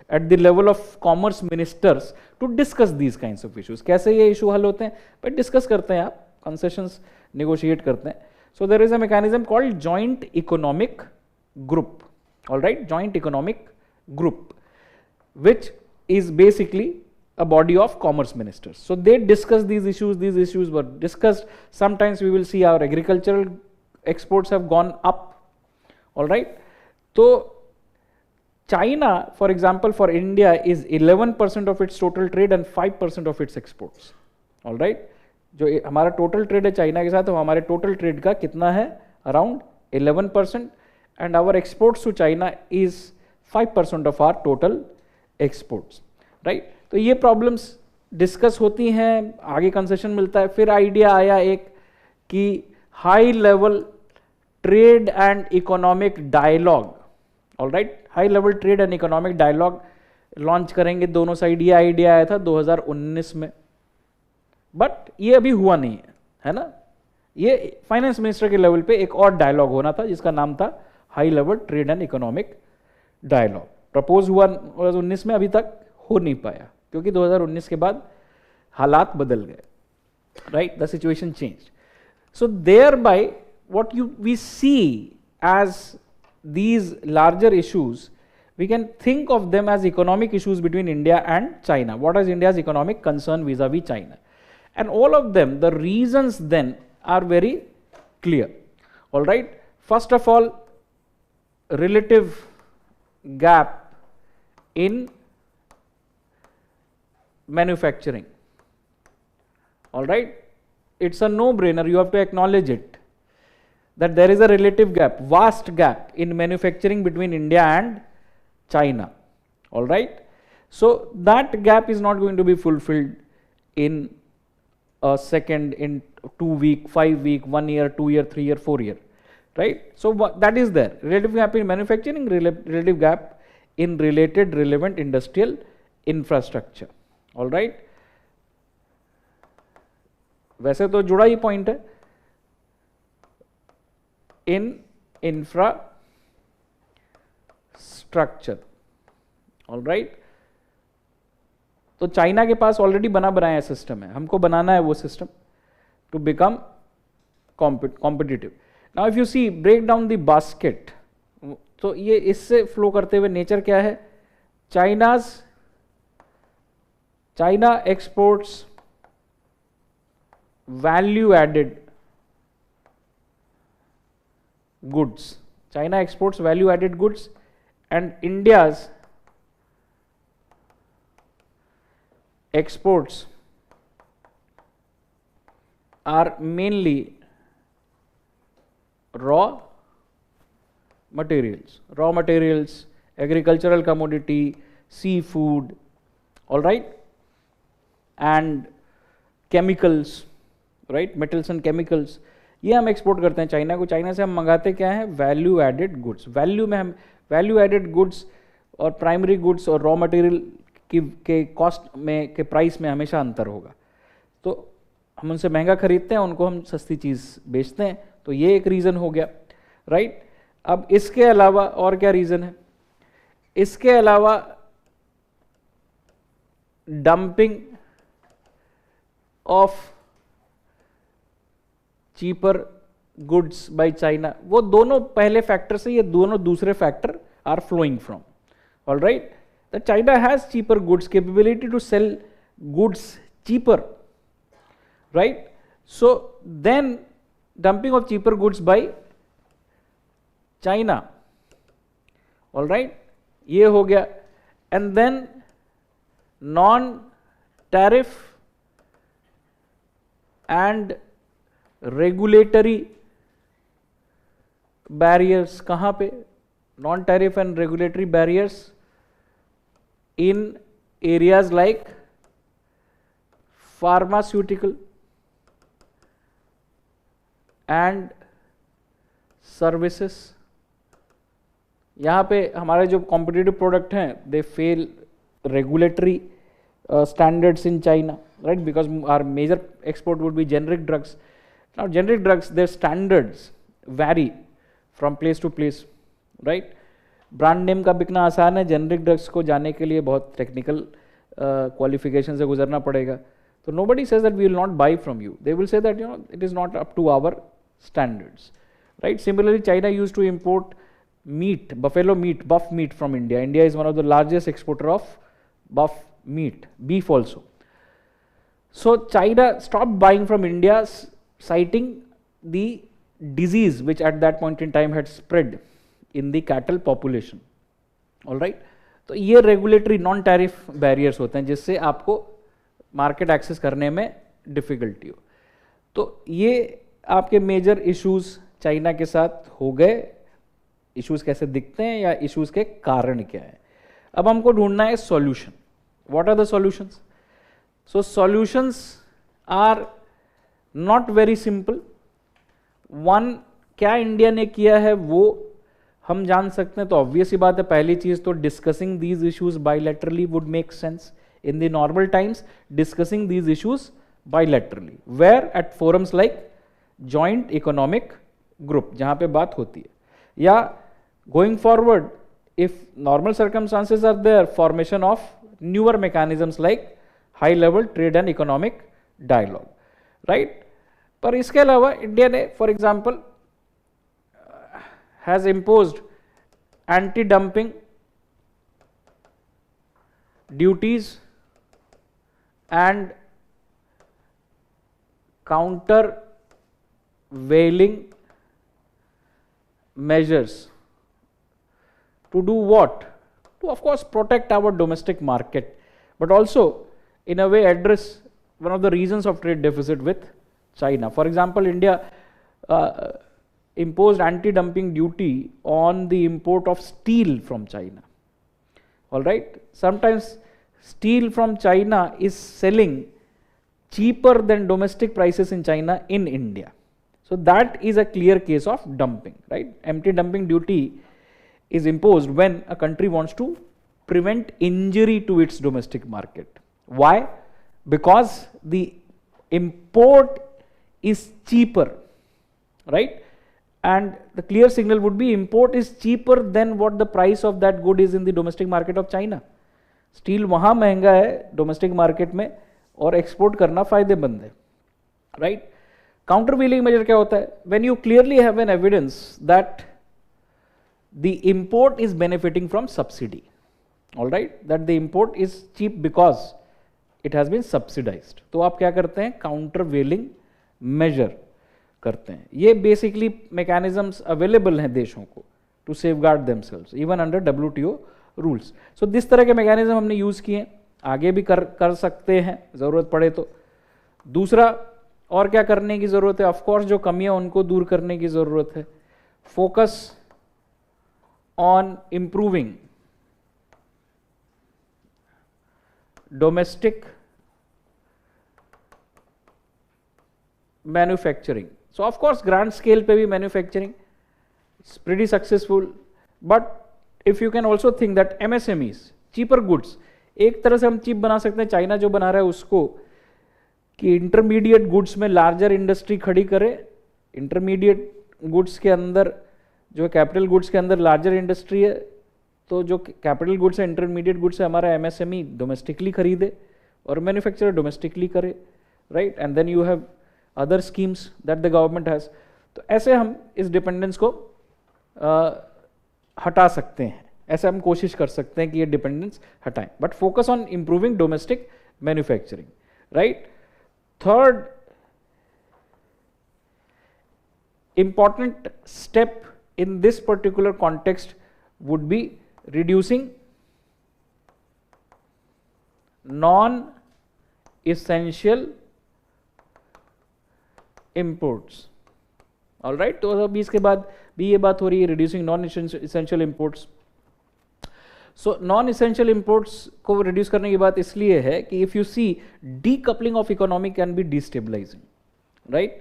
at the level of commerce ministers to discuss these kinds of issues. कैसे ये issue हल होते हैं, but discuss करते हैं आप, concessions negotiate करते हैं. So there is a mechanism called Joint Economic Group, all right, Joint Economic Group, which is basically a body of commerce ministers. So they discuss these issues were discussed. Sometimes we will see our agricultural exports have gone up, all right. So China, for example, for India is 11% of its total trade and 5% of its exports, all right. जो हमारा total trade है China के साथ, वो हमारे total trade का कितना है, around 11%, and our exports to China is 5% of our total exports, right. तो ये प्रॉब्लम्स डिस्कस होती हैं, आगे कंसेशन मिलता है. फिर आइडिया आया एक कि high level trade and economic dialogue, all right, high level trade and economic dialogue launch करेंगे दोनों साइड. ये आइडिया आया था 2019 में, बट ये अभी हुआ नहीं है ना. ये फाइनेंस मिनिस्टर के लेवल पे एक और डायलॉग होना था जिसका नाम था high level trade and economic dialogue. Propose हुआ 2019 में, अभी तक हो नहीं पाया क्योंकि 2019 के बाद हालात बदल गए, right. The situation changed. So thereby what we see as these larger issues, we can think of them as economic issues between India and China. What is India's economic concern vis-a-vis China? And all of them, the reasons then are very clear, all right. First of all, relative gap in manufacturing, all right. It's a no-brainer, you have to acknowledge it, that there is a relative gap, vast gap in manufacturing between India and China, all right. So that gap is not going to be fulfilled in a second, in 2 week, 5 week, 1 year, 2 year, 3 year, 4 year, right. So that is there, relative gap in manufacturing, relative gap in related relevant industrial infrastructure, all right. वैसे तो जुड़ा ही point है, in infrastructure, all right. तो China के पास already बनाया system है, हमको बनाना है वो system to become competitive. Now if you see break down the basket, तो ये इससे फ्लो करते हुए नेचर क्या है, China exports value added goods. China exports value added goods, and India's exports are mainly raw materials, agricultural commodity, seafood, all right, and chemicals, right, metals and chemicals. ये हम export करते हैं China को. China से हम मंगाते क्या है, value added goods. Value added goods और प्राइमरी गुड्स और रॉ मटेरियल के कॉस्ट में, के प्राइस में हमेशा अंतर होगा. तो हम उनसे महंगा खरीदते हैं, उनको हम सस्ती चीज़ बेचते हैं. तो ये एक रीज़न हो गया, राइट. अब इसके अलावा और क्या रीज़न है, इसके अलावा dumping of cheaper goods by China. वो दोनों पहले फैक्टर से ये दोनों दूसरे factor are flowing from, all right. The China has cheaper goods, capability to sell goods cheaper, right. So then dumping of cheaper goods by China, all right, ये हो गया. And then non tariff and regulatory barriers. कहां पे, non tariff and regulatory barriers in areas like pharmaceutical and services. यहां पे हमारे जो competitive product हैं, they fail regulatory standards in China, right, because our major export would be generic drugs. Now generic drugs, their standards vary from place to place, right. Brand name का बिकना आसान है, generic drugs को जाने के लिए बहुत technical qualification से गुजरना पड़ेगा. तो nobody says that we will not buy from you. They will say that, you know, it is not up to our standards, right. Similarly, China used to import meat, buffalo meat, buff meat from India. India is one of the largest exporter of buff meat, beef also. So China stopped buying from India, citing the disease which at that point in time had spread in the cattle population. All right. तो ये regulatory non tariff barriers होते हैं जिससे आपको market access करने में difficulty हो. तो ये आपके मेजर इश्यूज चाइना के साथ हो गए. इश्यूज कैसे दिखते हैं या इश्यूज के कारण क्या है. अब हमको ढूंढना है solution. What are the solutions. So solutions are not very simple. One, क्या इंडिया ने किया है वो हम जान सकते हैं. तो ऑब्वियस ही बात है, पहली चीज तो discussing these issues bilaterally would make sense. In the normal times discussing these issues bilaterally, where at forums like joint economic group, जहां पे बात होती है. या going forward, if normal circumstances are there, formation of newer mechanisms like high level trade and economic dialogue. Right. पर इसके अलावा India ने for example has imposed anti-dumping duties and countervailing measures to do what? To of course protect our domestic market, but also in a way address one of the reasons of trade deficit with China. For example, India imposed anti-dumping duty on the import of steel from China. All right. Sometimes steel from China is selling cheaper than domestic prices in China in India. So that is a clear case of dumping, right? Anti-dumping duty is imposed when a country wants to prevent injury to its domestic market. Why? Because the import is cheaper, right? And the clear signal would be import is cheaper than what the price of that good is in the domestic market of China. Steel वहां महंगा है domestic market में और export करना फायदेमंद है. Right. काउंटरवीलिंग major क्या होता है? When you clearly have an evidence that the import is benefiting from subsidy. All right. That the import is cheap because it has been subsidized. तो आप क्या करते हैं? काउंटरवेलिंग मेजर करते हैं. ये बेसिकली मैकेनिज्म्स अवेलेबल हैं देशों को to safeguard themselves even under WTO rules. So this तरह के मैकेनिज्म हमने यूज किए, आगे भी कर सकते हैं जरूरत पड़े तो. दूसरा, और क्या करने की जरूरत है? ऑफ कोर्स जो कमियां उनको दूर करने की जरूरत है. Focus on improving domestic manufacturing. So of course grand scale पे भी manufacturing is pretty successful, but if you can also think that MSMEs, cheaper goods, एक तरह से हम चीप बना सकते हैं. चाइना जो बना रहा है उसको कि इंटरमीडिएट गुड्स में लार्जर इंडस्ट्री खड़ी करे. इंटरमीडिएट गुड्स के अंदर जो कैपिटल गुड्स के अंदर लार्जर इंडस्ट्री है, तो जो कैपिटल गुड्स है इंटरमीडिएट गुड्स है हमारा MSME डोमेस्टिकली खरीदे और मैन्युफैक्चरर डोमेस्टिकली करे. Right. And then you have other schemes that the government has. तो ऐसे हम इस डिपेंडेंस को हटा सकते हैं. ऐसे हम कोशिश कर सकते हैं कि ये डिपेंडेंस हटाएं, but focus on improving domestic manufacturing. Right. Third important step in this particular context would be reducing non-essential imports. All right. तो अभी इसके बाद भी ये बात हो रही है reducing non-essential imports. So non-essential imports को reduce करने की बात इसलिए है कि if you see decoupling of economy can be destabilizing, right?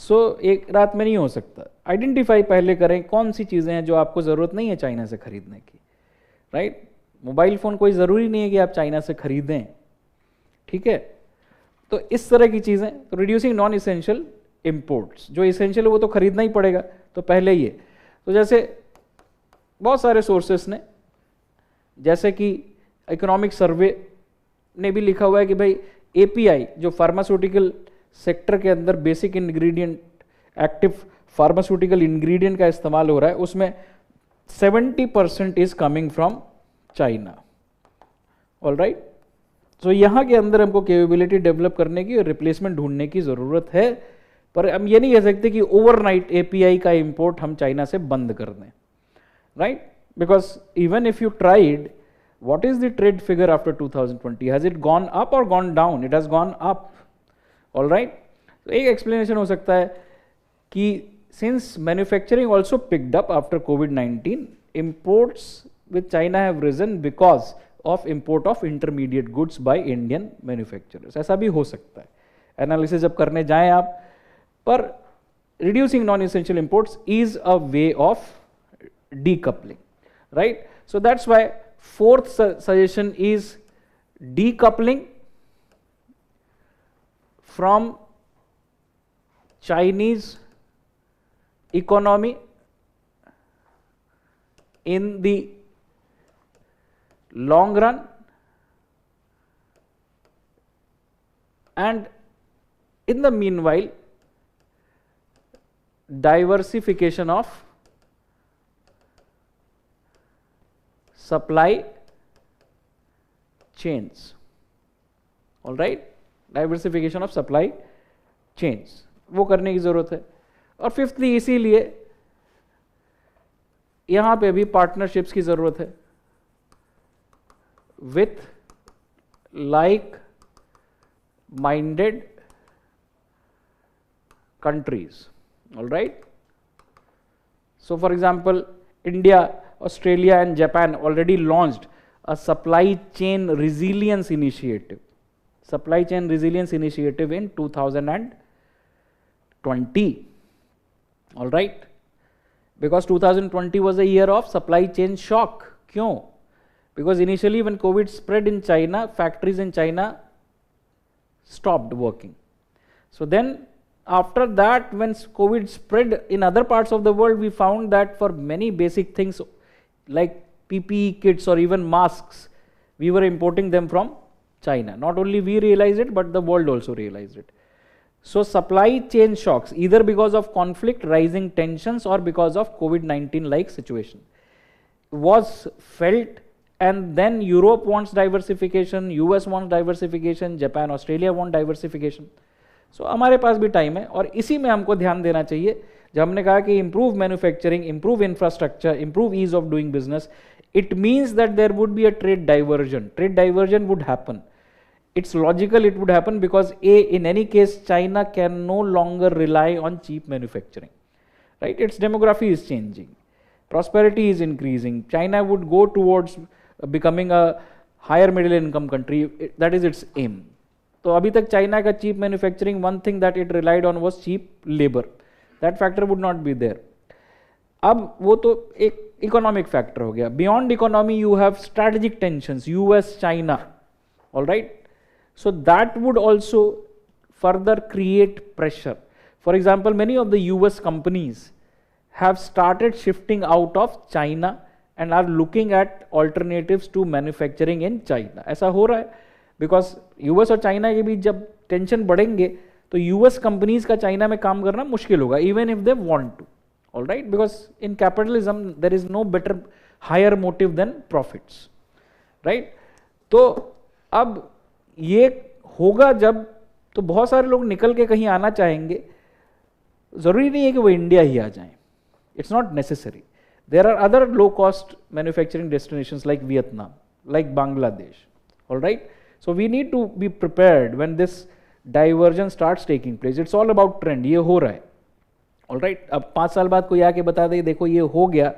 So एक रात में नहीं हो सकता. आइडेंटिफाई पहले करें कौन सी चीज़ें हैं जो आपको ज़रूरत नहीं है चाइना से खरीदने की. राइट. मोबाइल फ़ोन कोई ज़रूरी नहीं है कि आप चाइना से खरीदें. ठीक है. तो इस तरह की चीज़ें, तो रिड्यूसिंग नॉन इसेंशियल इम्पोर्ट्स. जो इसेंशियल है वो तो खरीदना ही पड़ेगा, तो पहले ये. तो जैसे बहुत सारे सोर्सेस ने, जैसे कि इकोनॉमिक सर्वे ने भी लिखा हुआ है कि भाई API जो फार्मास्यूटिकल सेक्टर के अंदर basic ingredient, active pharmaceutical ingredient का इस्तेमाल हो रहा है, उसमें 70% is coming from China. All right. So यहाँ के अंदर हमको कैपेबिलिटी डेवलप करने की और रिप्लेसमेंट ढूंढने की ज़रूरत है, पर हम ये नहीं कह सकते कि ओवरनाइट एपीआई का इंपोर्ट हम चाइना से बंद कर दें, right? Because even if you tried, what is the trade figure after 2020? Has it gone up or gone down? It has gone up. All right. So एक explanation हो सकता है कि since manufacturing also picked up after COVID-19, imports with China have risen because of import of intermediate goods by Indian manufacturers. ऐसा भी हो सकता है. Analysis जब करने जाएं आप, पर reducing non-essential imports is a way of decoupling, right? So that's why fourth suggestion is decoupling from Chinese economy in the long run, and in the meanwhile diversification of supply chains. All right, diversification of supply chains वो करने की जरूरत है. और fifthly इसीलिए यहां पे भी पार्टनरशिप्स की जरूरत है with like minded countries. All right. So for example, India, Australia and Japan already launched a supply chain resilience initiative. Supply chain resilience initiative in 2020. All right. Because 2020 was a year of supply chain shock. Kyun? Because initially when COVID spread in China, factories in China stopped working. So then after that, when COVID spread in other parts of the world, we found that for many basic things like PPE kits or even masks, we were importing them from China. Not only we realized it, but the world also realized it. So supply chain shocks, either because of conflict, rising tensions, or because of COVID-19 like situation, was felt. And then Europe wants diversification, US wants diversification, Japan, Australia want diversification. So हमारे पास भी time है और इसी में हमको ध्यान देना चाहिए. जब हमने कहा कि improve manufacturing, improve infrastructure, improve ease of doing business, it means that there would be a trade diversion. Trade diversion would happen. It's logical it would happen because in any case, China can no longer rely on cheap manufacturing, right? Its demography is changing. Prosperity is increasing. China would go towards becoming a higher middle income country. That is its aim. तो अभी तक China का cheap manufacturing, one thing that it relied on was cheap labour, that factor would not be there. अब वो तो एक economic factor हो गया. Beyond economy you have strategic tensions, US China. All right. So that would also further create pressure. For example, many of the US companies have started shifting out of China and are looking at alternatives to manufacturing in China. ऐसा हो रहा है because US और China के बीच जब tension बढ़ेंगे तो US companies का चाइना में काम करना मुश्किल होगा, even if they want to. All right. Because in capitalism there is no better higher motive than profits, right. तो अब ये होगा जब, तो बहुत सारे लोग निकल के कहीं आना चाहेंगे. जरूरी नहीं है कि वो इंडिया ही आ जाएं. It's not necessary. There are other low cost manufacturing destinations like Vietnam, like Bangladesh. All right. So we need to be prepared when this diversion starts taking place. It's all about trend. ये हो रहा है. All right. अब 5 साल बाद कोई आके बता दे देखो ये हो गया,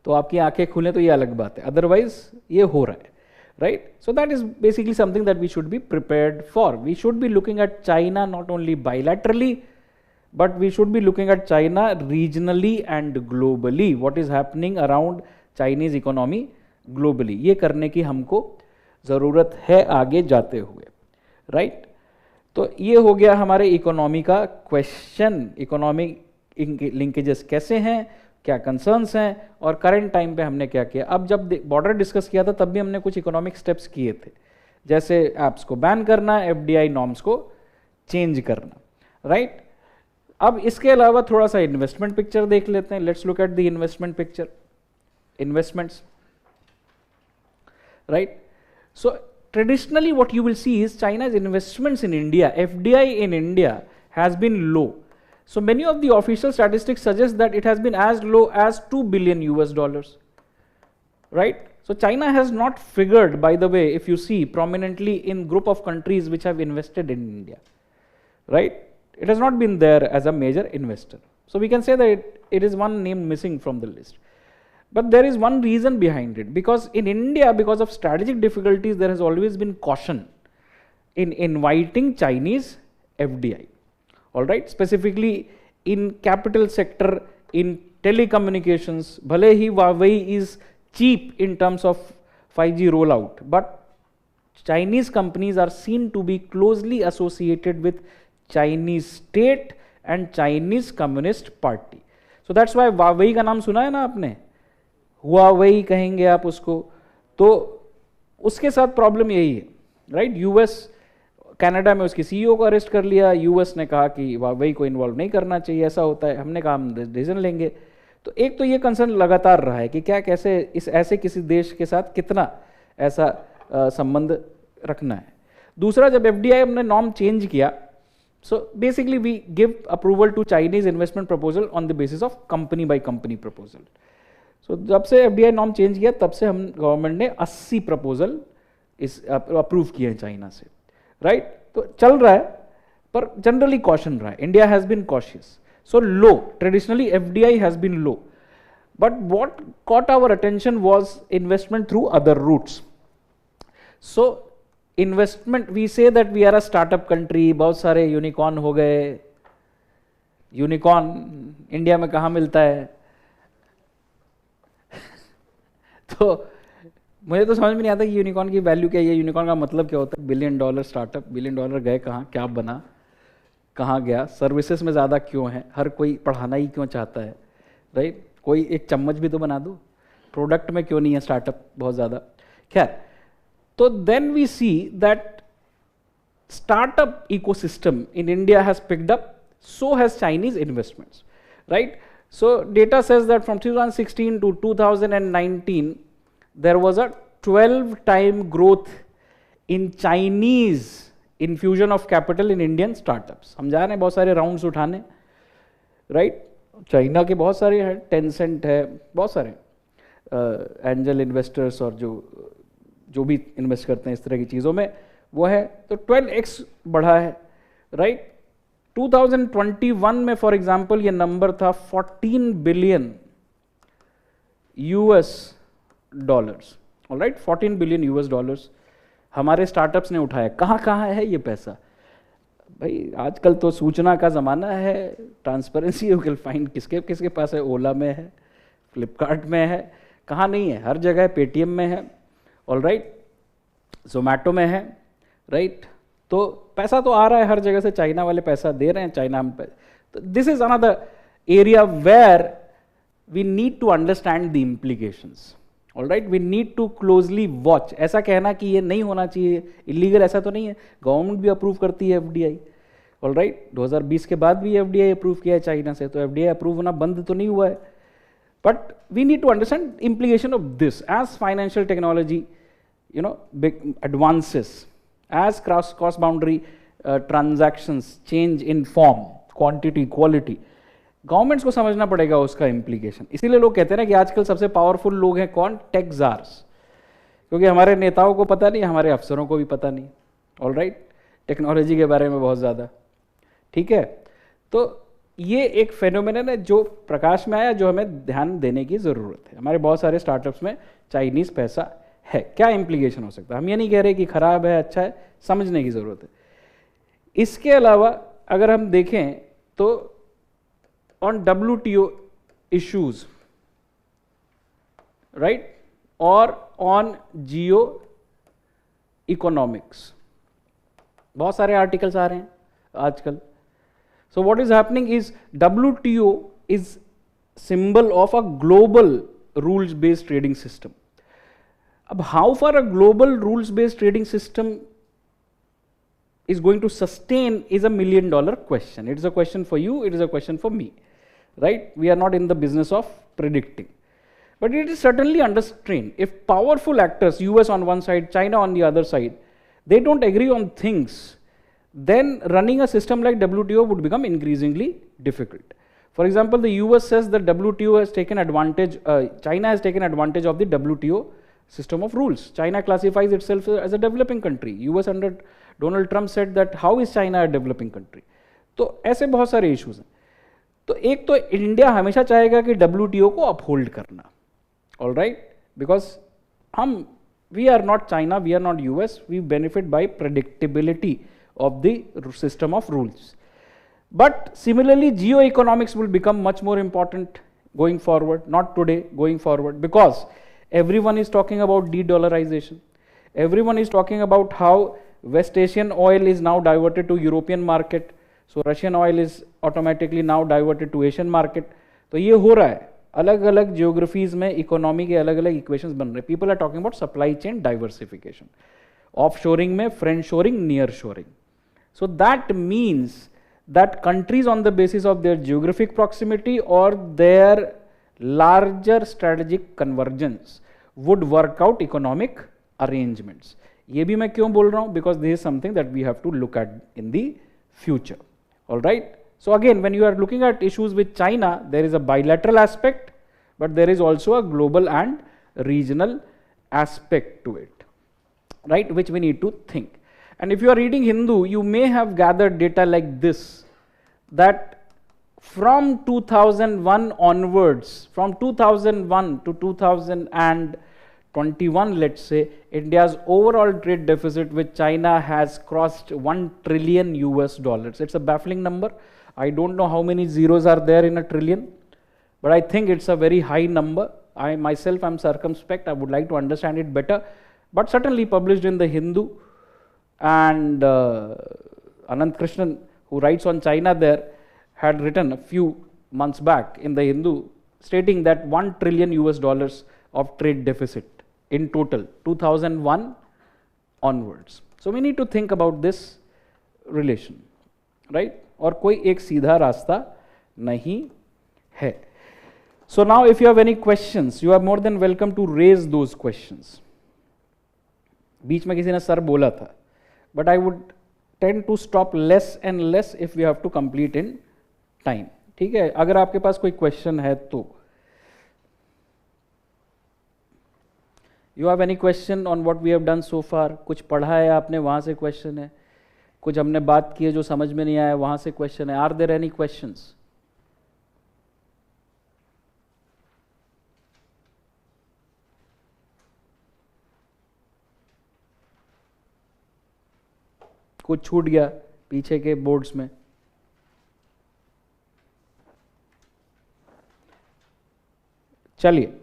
तो आपकी आंखें खुलें तो ये अलग बात है. Otherwise ये हो रहा है. Right. So that is basically something that we should be prepared for. We should be looking at China not only bilaterally, but we should be looking at China regionally and globally. What is happening around Chinese economy globally. ये करने की हमको ज़रूरत है आगे जाते हुए, right. तो ये हो गया हमारे इकोनॉमी का क्वेश्चन. इकोनॉमिक लिंकेजेस कैसे हैं, क्या कंसर्न्स हैं, और करंट टाइम पे हमने क्या किया. अब जब बॉर्डर डिस्कस किया था तब भी हमने कुछ इकोनॉमिक स्टेप्स किए थे, जैसे एप्स को बैन करना, एफडीआई नॉर्म्स को चेंज करना, राइट. अब इसके अलावा थोड़ा सा इन्वेस्टमेंट पिक्चर देख लेते हैं. Let's look at the investment picture. Investments, right. So traditionally what you will see is China's investments in India, FDI in India has been low. So many of the official statistics suggest that it has been as low as 2 billion US dollars, right? So China has not figured, by the way, if you see, prominently in group of countries which have invested in India, right? It has not been there as a major investor. So we can say that it is one name missing from the list. But there is one reason behind it, because in India, because of strategic difficulties, there has always been caution in inviting Chinese FDI, all right? Specifically in capital sector, in telecommunications, bhale hi Huawei is cheap in terms of 5G rollout, but Chinese companies are seen to be closely associated with Chinese state and Chinese Communist Party. So that's why Huawei का नाम सुना है ना आपने, Huawei कहेंगे आप उसको, तो उसके साथ प्रॉब्लम यही है, राइट? यूएस कनाडा में उसकी सीईओ को अरेस्ट कर लिया, यूएस ने कहा कि Huawei को इन्वॉल्व नहीं करना चाहिए, ऐसा होता है, हमने कहा हम डिसीजन लेंगे। तो एक तो ये कंसर्न लगातार रहा है कि क्या कैसे इस ऐसे किसी देश के साथ कितना ऐसा संबंध रखना है। दूसरा, जब एफडीआई हमने नॉर्म चेंज किया, so basically we give approval to Chinese investment proposal on the basis of company by company proposal. So जब से एफडीआई नॉर्म चेंज किया तब से हम गवर्नमेंट ने 80 प्रपोजल इस अप्रूव किए हैं चाइना से, राइट? तो चल रहा है, पर जनरली कॉशन रहा है, India has been cautious. So low, traditionally FDI has been low, but what caught our attention was investment through other routes. So investment, we say that we are a startup country, बहुत सारे unicorn हो गए, unicorn India में कहाँ मिलता है? तो मुझे तो समझ में नहीं आता कि यूनिकॉर्न की वैल्यू क्या है, यूनिकॉर्न का मतलब क्या होता है? $1 बिलियन स्टार्टअप, $1 बिलियन गए कहाँ, क्या बना, कहाँ गया, सर्विसेज में ज़्यादा क्यों है, हर कोई पढ़ाना ही क्यों चाहता है, राइट? कोई एक चम्मच भी तो बना दो, प्रोडक्ट में क्यों नहीं है स्टार्टअप बहुत ज़्यादा? खैर, तो then we see that startup ecosystem in India has picked up, so has Chinese investments, right? So data says that from 2016 to 2019 there was a 12 time growth in Chinese infusion of capital in Indian startups. हम जा रहे हैं बहुत सारे rounds उठाने, right? China के बहुत सारे हैं, टेंसेंट है, बहुत सारे एंजल इन्वेस्टर्स और जो भी इन्वेस्ट करते हैं इस तरह की चीज़ों में, वो है. तो 12x बढ़ा है, राइट? 2021 में फॉर एग्जांपल ये नंबर था $14 बिलियन, ऑलराइट? $14 बिलियन हमारे स्टार्टअप्स ने उठाया. कहाँ कहाँ है ये पैसा? भाई आजकल तो सूचना का ज़माना है, ट्रांसपेरेंसी यू विल फाइंड किसके किसके पास है. ओला में है, फ्लिपकार्ट में है, कहाँ नहीं है, हर जगह है. पेटीएम में है, ऑलराइट, जोमेटो में है, राइट? तो पैसा तो आ रहा है हर जगह से, चाइना वाले पैसा दे रहे हैं, चाइना में. तो this is another area where we need to understand the implications. All right, we need to closely watch. ऐसा कहना कि ये नहीं होना चाहिए, इलीगल, ऐसा तो नहीं है. गवर्नमेंट भी अप्रूव करती है एफडीआई, ऑल राइट? 2020 के बाद भी एफडीआई अप्रूव किया है चाइना से, तो एफडीआई अप्रूव होना बंद तो नहीं हुआ है. But we need to understand implication of this as financial technology big advances, as cross boundary transactions change in form, quantity, quality. Governments को समझना पड़ेगा उसका इम्प्लीकेशन. इसीलिए लोग कहते हैं ना कि आजकल सबसे पावरफुल लोग हैं कौन? Take jars. क्योंकि हमारे नेताओं को पता नहीं, हमारे अफसरों को भी पता नहीं, ऑल राइट, टेक्नोलॉजी के बारे में बहुत ज़्यादा. ठीक है, तो ये एक फेनोमेनन है जो प्रकाश में आया, जो हमें ध्यान देने की ज़रूरत है. हमारे बहुत सारे स्टार्टअप्स में चाइनीज़ पैसा है. क्या इम्प्लीकेशन हो सकता है? हम ये नहीं कह रहे कि खराब है, अच्छा है, समझने की ज़रूरत है. इसके अलावा अगर हम देखें तो on WTO issues, right, or on geo economics, बहुत सारे आर्टिकल्स आ रहे हैं आजकल. So what is happening is WTO is symbol of a global rules based trading system. अब how far a global rules based trading system is going to sustain is a $1 million question. It is a question for you, it is a question for me, right? We are not in the business of predicting, but it is certainly under strain. If powerful actors, US on one side, China on the other side, they don't agree on things, then running a system like WTO would become increasingly difficult. For example, the US says that WTO has taken advantage, China has taken advantage of the WTO system of rules. China classifies itself as a developing country. US under Donald Trump said that how is China a developing country? तो ऐसे बहुत सारे issues हैं. तो एक तो India हमेशा चाहेगा कि WTO को अपहोल्ड करना, ऑल राइट, बिकॉज हम we are not China, we are not US, we benefit by predictability of the system of rules. But similarly, geo-economics will become much more important going forward, not today, going forward, because everyone is talking about de-dollarization. Everyone is talking about how West Asian oil is now diverted to European market, so Russian oil is automatically now diverted to Asian market. तो ये हो रहा है, अलग अलग जियोग्राफीज में economy के अलग अलग इक्वेशंस बन रहे हैं. People are talking about supply chain diversification, offshoring में friend shoring, near shoring. So that means that countries on the basis of their geographic proximity or their larger strategic convergence would work out economic arrangements. ये भी मैं क्यों बोल रहा हूँ? Because this is something that we have to look at in the future. All right. So again, when you are looking at issues with China, there is a bilateral aspect, but there is also a global and regional aspect to it, right? Which we need to think. And if you are reading Hindu, you may have gathered data like this, that from 2001 onwards, from 2001 to 2021, let's say, India's overall trade deficit with China has crossed $1 trillion US dollars. It's a baffling number. I don't know how many zeros are there in a trillion, but I think it's a very high number. I myself am circumspect. I would like to understand it better, but certainly published in the Hindu. And Anant Krishnan, who writes on China there, had written a few months back in the Hindu stating that $1 trillion US dollars of trade deficit in total 2001 onwards. So we need to think about this relation, right? और कोई एक सीधा रास्ता नहीं है. So now if you have any questions, you are more than welcome to raise those questions. बीच में किसी ने सर बोला था, but I would tend to stop less and less if we have to complete in time. ठीक है, अगर आपके पास कोई क्वेश्चन है तो. You have any question on what we have done so far? कुछ पढ़ा है आपने, वहाँ से क्वेश्चन है. कुछ हमने बात की है जो समझ में नहीं आया, वहाँ से क्वेश्चन है. Are there any questions? कुछ छूट गया पीछे के बोर्ड्स में? चलिए,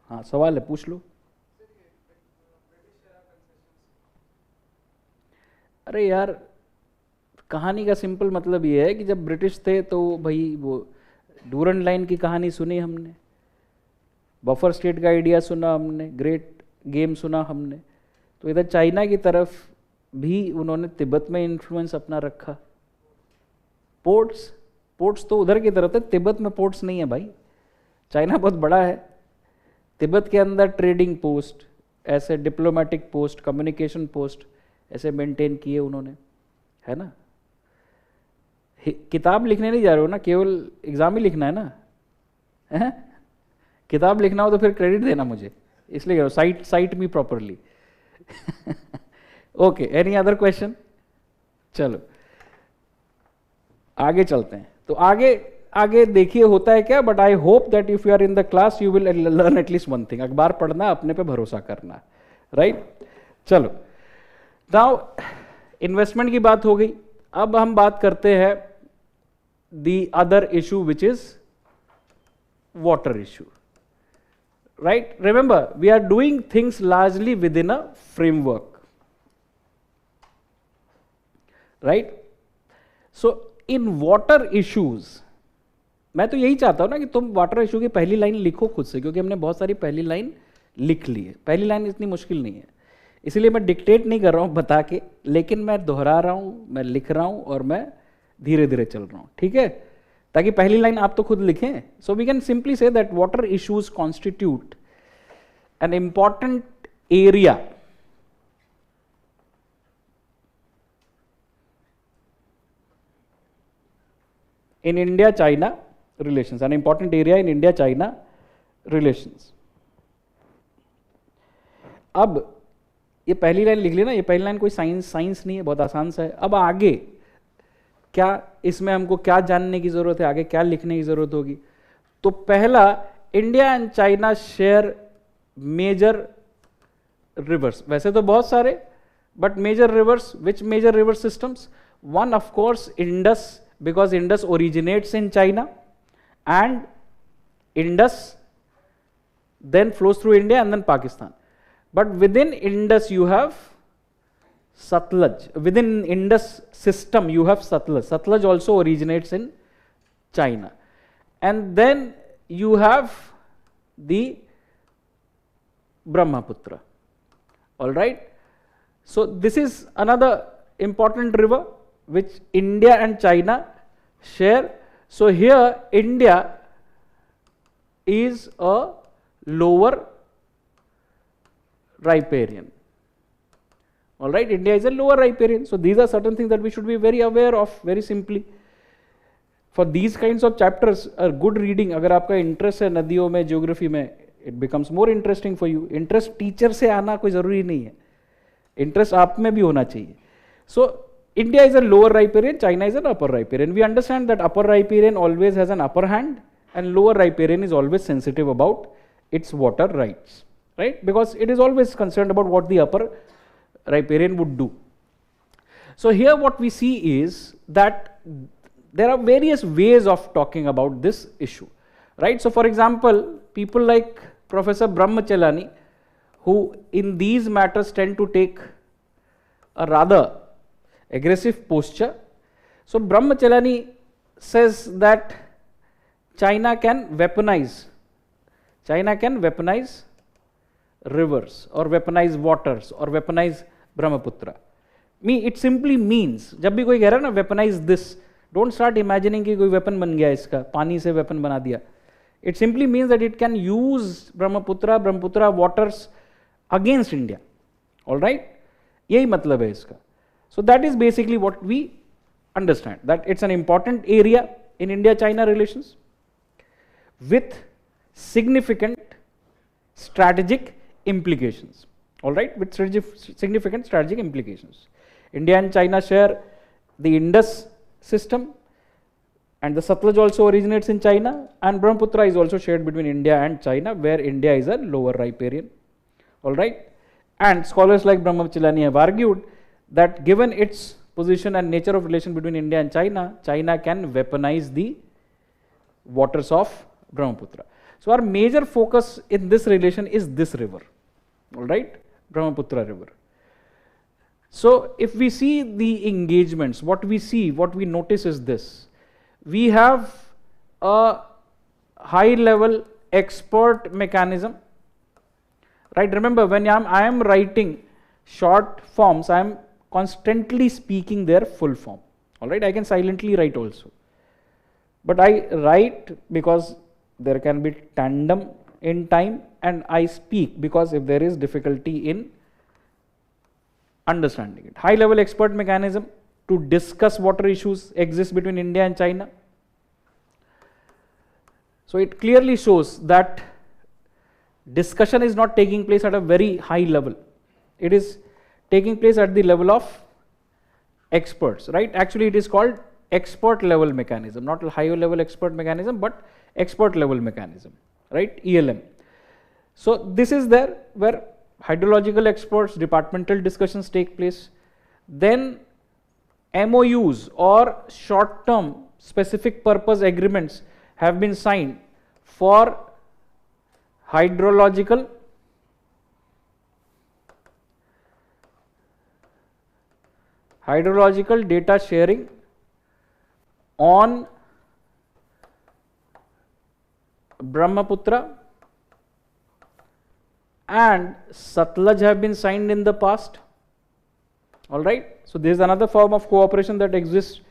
हाँ सवाल है, पूछ लो. अरे यार, कहानी का सिंपल मतलब ये है कि जब ब्रिटिश थे तो भाई वो डूरन लाइन की कहानी सुनी हमने, बफर स्टेट का आइडिया सुना हमने, ग्रेट गेम सुना हमने. तो इधर चाइना की तरफ भी उन्होंने तिब्बत में इन्फ्लुएंस अपना रखा. पोर्ट्स तो उधर की तरफ थे, तिब्बत में पोर्ट्स नहीं है भाई. चाइना बहुत बड़ा है. तिब्बत के अंदर ट्रेडिंग पोस्ट, ऐसे डिप्लोमेटिक पोस्ट, कम्युनिकेशन पोस्ट ऐसे मेंटेन किए उन्होंने, है ना. किताब लिखने नहीं जा रहे हो ना, केवल एग्जाम ही लिखना है ना. है? किताब लिखना हो तो फिर क्रेडिट देना मुझे, इसलिए site me properly. Okay, any other question? चलो आगे चलते हैं. तो आगे देखिए होता है क्या. But I hope that if you are in the class you will learn at least one thing. अखबार पढ़ना, अपने पे भरोसा करना, राइट? चलो, नाउ इन्वेस्टमेंट की बात हो गई. अब हम बात करते हैं the other issue which is water issue. Right? Remember, we are doing things largely within a framework. Right? So, in water issues, मैं तो यही चाहता हूं ना कि तुम वाटर इशू की पहली लाइन लिखो खुद से, क्योंकि हमने बहुत सारी पहली लाइन लिख ली है. पहली लाइन इतनी मुश्किल नहीं है, इसलिए मैं डिक्टेट नहीं कर रहा हूं बता के, लेकिन मैं दोहरा रहा हूं, मैं लिख रहा हूं और मैं धीरे धीरे चल रहा हूं. ठीक है, ताकि पहली लाइन आप तो खुद लिखें. So we can simply say that water issues constitute an important area in India-China relations, an important area in India-China relations. अब ये पहली लाइन लिख लेना, ये पहली लाइन कोई साइंस नहीं है, बहुत आसान सा है. अब आगे क्या इसमें हमको क्या जानने की जरूरत है, आगे क्या लिखने की जरूरत होगी. तो पहला, India and China share major rivers. वैसे तो बहुत सारे, but major rivers, which major river systems? One of course Indus, because Indus originates in China and Indus then flows through India and then Pakistan. But within Indus you have Satluj. Within Indus system you have Satluj. Satluj also originates in China. And then you have the Brahmaputra. All right. So this is another important river which India and China share. So here India is a lower riparian. All right, India is a lower riparian. So these are certain things that we should be very aware of very simply. For these kinds of chapters, a good reading, अगर आपका interest है नदियों में, geography में, it becomes more interesting for you. Interest teacher से आना कोई ज़रूरी नहीं है. Interest आप में भी होना चाहिए. So India is a lower riparian, China is an upper riparian. We understand that upper riparian always has an upper hand and lower riparian is always sensitive about its water rights, right? Because it is always concerned about what the upper riparian would do. So here what we see is that there are various ways of talking about this issue, right? So for example, people like Professor Brahmachalani, who in these matters tend to take a rather aggressive posture. So Brahmachalani says that China can weaponize rivers or weaponize waters or weaponize Brahmaputra. It simply means, जब भी कोई कह रहा है ना weaponize this, don't start imagining कि कोई weapon बन गया इसका, पानी से weapon बना दिया. It simply means that it can use Brahmaputra waters against India. All right? यही मतलब है इसका. So that is basically what we understand, that it's an important area in India-China relations with significant strategic implications. All right, with significant strategic implications. India and China share the Indus system, and the Satluj also originates in China, and Brahmaputra is also shared between India and China, where India is a lower riparian. All right, and scholars like Brahmachalani have argued that given its position and nature of relation between India and China, China can weaponize the waters of Brahmaputra. So our major focus in this relation is this river, all right, Brahmaputra river. So if we see the engagements, what we notice is this. We have a high level expert mechanism, right? Remember, when I am writing short forms, I am constantly speaking their full form, all right? I can silently write also, but I write because there can be tandem in time, and I speak because if there is difficulty in understanding it. High level expert mechanism to discuss water issues exists between India and China. So it clearly shows that discussion is not taking place at a very high level. It is taking place at the level of experts, right? Actually it is called expert level mechanism, not a higher level expert mechanism, but expert level mechanism, right? ELM. So this is there where hydrological experts, departmental discussions take place. Then MOUs or short term specific purpose agreements have been signed for hydrological data sharing on Brahmaputra and Satluj have been signed in the past. All right. So this is another form of cooperation that exists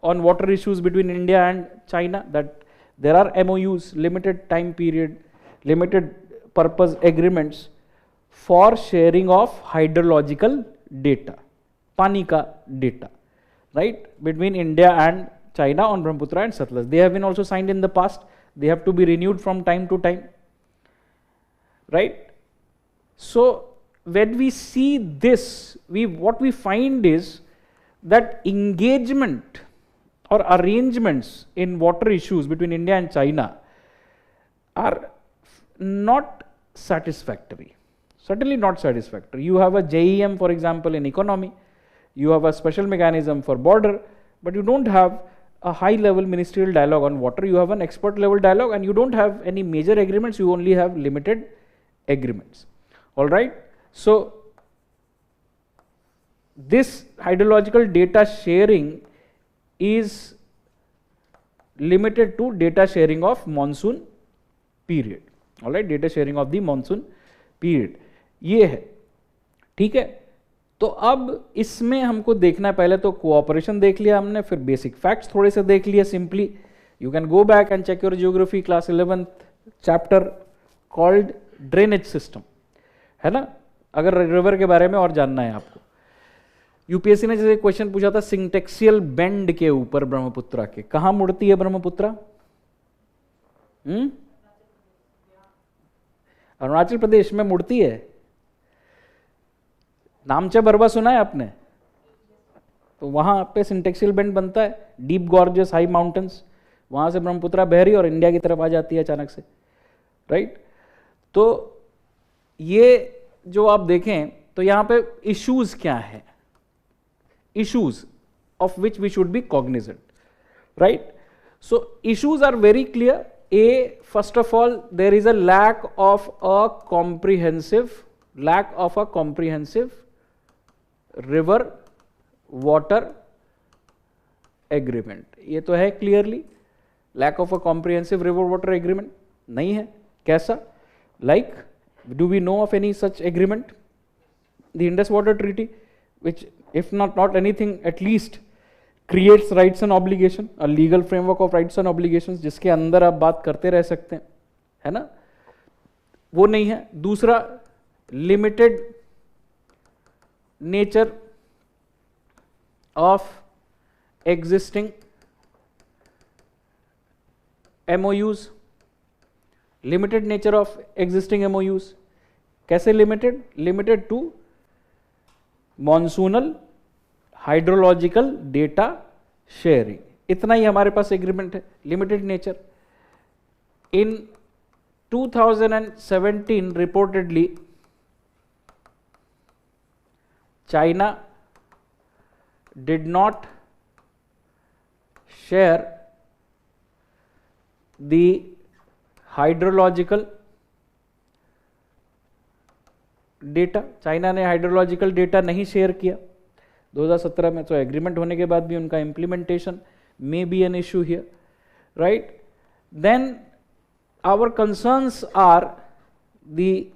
on water issues between India and China, that there are MOUs, limited time period, limited purpose agreements for sharing of hydrological data, pani ka data, right, between India and China on Brahmaputra and Satluj. They have been also signed in the past. They have to be renewed from time to time, right? So when we see this, what we find is that engagement or arrangements in water issues between India and China are not satisfactory. Certainly not satisfactory. You have a JEM, for example, in economy. You have a special mechanism for border, but you don't have a high level ministerial dialogue on water. You have an expert level dialogue, and you don't have any major agreements. You only have limited agreements. All right. So this hydrological data sharing is limited to data sharing of monsoon period. All right, data sharing of the monsoon period ये है, ठीक है. तो अब इसमें हमको देखना है, पहले तो कोऑपरेशन देख लिया हमने, फिर बेसिक फैक्ट्स थोड़े से देख लिया. Simply you can go back and check your geography class 11th chapter called drainage system, है ना, अगर रिवर के बारे में और जानना है आपको. यूपीएससी ने जैसे क्वेश्चन पूछा था सिंटेक्सियल बेंड के ऊपर ब्रह्मपुत्रा के, कहां मुड़ती है ब्रह्मपुत्रा? अरुणाचल प्रदेश में मुड़ती है. नामचा बरवा सुना है आपने? तो वहां पे सिंटेक्सियल बेंड बनता है, डीप गॉर्जियस हाई माउंटेन्स, वहां से ब्रह्मपुत्रा बह रही और इंडिया की तरफ आ जाती है अचानक से, राइट. तो ये जो आप देखें तो यहां पे इश्यूज क्या है, issues of which we should be cognizant, right? So issues are very clear. First of all, there is a lack of a comprehensive river water agreement. ये तो है clearly, lack of a comprehensive river water agreement नहीं है. कैसा? Like, do we know of any such agreement? The Indus Water Treaty, which if not anything, at least creates rights and obligation, a legal framework of rights and obligations जिसके अंदर आप बात करते रह सकते हैं, है ना, वो नहीं है. दूसरा, limited nature of existing MOUs, limited nature of existing MOUs. कैसे limited? Limited to monsoonal hydrological data sharing, इतना ही हमारे पास एग्रीमेंट है, limited nature. In 2017 reportedly China did not share the hydrological data. China ने हाइड्रोलॉजिकल डेटा नहीं share किया 2017 में. तो एग्रीमेंट होने के बाद भी उनका implementation may be an issue here, right. Then our concerns are the,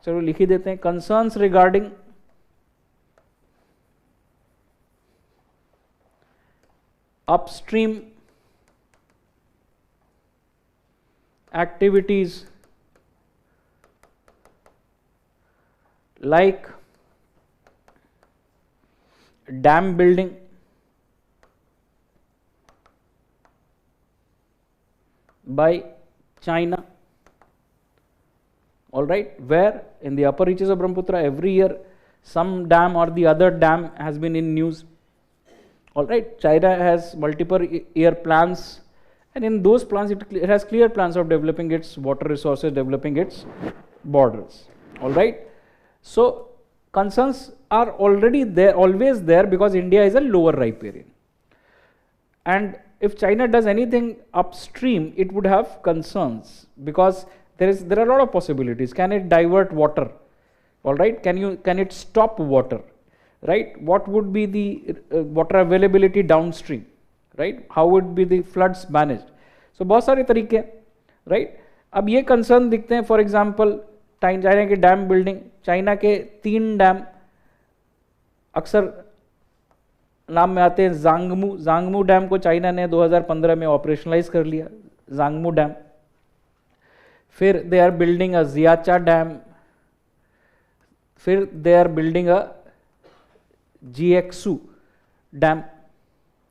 चलो लिख ही देते हैं, concerns regarding upstream activities like dam building, by China, all right, where in the upper reaches of Brahmaputra every year some dam or the other dam has been in news, all right. China has multiple year plans, and in those plans it has clear plans of developing its water resources, developing its borders, all right. So concerns are already there, always there, because India is a lower riparian, and if China does anything upstream it would have concerns, because there are a lot of possibilities. Can it divert water, all right? Can it stop water, right? What would be the water availability downstream, right? How would be the floods managed? So बहुत सारे तरीके हैं, right? अब ये concern दिखते हैं, for example China के dam building. China के 3 डैम अक्सर नाम में आते हैं. जांगमू डैम को चाइना ने 2015 में ऑपरेशनलाइज कर लिया, जांगमू डैम. फिर they are building a Jiacha dam, फिर they are building a Jiexu dam,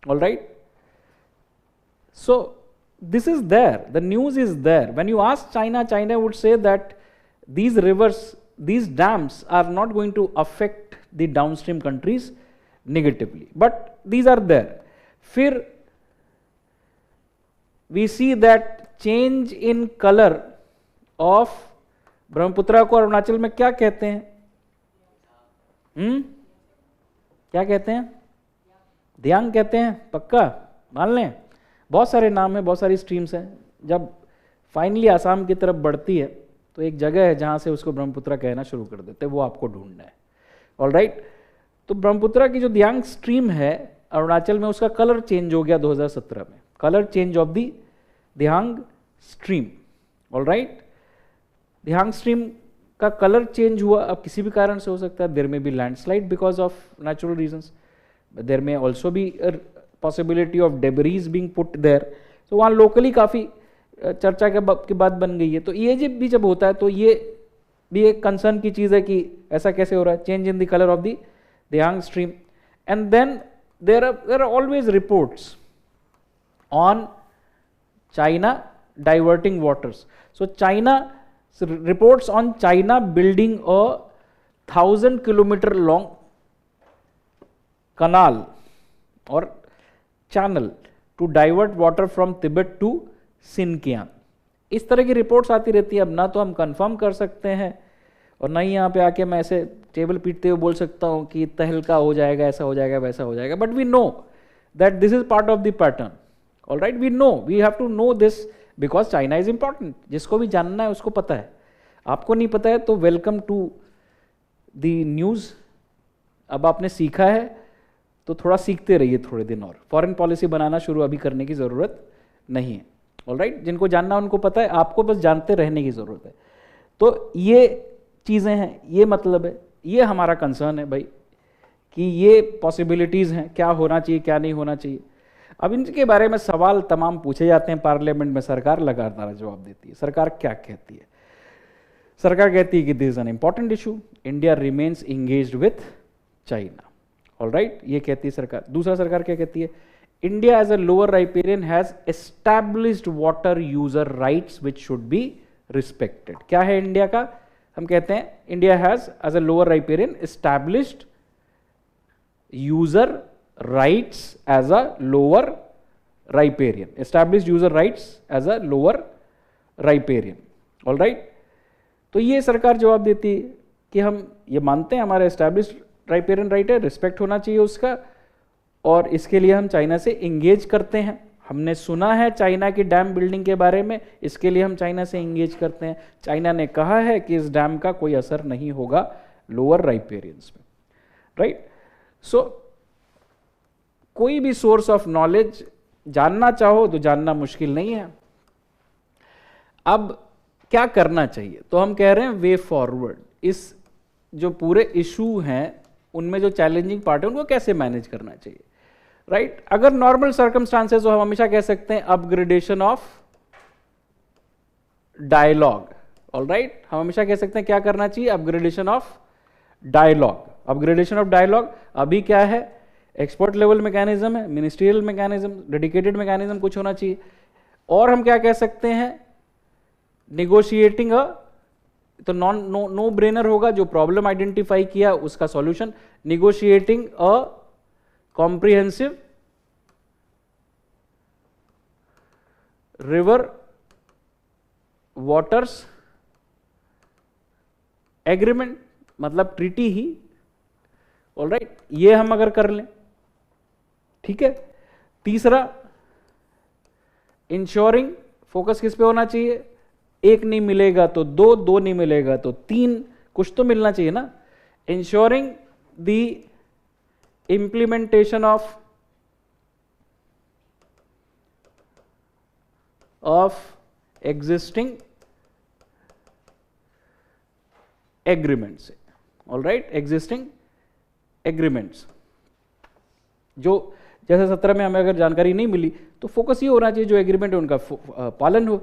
All right. So this is there, the news is there. When you ask China, China would say that these rivers, these dams are not going to affect the downstream countries negatively, but these are there. फिर we see that change in color of Brahmaputra को अरुणाचल में क्या कहते हैं? क्या कहते हैं? दियांग कहते हैं, पक्का मान लें? बहुत सारे नाम हैं, बहुत सारी स्ट्रीम्स हैं. जब फाइनली आसाम की तरफ बढ़ती है तो एक जगह है जहां से उसको ब्रह्मपुत्रा कहना शुरू कर देते हैं, वो आपको ढूंढना है. All right. तो ब्रह्मपुत्रा की जो दियांग स्ट्रीम है अरुणाचल में, उसका कलर चेंज हो गया 2017 में. Colour change of the Diyang stream. All right. Diyang stream का कलर चेंज हुआ. अब किसी भी कारण से हो सकता है, there may be landslide because of natural reasons, there may also be possibility of debris being put there. तो वहाँ लोकली काफ़ी चर्चा के बाद बन गई है. तो ये भी जब होता है तो ये भी एक कंसर्न की चीज़ है कि ऐसा कैसे हो रहा है, change in the colour of the Diyang stream. And then there are always reports on China diverting waters. So China reports on China building a 1,000 kilometer long canal or channel to divert water from Tibet to Xinjiang. इस तरह की reports आती रहती है. अब ना तो हम कंफर्म कर सकते हैं और ना ही यहाँ पे आके मैं ऐसे टेबल पीटते हुए बोल सकता हूँ कि तहलका हो जाएगा, ऐसा हो जाएगा, वैसा हो जाएगा. But we know that this is part of the pattern. All right. We know, we have to know this because China is important. जिसको भी जानना है उसको पता है. आपको नहीं पता है तो वेलकम टू द न्यूज़. अब आपने सीखा है तो थोड़ा सीखते रहिए थोड़े दिन और. फॉरेन पॉलिसी बनाना शुरू अभी करने की ज़रूरत नहीं है. All right. जिनको जानना उनको पता है, आपको बस जानते रहने की ज़रूरत है. तो ये चीज़ें हैं, ये मतलब है, ये हमारा कंसर्न है भाई कि ये पॉसिबिलिटीज़ हैं, क्या होना चाहिए क्या नहीं होना चाहिए. अब इनके बारे में सवाल तमाम पूछे जाते हैं पार्लियामेंट में. सरकार लगातार जवाब देती है. सरकार क्या कहती है? सरकार कहती है कि this is an important issue, India remains engaged with China. All right. ये कहती है सरकार. दूसरा सरकार क्या कहती है? India as a lower riparian has established water user rights which should be respected. क्या है इंडिया का? हम कहते हैं India has as a lower riparian established user rights as a lower riparian. Established user rights as a lower riparian. All right. तो ये सरकार जवाब देती है कि हम ये मानते हैं हमारा established riparian right है, रिस्पेक्ट होना चाहिए उसका, और इसके लिए हम चाइना से इंगेज करते हैं. हमने सुना है चाइना की डैम बिल्डिंग के बारे में, इसके लिए हम चाइना से इंगेज करते हैं. चाइना ने कहा है कि इस डैम का कोई असर नहीं होगा लोअर राइपेरियंस में. राइट. सो कोई भी सोर्स ऑफ नॉलेज जानना चाहो तो जानना मुश्किल नहीं है. अब क्या करना चाहिए? तो हम कह रहे हैं वे फॉरवर्ड. इस जो पूरे इशू हैं उनमें जो चैलेंजिंग पार्ट है उनको कैसे मैनेज करना चाहिए. राइट. अगर नॉर्मल सर्कमस्टांसेस हो हम हमेशा कह सकते हैं upgradation of dialogue. All right. हम हमेशा कह सकते हैं क्या करना चाहिए? Upgradation of dialogue. Upgradation of dialogue अभी क्या है? एक्सपर्ट लेवल मैकेनिज्म है, मिनिस्ट्रियल मैकेनिज्म, डेडिकेटेड मैकेनिज्म कुछ होना चाहिए. और हम क्या कह सकते हैं? निगोशिएटिंग अ, तो नो ब्रेनर होगा. जो प्रॉब्लम आइडेंटिफाई किया उसका solution. Negotiating a comprehensive river waters agreement, मतलब ट्रीटी ही. All right. ये हम अगर कर लें, ठीक है. तीसरा, इंश्योरिंग, फोकस किस पे होना चाहिए? एक नहीं मिलेगा तो दो, दो नहीं मिलेगा तो तीन, कुछ तो मिलना चाहिए ना. Ensuring the implementation of existing agreements. All right. Existing agreements जो जैसे 17 में हमें अगर जानकारी नहीं मिली तो फोकस ये होना चाहिए जो एग्रीमेंट है उनका पालन हो.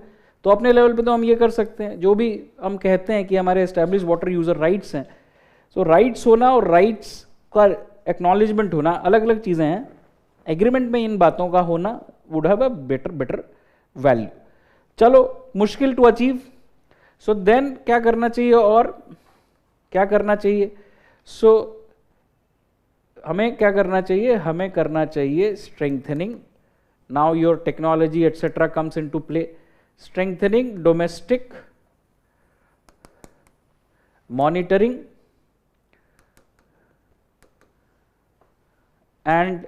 तो अपने लेवल पे तो हम ये कर सकते हैं, जो भी हम कहते हैं कि हमारे एस्टैब्लिश वाटर यूजर राइट्स हैं. सो राइट्स होना और राइट्स का एक्नॉलेजमेंट होना अलग अलग चीज़ें हैं. एग्रीमेंट में इन बातों का होना would have a better value. चलो मुश्किल टू अचीव, सो देन क्या करना चाहिए और क्या करना चाहिए? सो हमें क्या करना चाहिए? हमें करना चाहिए strengthening. Now your technology etcetera comes into play. Strengthening domestic monitoring and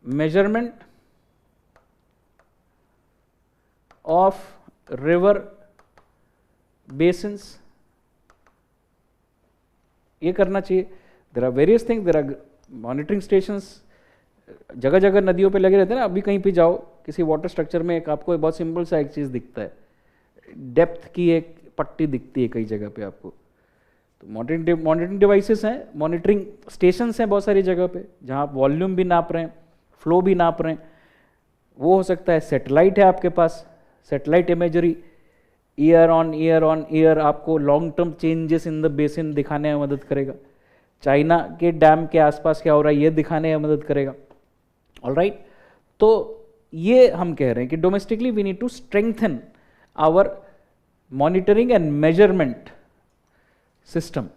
measurement of river basins, ये करना चाहिए। There are various things, there are monitoring stations जगह जगह नदियों पे लगे रहते हैं ना। अभी कहीं भी जाओ किसी वाटर स्ट्रक्चर में, एक आपको बहुत सिंपल सा एक चीज़ दिखता है, डेप्थ की एक पट्टी दिखती है कई जगह पे आपको। तो मॉनिटरिंग डिवाइसेस हैं, मॉनिटरिंग स्टेशंस हैं बहुत सारी जगह पे, जहां आप वॉल्यूम भी नाप रहे हैं, फ्लो भी नाप रहे हैं। वो हो सकता है सैटेलाइट है आपके पास, satellite imagery year on year आपको long term changes in the basin दिखाने में मदद करेगा। चाइना के डैम के आसपास क्या हो रहा है ये दिखाने में मदद करेगा। ऑलराइट, तो ये हम कह रहे हैं कि domestically we need to strengthen our monitoring and measurement system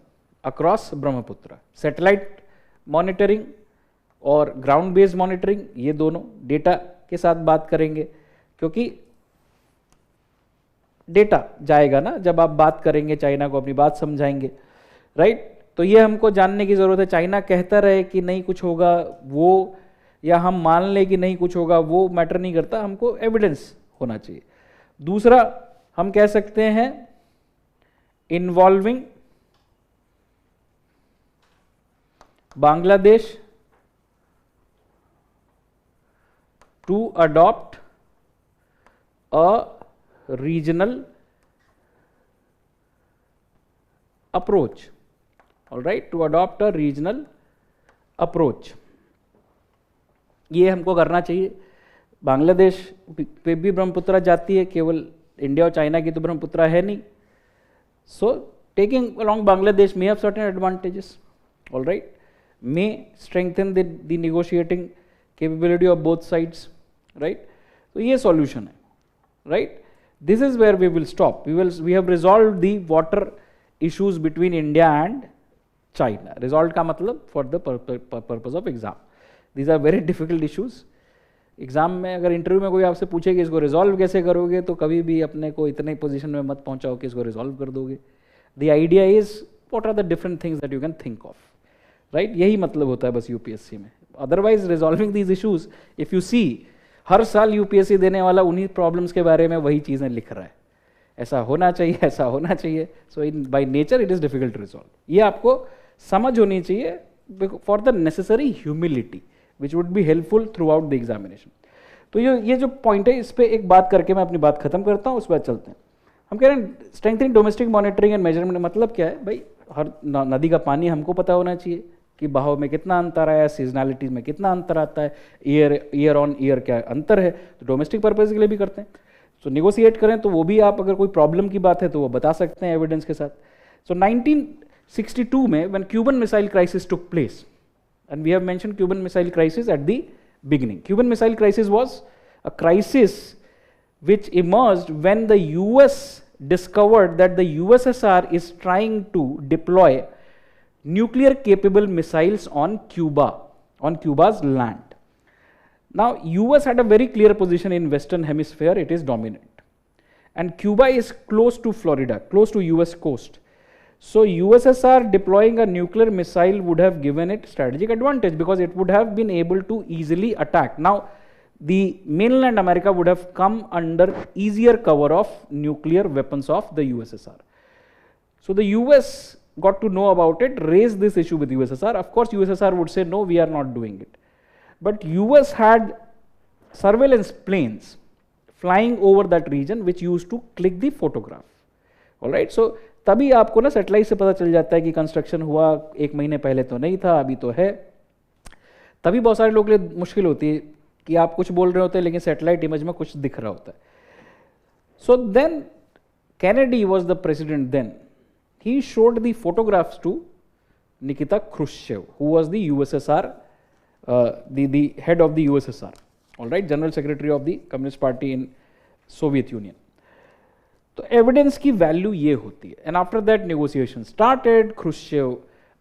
across Brahmaputra. Satellite monitoring और ग्राउंड बेस्ड मॉनिटरिंग, ये दोनों डेटा के साथ बात करेंगे, क्योंकि डेटा जाएगा ना जब आप बात करेंगे, चाइना को अपनी बात समझाएंगे, राइट। तो ये हमको जानने की जरूरत है, चाइना कहता रहे कि नहीं कुछ होगा वो, या हम मान ले कि नहीं कुछ होगा, वो मैटर नहीं करता, हमको एविडेंस होना चाहिए। दूसरा हम कह सकते हैं involving Bangladesh to adopt a regional approach. All right, to adopt a regional approach. ये हमको करना चाहिए। बांग्लादेश पे भी ब्रह्मपुत्र जाती है, केवल इंडिया और चाइना की तो ब्रह्मपुत्र है नहीं। So taking along Bangladesh may have certain advantages. All right, may strengthen the negotiating capability of both sides. Right, so ये solution है, right. This is where we will stop. We have resolved the water issues between India and China. Resolved का मतलब for the purpose of exam. These are very difficult issues. Exam में अगर interview में कोई आपसे पूछे कि इसको रिजॉल्व कैसे करोगे, तो कभी भी अपने को इतने पोजीशन में मत पहुंचाओ कि इसको रिजॉल्व कर दोगे। The idea is what are the different things that you can think of, right. यही मतलब होता है बस यूपीएससी में। Otherwise resolving these issues, if you see, हर साल यूपीएससी देने वाला उन्हीं प्रॉब्लम्स के बारे में वही चीज़ें लिख रहा है, ऐसा होना चाहिए, ऐसा होना चाहिए। So in by nature it is difficult to resolve. ये आपको समझ होनी चाहिए for the necessary humility which would be helpful throughout the examination. तो ये जो पॉइंट है, इस पर एक बात करके मैं अपनी बात खत्म करता हूँ, उसके बाद चलते हैं। हम कह रहे हैं strengthening domestic monitoring and measurement, मतलब क्या है भाई? हर नदी का पानी हमको पता होना चाहिए कि बहाव में कितना अंतर आया है, सीजनैलिटी में कितना अंतर आता है, ईयर ऑन ईयर क्या अंतर है। तो डोमेस्टिक पर्पज के लिए भी करते हैं। सो निगोशिएट करें तो वो भी, आप अगर कोई प्रॉब्लम की बात है तो वो बता सकते हैं एविडेंस के साथ। सो 1962 में when Cuban missile crisis took place, and we have mentioned Cuban Missile Crisis at the beginning. Cuban Missile Crisis was a crisis which emerged when the US discovered that the USSR is trying to deploy nuclear capable missiles on Cuba, on Cuba's land. Now US had a very clear position in Western Hemisphere, it is dominant, and Cuba is close to Florida, close to US coast. So USSR deploying a nuclear missile would have given it strategic advantage because it would have been able to easily attack. Now the mainland America would have come under easier cover of nuclear weapons of the USSR. So the US got to know about it, raised this issue with USSR. Of course USSR would say no, we are not doing it. But US had surveillance planes flying over that region which used to click the photograph. All right, so तभी आपको ना satellite से पता चल जाता है कि construction हुआ 1 महीने पहले तो नहीं था, अभी तो है। तभी बहुत सारे लोगों के लिए मुश्किल होती है कि आप कुछ बोल रहे होते हैं लेकिन सैटेलाइट इमेज में कुछ दिख रहा होता है। So then Kennedy was the president then, he showed the photographs to Nikita Khrushchev who was the USSR the head of the USSR, all right, General Secretary of the Communist Party in Soviet Union. तो evidence की value ये होती है. And after that negotiation started, Khrushchev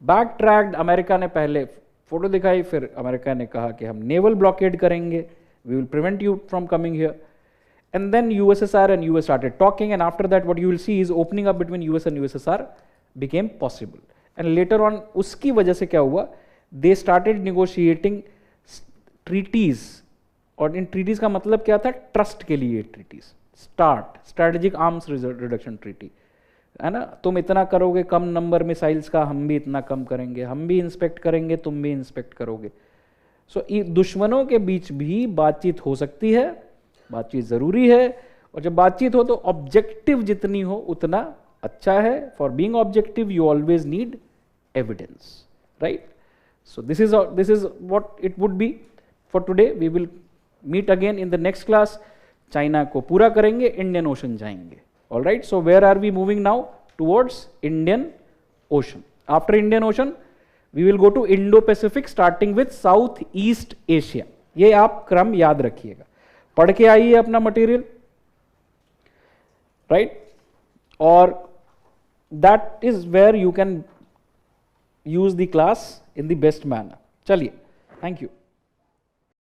back tracked, America ने पहले photo दिखाई, फिर America ने कहा कि हम नेवल ब्लॉकेड करेंगे, we will prevent you from coming here. And then USSR and US started talking, and after that what you will see is opening up between US and USSR became possible. And later on उसकी वजह से क्या हुआ, they started negotiating treaties, और इन treaties का मतलब क्या था, ट्रस्ट के लिए treaties. Strategic arms reduction treaty, है ना, तुम इतना करोगे कम नंबर मिसाइल्स का, हम भी इतना कम करेंगे, हम भी इंस्पेक्ट करेंगे, तुम भी इंस्पेक्ट करोगे. सो दुश्मनों के बीच भी बातचीत हो सकती है, बातचीत जरूरी है, और जब बातचीत हो तो ऑब्जेक्टिव जितनी हो उतना अच्छा है. For being objective you always need evidence, right. So this is what it would be for today. We will meet again in the next class. China को पूरा करेंगे, इंडियन ओशन जाएंगे. All right, so where are we moving now, towards Indian Ocean. After Indian Ocean we will go to Indo Pacific, starting with South East Asia. ये आप क्रम याद रखिएगा, पढ़ के आइए अपना मटेरियल, राइट, और that is where you can use the class in the best manner. चलिए, थैंक यू.